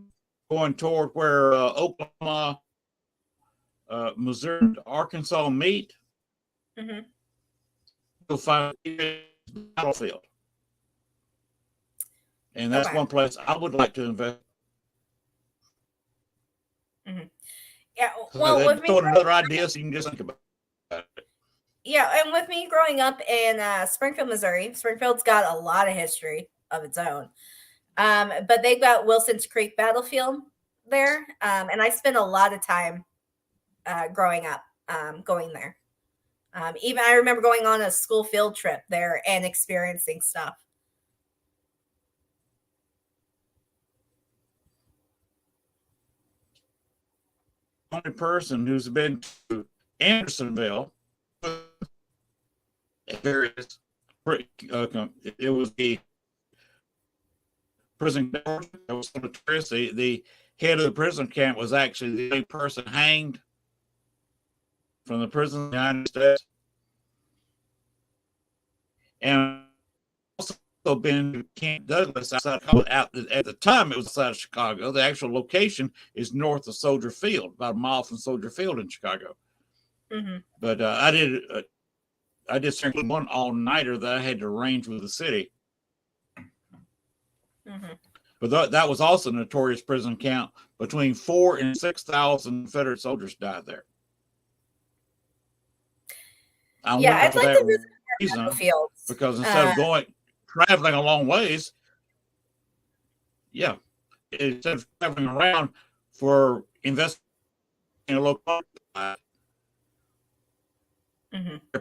going toward where Oklahoma, Missouri, Arkansas meet. You'll find a battlefield, and that's one place I would like to invest.
Yeah, well, with me,
another idea so you can just think about it.
Yeah, and with me growing up in Springfield, Missouri, Springfield's got a lot of history of its own. But they've got Wilson's Creek Battlefield there, and I spent a lot of time growing up going there. Even I remember going on a school field trip there and experiencing stuff.
Only person who's been to Andersonville, it was the prison that was notorious. The head of the prison camp was actually the only person hanged from the prison in the United States. And also been to Camp Douglas outside at the time it was outside of Chicago. The actual location is north of Soldier Field, about a mile from Soldier Field in Chicago. But I did certainly one all-nighter that I had to arrange with the city. But that was also a notorious prison camp. Between 4,000 and 6,000 Confederate soldiers died there.
I'd like to visit
reason, because instead of traveling a long ways, instead of traveling around for investing in a local, they're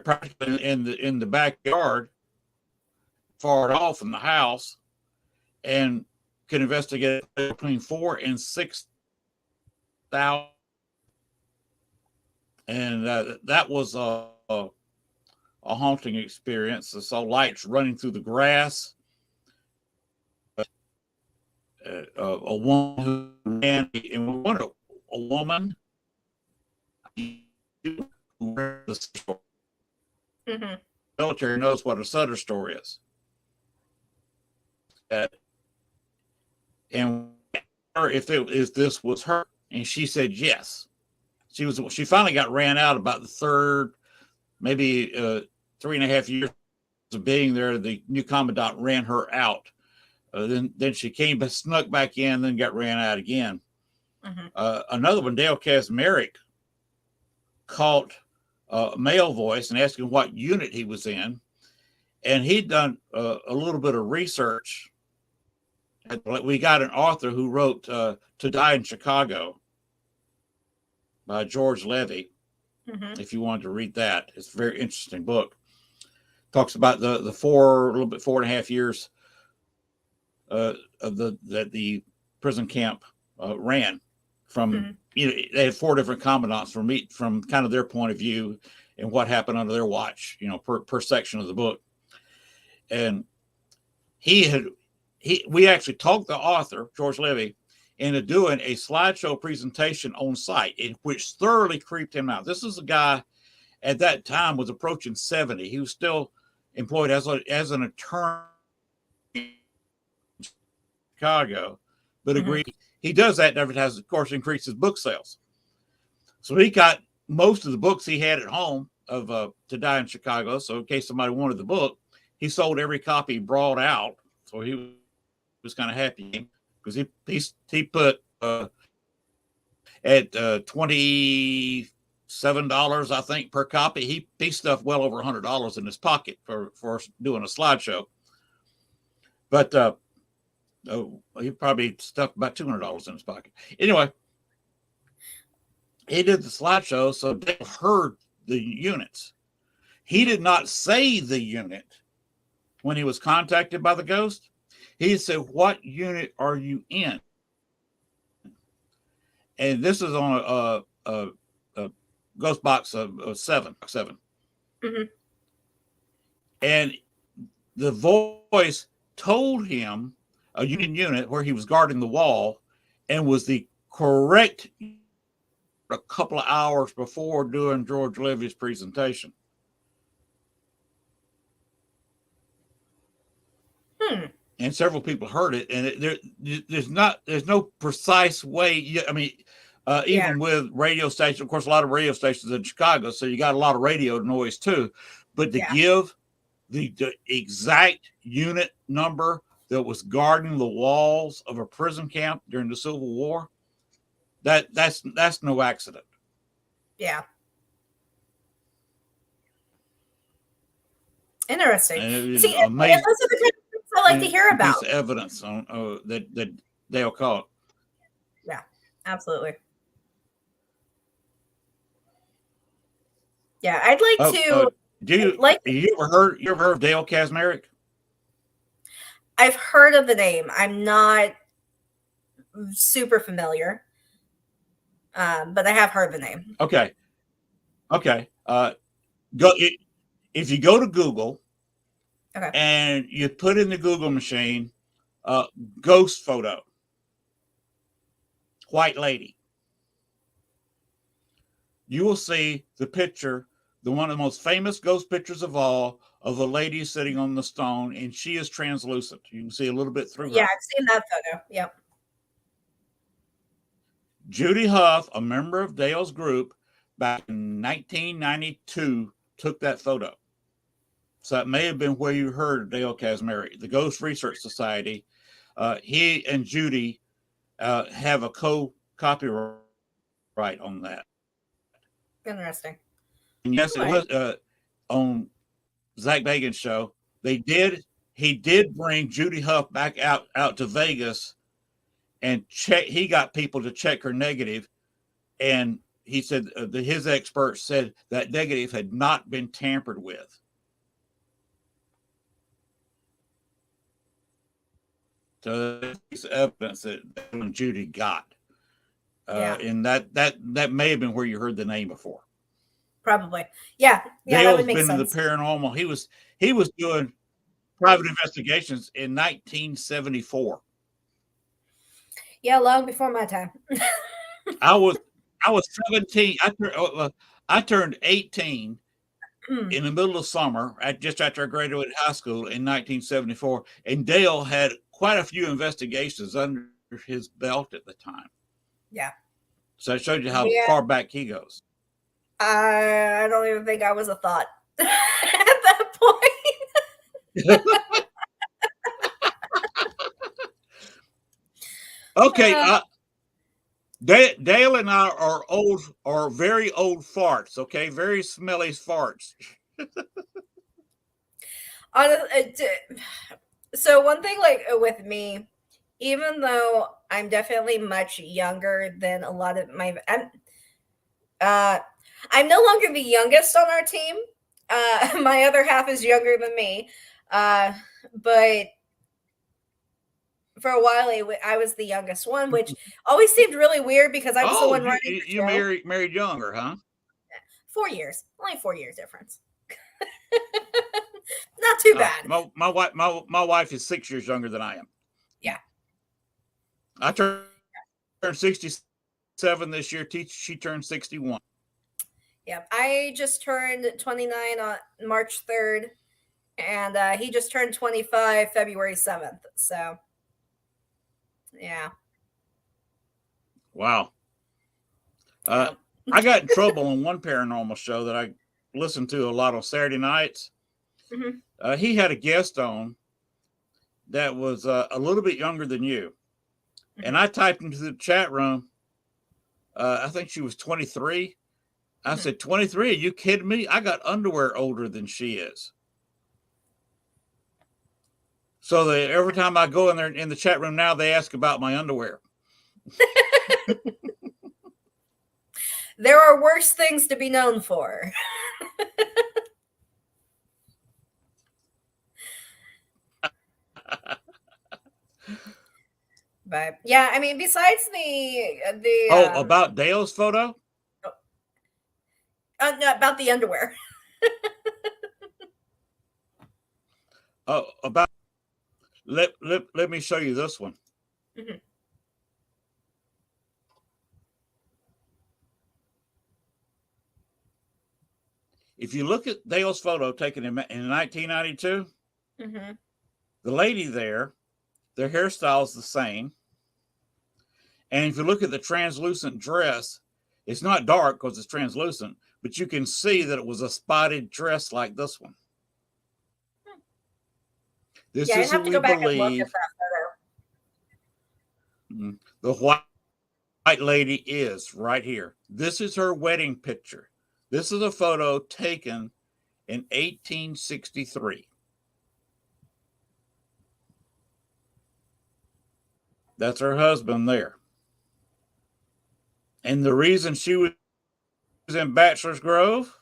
practically in the backyard, far off from the house, and could investigate between 4 and 6,000, and that was a haunting experience. I saw lights running through the grass. A woman who ran, and what a woman who ran the store.
Mm-hmm.
Military knows what a Sutter store is. And if this was her, and she said yes. She finally got ran out about the third, maybe 3.5 years of being there. The new commandant ran her out. Then she came but snuck back in, then got ran out again.
Mm-hmm.
Another one, Dale Kazmarek, caught a male voice and asked him what unit he was in. And he'd done a little bit of research. We got an author who wrote To Die in Chicago by George Levy.
Mm-hmm.
If you wanted to read that, it's a very interesting book. Talks about the 4.5 years of that the prison camp ran from.
Mm-hmm.
They had 4 different commandants from kind of their point of view and what happened under their watch, per section of the book. And we actually talked the author, George Levy, into doing a slideshow presentation on site, which thoroughly creeped him out. This is a guy at that time was approaching 70. He was still employed as an attorney in Chicago, but agreed. He does that and advertises, of course, increases book sales. So he got most of the books he had at home of To Die in Chicago. So in case somebody wanted the book, he sold every copy brought out. So he was kind of happy because he put at $27, I think, per copy. He stuffed well over $100 in his pocket for doing a slideshow. But he probably stuffed about $200 in his pocket. Anyway, he did the slideshow, so Dale heard the units. He did not say the unit when he was contacted by the ghost. He said, "What unit are you in?" And this is on a ghost box of 7.
Mm-hmm.
And the voice told him a Union unit where he was guarding the wall, and was the correct a couple of hours before doing George Levy's presentation. And several people heard it, and there's no precise way. I mean, even with radio stations, of course, a lot of radio stations in Chicago, so you got a lot of radio noise too. But to give the exact unit number that was guarding the walls of a prison camp during the Civil War, that's no accident.
Yeah. Interesting. See, those are the kind of things I like to hear about.
Piece of evidence on that Dale caught.
Yeah, absolutely. Yeah, I'd like to.
You ever heard of Dale Kazmarek?
I've heard of the name. I'm not super familiar, but I have heard the name.
Okay. If you go to Google, and you put in the Google machine, ghost photo, white lady, you will see the picture, one of the most famous ghost pictures of all, of a lady sitting on the stone, and she is translucent. You can see a little bit through her.
Yeah, I've seen that photo. Yep.
Judy Huff, a member of Dale's group, back in 1992, took that photo. So that may have been where you heard Dale Kazmarek, the Ghost Research Society. He and Judy have a co-copyright on that.
Interesting.
And yes, it was on Zach Bagan's show. He did bring Judy Huff back out to Vegas and check. He got people to check her negative, and he said his experts said that negative had not been tampered with. So it's evidence that Judy got.
Yeah.
And that may have been where you heard the name before.
Probably. Yeah. Yeah, that would
Dale's
make
been in the
sense.
paranormal. He was doing private investigations in 1974.
Yeah, long before my time.
I was 17. I turned 18 in the middle of summer, just after I graduated high school in 1974, and Dale had quite a few investigations under his belt at the time.
Yeah.
So it showed you how
Yeah.
far back he goes.
I don't even think I was a thought at that point.
Okay, Dale and I are very old farts. Okay, very smelly farts.
So one thing, like with me, even though I'm definitely much younger than a lot of I'm no longer the youngest on our team. My other half is younger than me, but for a while I was the youngest one, which always seemed really weird because I was the
Oh,
one running the
you
show.
married younger, huh?
4 years, only 4 years difference. Not too bad.
My wife is 6 years younger than I am.
Yeah.
I turned 67 this year. She turned 61.
Yeah, I just turned 29 on March 3rd, and he just turned 25 February 7th. So, yeah.
Wow. I got in trouble on one paranormal show that I listened to a lot on Saturday nights.
Mm-hmm.
He had a guest on that was a little bit younger than you. Mm-hmm. And I typed into the chat room. I think she was 23. I mm-hmm. said, 23? Are you kidding me? I got underwear older than she is. So every time I go in there in the chat room now, they ask about my underwear.
There are worse things to be known for. But yeah, I mean, besides the
about Dale's photo?
No, about the underwear.
About let me show you this one. Mm-hmm. If you look at Dale's photo taken in 1992, mm-hmm. the lady there, their hairstyle is the same. And if you look at the translucent dress, it's not dark because it's translucent, but you can see that it was a spotted dress like this one. This is who we believe the white lady is right here. This is her wedding picture. This is a photo taken in 1863. That's her husband there. And the reason she was in Bachelor's Grove,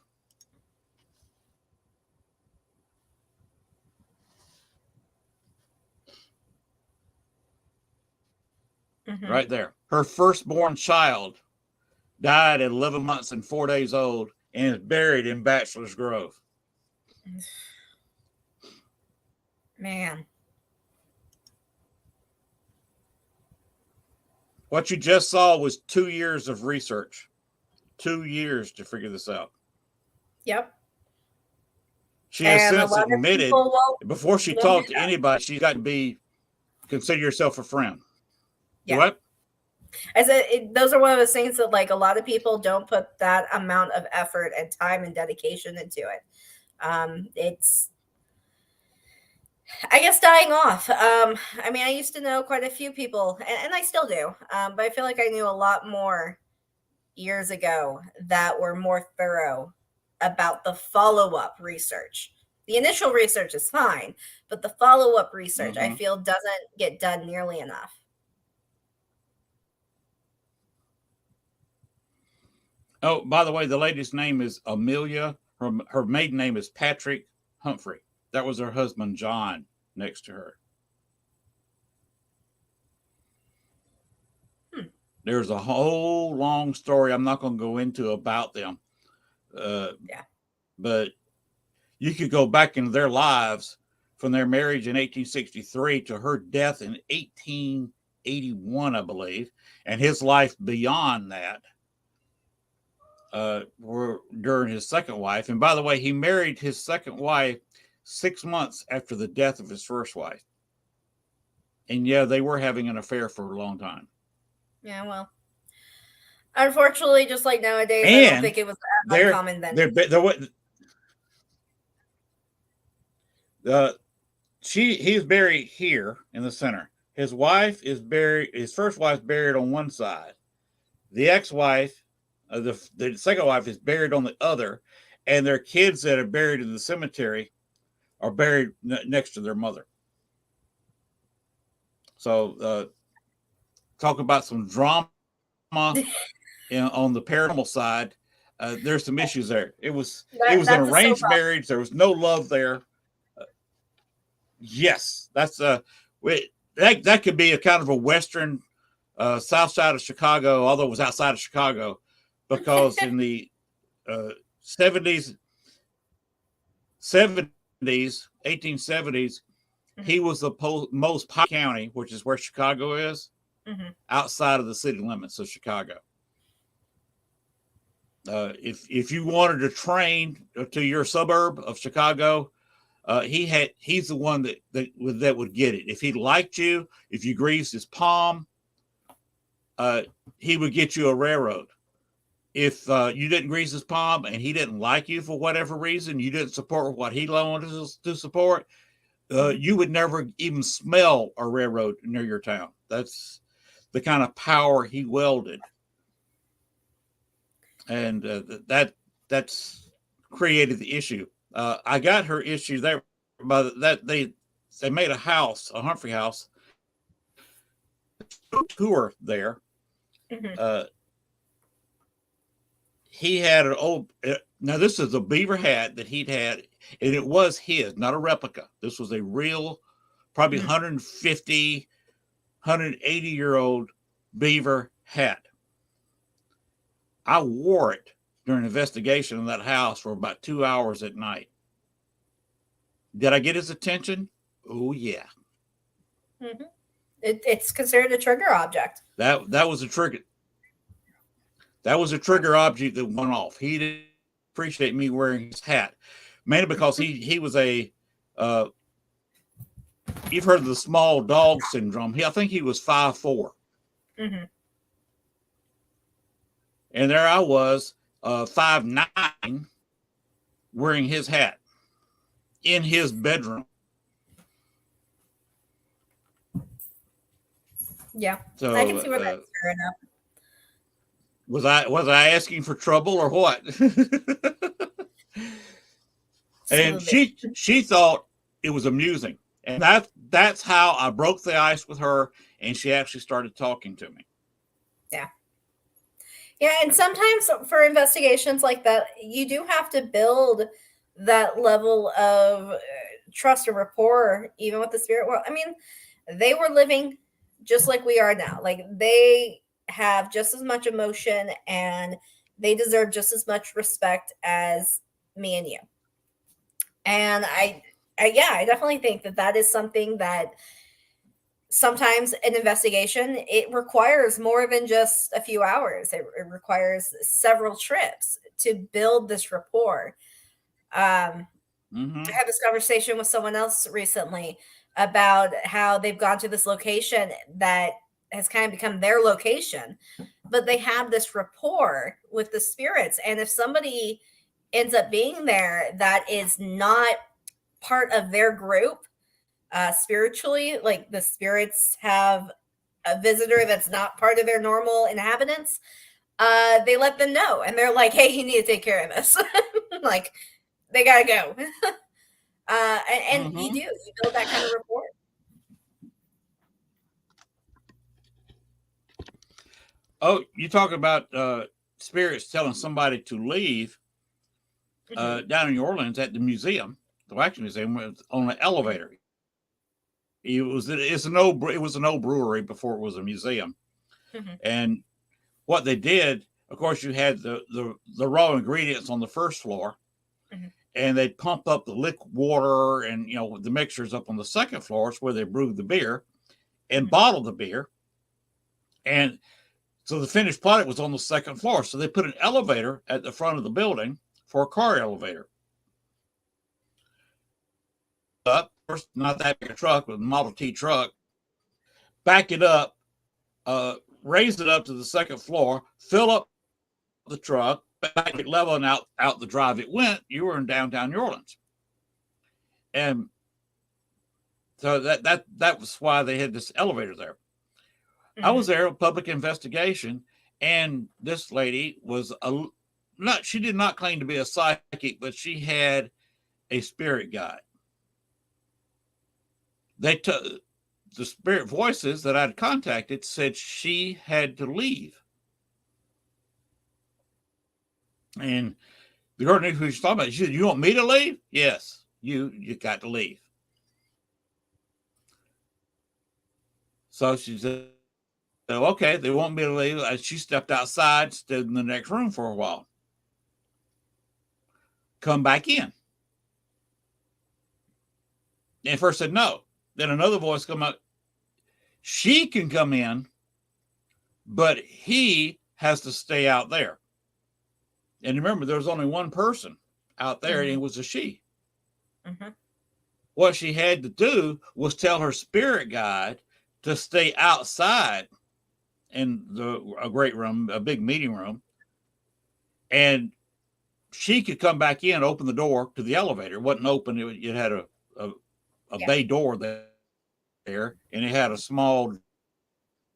mm-hmm. right there. Her firstborn child died at 11 months and 4 days old and is buried in Bachelor's Grove.
Man.
What you just saw was 2 years of research. 2 years to figure this out.
Yep.
She has since admitted, before she talked to anybody, she's got to consider yourself a friend.
Yeah.
What?
I said, those are one of those things that, like, a lot of people don't put that amount of effort and time and dedication into it. It's, I guess, dying off. I mean, I used to know quite a few people, and I still do, but I feel like I knew a lot more years ago that were more thorough about the follow-up research. The initial research is fine, but the follow-up research, mm-hmm. I feel, doesn't get done nearly enough.
Oh, by the way, the lady's name is Amelia. Her maiden name is Patrick Humphrey. That was her husband, John, next to her. There's a whole long story I'm not going to go into about them.
Yeah.
But you could go back into their lives from their marriage in 1863 to her death in 1881, I believe, and his life beyond that were during his second wife. And by the way, he married his second wife 6 months after the death of his first wife. And yeah, they were having an affair for a long time.
Yeah, well, unfortunately, just like nowadays, I don't
And
think it was as uncommon then.
He's buried here in the center. His wife is buried. His first wife's buried on one side. The ex-wife, the second wife, is buried on the other, and their kids that are buried in the cemetery are buried next to their mother. So, talk about some drama on the paranormal side. There's some issues there. It was an arranged marriage. There was no love there. Yes, that's that could be a kind of a Western south side of Chicago, although it was outside of Chicago, because in the 70s, 1870s, he was the most populous county, which is where Chicago is, outside of the city limits of Chicago. If you wanted to train to your suburb of Chicago, he's the one that would get it. If he liked you, if you greased his palm, he would get you a railroad. If you didn't grease his palm and he didn't like you for whatever reason, you didn't support what he wanted to support, you would never even smell a railroad near your town. That's the kind of power he wielded. And that's created the issue. I got her issue there, but that they made a Humphrey house tour there. He had an old. Now this is a beaver hat that he'd had, and it was his, not a replica. This was a real, probably 150, 180-year-old beaver hat. I wore it during an investigation in that house for about 2 hours at night. Did I get his attention? Oh yeah.
It's considered a trigger object.
That was a trigger. That was a trigger object that went off. He didn't appreciate me wearing his hat, mainly because he was a. You've heard of the small dog syndrome. I think he was 5'4". And there I was, 5'9", wearing his hat in his bedroom.
Yeah,
so
I can see where that's fair enough.
Was I asking for trouble or what? And she thought it was amusing, and that's how I broke the ice with her, and she actually started talking to me.
Yeah, and sometimes for investigations like that, you do have to build that level of trust or rapport, even with the spirit world. I mean, they were living just like we are now. Like, they have just as much emotion and they deserve just as much respect as me and you. And I definitely think that is something that sometimes an investigation, it requires more than just a few hours. It requires several trips to build this rapport. I had this conversation with someone else recently about how they've gone to this location that has kind of become their location, but they have this rapport with the spirits. And if somebody ends up being there that is not part of their group, spiritually, like the spirits have a visitor that's not part of their normal inhabitants, they let them know, and they're like, hey, you need to take care of this. Like, they gotta go. And you build that kind of rapport.
Oh, you talk about spirits telling somebody to leave. Down in New Orleans at the museum, the Wax Museum, was on an elevator. It was an old brewery before it was a museum, and what they did, of course, you had the raw ingredients on the first floor,
Mhm.
and they'd pump up the liquid water and the mixtures up on the second floors where they brewed the beer and
Mhm.
bottled the beer. And so the finished product was on the second floor. So they put an elevator at the front of the building for a car elevator. Up, first, not that big a truck, but a Model T truck, back it up, raise it up to the second floor, fill up the truck, back it level, and out the drive it went. You were in downtown New Orleans. And so that was why they had this elevator there. I was
Mhm.
there, a public investigation, and this lady was not. She did not claim to be a psychic, but she had a spirit guide. They took the spirit voices that I'd contacted said she had to leave, and the girl knew who she was talking about. She said, "You want me to leave?" Yes, you got to leave. So she said, "Okay, they want me to leave." And she stepped outside, stood in the next room for a while. Come back in. And first said no. Then another voice come up. She can come in, but he has to stay out there. And remember, there was only one person out there, and it
Mhm.
was a she.
Mhm.
What she had to do was tell her spirit guide to stay outside in a great room, a big meeting room, and she could come back in, open the door to the elevator. It wasn't open; it had a, a
Yeah.
bay door there, and it had a small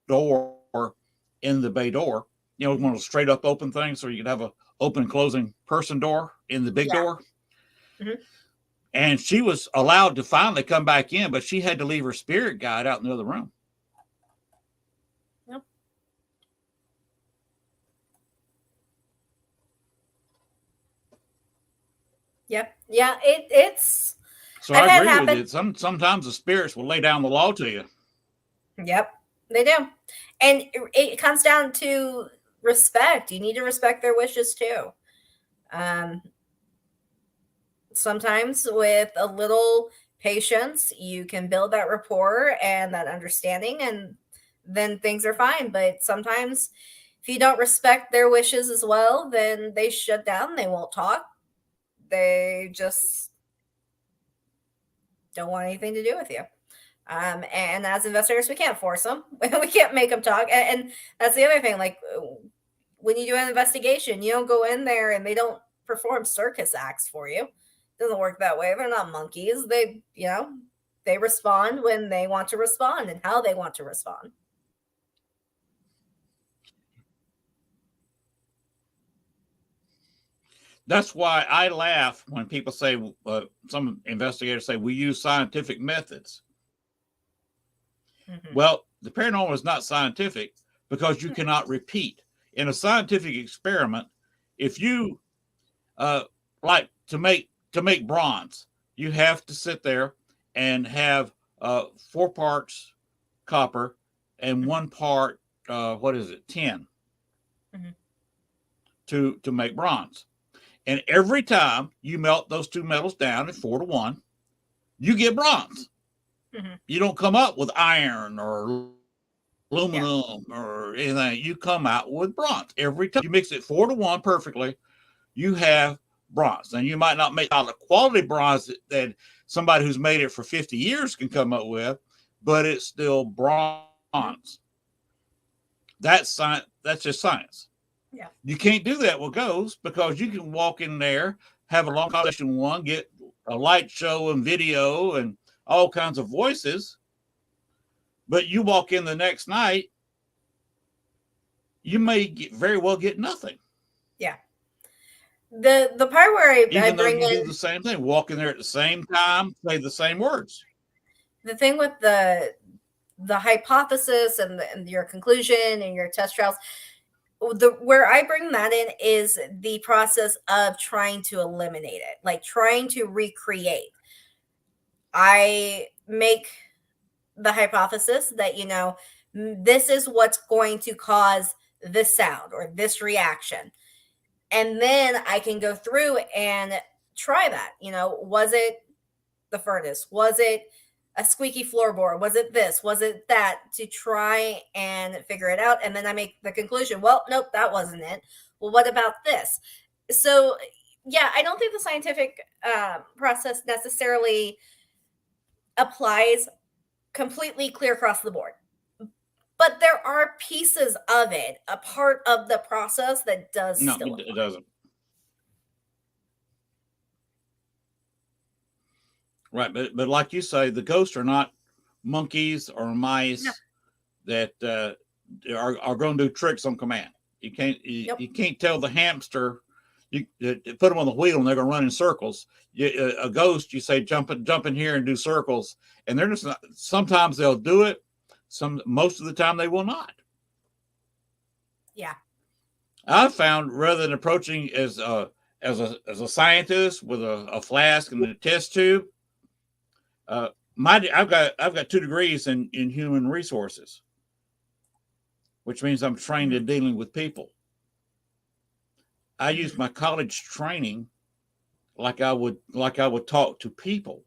door in the bay door. One of those straight up open things, so you could have a open and closing person door in the big
Yeah.
door.
Mhm.
And she was allowed to finally come back in, but she had to leave her spirit guide out in the other room.
Yep. Yep. Yeah. It's.
So
I've
I
had
agree with
happen.
you. Sometimes the spirits will lay down the law to you.
Yep. They do, and it comes down to respect. You need to respect their wishes too. Um, Sometimes with a little patience, you can build that rapport and that understanding, and then things are fine. But sometimes, if you don't respect their wishes as well, then they shut down. They won't talk. They just don't want anything to do with you. And as investigators, we can't force them. We can't make them talk. And that's the other thing. Like when you do an investigation, you don't go in there and they don't perform circus acts for you. It doesn't work that way. They're not monkeys. They respond when they want to respond and how they want to respond.
That's why I laugh when people say, some investigators say, we use scientific methods.
Hmm.
Well, the paranormal is not scientific because you cannot repeat. In a scientific experiment, if you like to make bronze, you have to sit there and have 4 parts copper and 1 part what is it, tin,
Hmm.
to make bronze. And every time you melt those two metals down at 4 to 1, you get bronze.
Hmm.
You don't come up with iron or
Yeah.
aluminum or anything. You come out with bronze every time. You mix it 4 to 1 perfectly, you have bronze. And you might not make out the quality bronze that somebody who's made it for 50 years can come up with, but it's still
Hmm.
bronze. That's science. That's just science.
Yeah.
You can't do that with ghosts because you can walk in there, have a long conversation with one, get a light show and video and all kinds of voices, but you walk in the next night, you may very well get nothing.
Yeah. The part where I
Even though
bring
you do
in
the same thing, walk in there at the same time, say the same words.
the thing with the hypothesis and your conclusion and your test trials, the where I bring that in is the process of trying to eliminate it, like trying to recreate. I make the hypothesis that this is what's going to cause this sound or this reaction. And then I can go through and try that. Was it the furnace? Was it a squeaky floorboard? Was it this? Was it that? To try and figure it out. And then I make the conclusion, well, nope, that wasn't it. Well, what about this? So, yeah, I don't think the scientific process necessarily applies completely clear across the board. But there are pieces of it, a part of the process that does
No,
still
it doesn't. Right, but like you say, the ghosts are not monkeys or mice
No.
that are going to do tricks on command. You can't
Nope.
you can't tell the hamster you put them on the wheel and they're going to run in circles. A ghost, you say jump in here and do circles, and they're just not. Sometimes they'll do it. Most of the time they will not.
Yeah.
I've found rather than approaching as a scientist with a flask and a test tube, I've got 2 degrees in human resources, which means I'm trained in dealing with people. I use my college training like I would talk to people,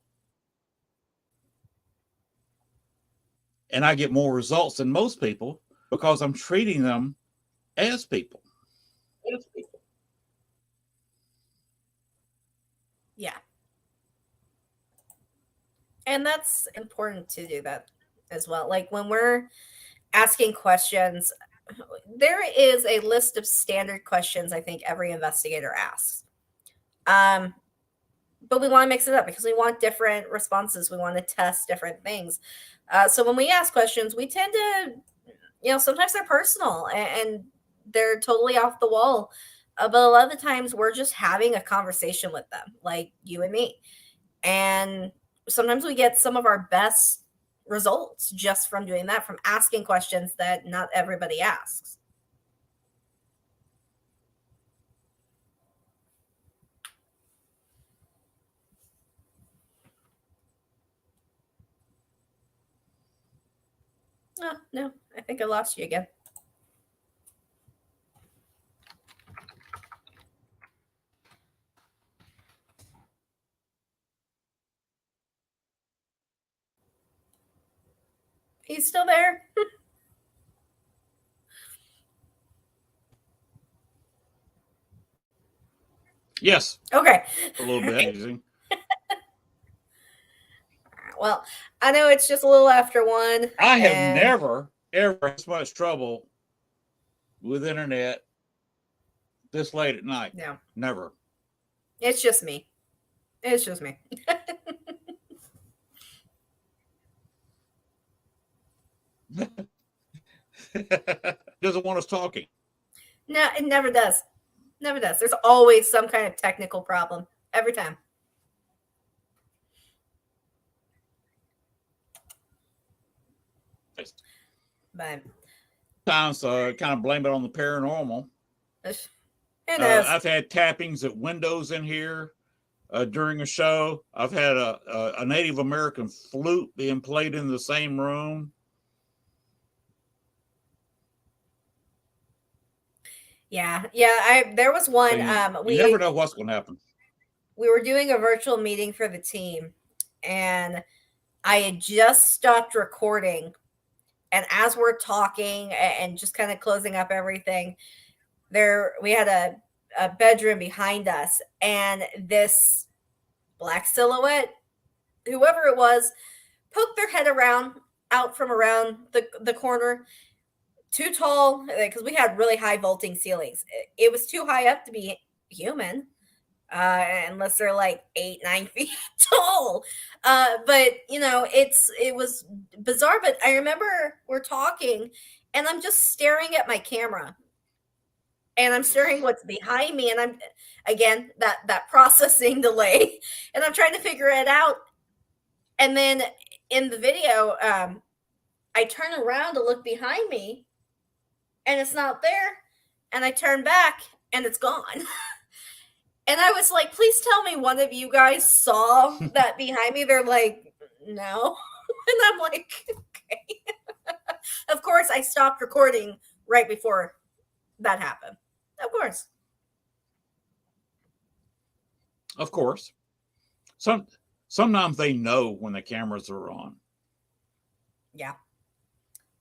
and I get more results than most people because I'm treating them as people.
Yeah. And that's important to do that as well. Like when we're asking questions, there is a list of standard questions I think every investigator asks. But we want to mix it up because we want different responses. We want to test different things. So when we ask questions, we tend to, sometimes they're personal and they're totally off the wall. But a lot of the times we're just having a conversation with them, like you and me. And sometimes we get some of our best results just from doing that, from asking questions that not everybody asks. Oh, no, I think I lost you again. He's still there.
Yes.
Okay.
A little bit.
Well, I know it's just a little after 1.
I have never, ever had so much trouble with internet this late at night.
No.
Never.
It's just me. It's just me.
Doesn't want us talking.
No, it never does. Never does. There's always some kind of technical problem every time. But
sometimes kind of blame it on the paranormal.
knows?
I've had tappings at windows in here during a show. I've had a Native American flute being played in the same room.
Yeah. There was one.
You never know what's going to happen.
We were doing a virtual meeting for the team, and I had just stopped recording. And as we're talking and just kind of closing up everything, we had a bedroom behind us, and this black silhouette, whoever it was, poked their head out from around the corner. Too tall, because we had really high vaulting ceilings. It was too high up to be human, unless they're like 8-9 feet tall. But it was bizarre. But I remember we're talking, and I'm just staring at my camera, and I'm staring what's behind me, and I'm again that processing delay, and I'm trying to figure it out. And then in the video, I turn around to look behind me, and it's not there. And I turn back, and it's gone. And I was like, please tell me one of you guys saw that behind me. They're like, no. And I'm like, okay. Of course, I stopped recording right before that happen. Of course.
Of course. Sometimes they know when the cameras are on.
Yeah,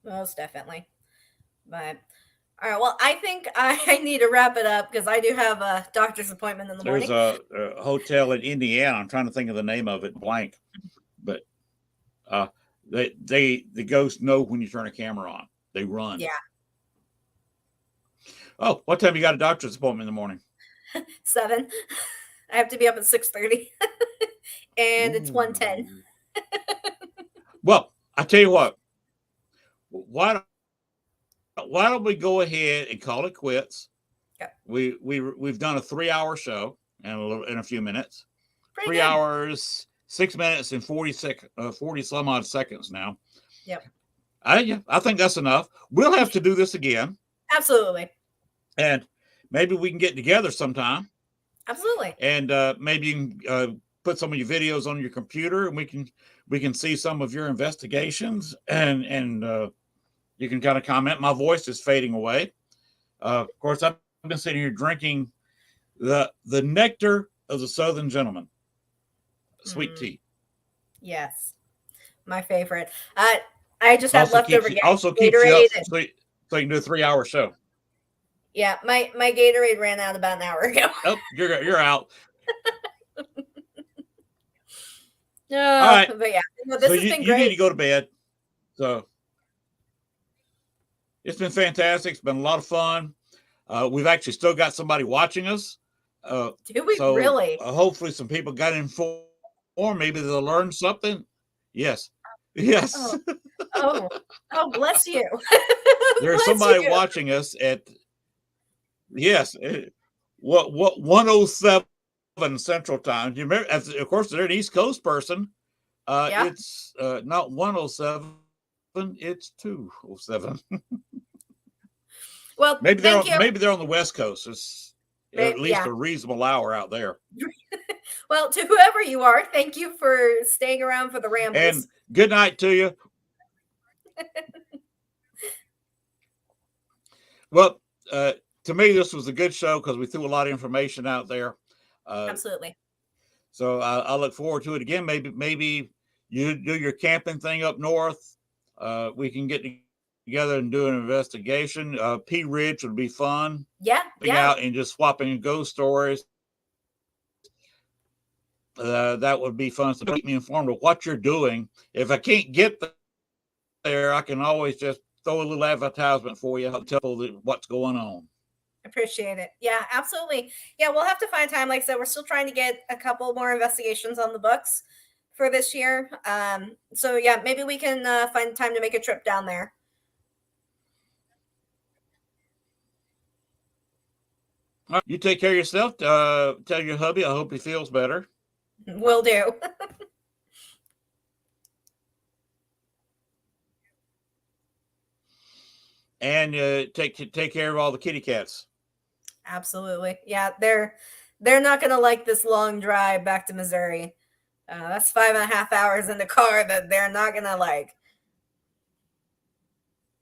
most definitely. But all right, well, I think I need to wrap it up because I do have a doctor's appointment in the
There's
morning.
a hotel in Indiana. I'm trying to think of the name of it, blank, but the ghosts know when you turn a camera on. They run.
Yeah.
Oh, what time you got a doctor's appointment in the morning?
7. I have to be up at 6:30, and it's 1:10.
Well, I tell you what. Why don't we go ahead and call it quits?
Okay.
We've done a 3-hour show in a few minutes.
Pretty
3
good.
hours, 6 minutes, and 40 some odd seconds now.
Yep.
I think that's enough. We'll have to do this again.
Absolutely.
And maybe we can get together sometime.
Absolutely.
And maybe you can put some of your videos on your computer, and we can see some of your investigations, and you can kind of comment. My voice is fading away. Of course, I've been sitting here drinking the nectar of the Southern gentleman, sweet tea.
Yes, my favorite. I just had leftover
also keeps you
Gatorade.
up so you can do a 3-hour show.
Yeah, my Gatorade ran out about an hour ago.
Oh, you're out.
No,
all right.
But yeah, this has been great.
You need to go to bed. So it's been fantastic. It's been a lot of fun. We've actually still got somebody watching us.
Do we really?
Hopefully some people got informed. Maybe they'll learn something. Yes. Yes.
Oh, bless you.
There's somebody watching us at, yes, what 107 Central Time. Do you remember? Of course, they're an East Coast person.
Yeah.
It's not 107, it's 207.
Well,
maybe they're on the West Coast. It's at least
yeah.
a reasonable hour out there.
Well, to whoever you are, thank you for staying around for the rambles.
And good night to you. Well, to me, this was a good show because we threw a lot of information out there.
Absolutely.
So I look forward to it again. Maybe you do your camping thing up north. We can get together and do an investigation. P Ridge would be fun.
Yeah.
Out and just swapping ghost stories. That would be fun. So keep me informed of what you're doing. If I can't get there, I can always just throw a little advertisement for you, tell what's going on.
Appreciate it. Yeah, absolutely. Yeah, we'll have to find time. Like I said, we're still trying to get a couple more investigations on the books for this year. So yeah, maybe we can find time to make a trip down there.
All right, you take care of yourself. Tell your hubby I hope he feels better.
Will do.
And take care of all the kitty cats.
Absolutely. Yeah, they're not going to like this long drive back to Missouri. That's 5.5 hours in the car that they're not going to like.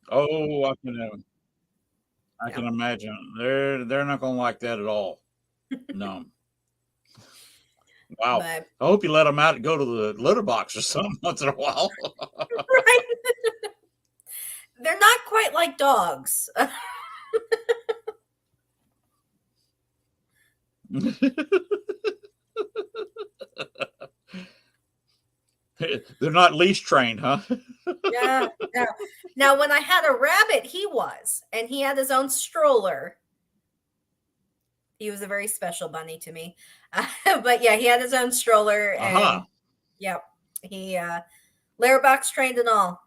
Oh, I can imagine. They're not going to like that at all. No. Wow. But I hope you let them out and go to the litter box or something once in a while.
Right. They're not quite like dogs.
They're not leash trained, huh?
Yeah. Now, when I had a rabbit, he was, and he had his own stroller. He was a very special bunny to me. But yeah, he had his own stroller. And yep, he litter box trained and all.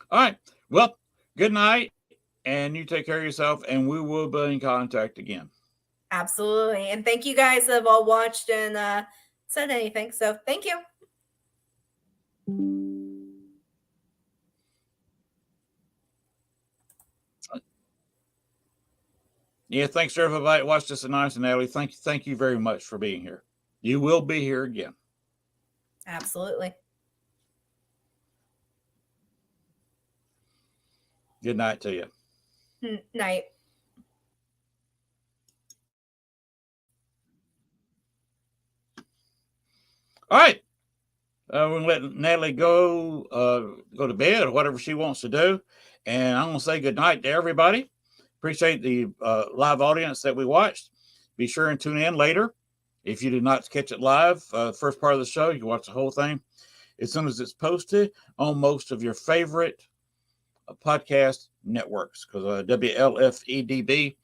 All right. Well, good night, and you take care of yourself, and we will be in contact again.
Absolutely. And thank you guys that have all watched and said anything. So thank you.
Yeah, thanks to everybody that watched us tonight, and Natalie. Thank you very much for being here. You will be here again.
Absolutely.
Good night to you.
Night.
All right. We're going to let Natalie go to bed or whatever she wants to do. And I'm going to say good night to everybody. Appreciate the live audience that we watched. Be sure and tune in later. If you did not catch it live, first part of the show, you can watch the whole thing as soon as it's posted on most of your favorite podcast networks, because WLFEDB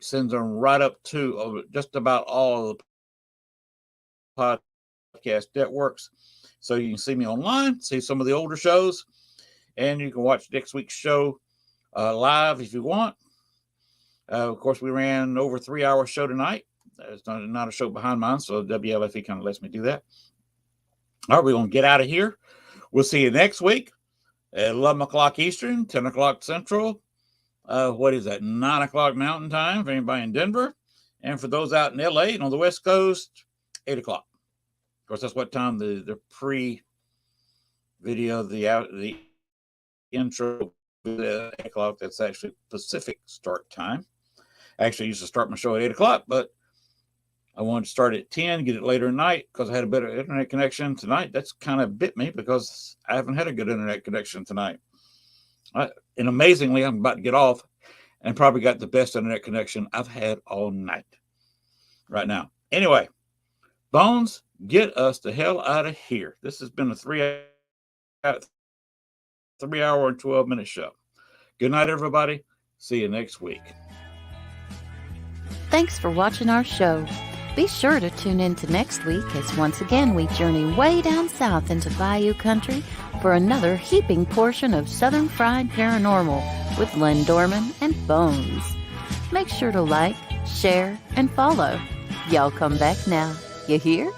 sends them right up to just about all the podcast networks. So you can see me online, see some of the older shows, and you can watch next week's show live if you want. Of course, we ran over a 3-hour show tonight. It's not a show behind mine, so WLFE kind of lets me do that. All right, we're going to get out of here. We'll see you next week at 11 o'clock Eastern, 10 o'clock Central. What is that? 9 o'clock Mountain Time for anybody in Denver. And for those out in LA and on the West Coast, 8 o'clock. Of course, that's what time the pre-video, the intro, 8 o'clock. That's actually Pacific start time. Actually, I used to start my show at 8 o'clock, but I wanted to start at 10, get it later at night because I had a better internet connection tonight. That's kind of bit me because I haven't had a good internet connection tonight. And amazingly, I'm about to get off and probably got the best internet connection I've had all night right now. Anyway, Bones, get us the hell out of here. This has been a 3 hour and 12-minute show. Good night, everybody. See you next week.
Thanks for watching our show. Be sure to tune in to next week as once again we journey way down south into Bayou Country for another heaping portion of Southern Fried Paranormal with Len Dorman and Bones. Make sure to like, share, and follow. Y'all come back now. You hear?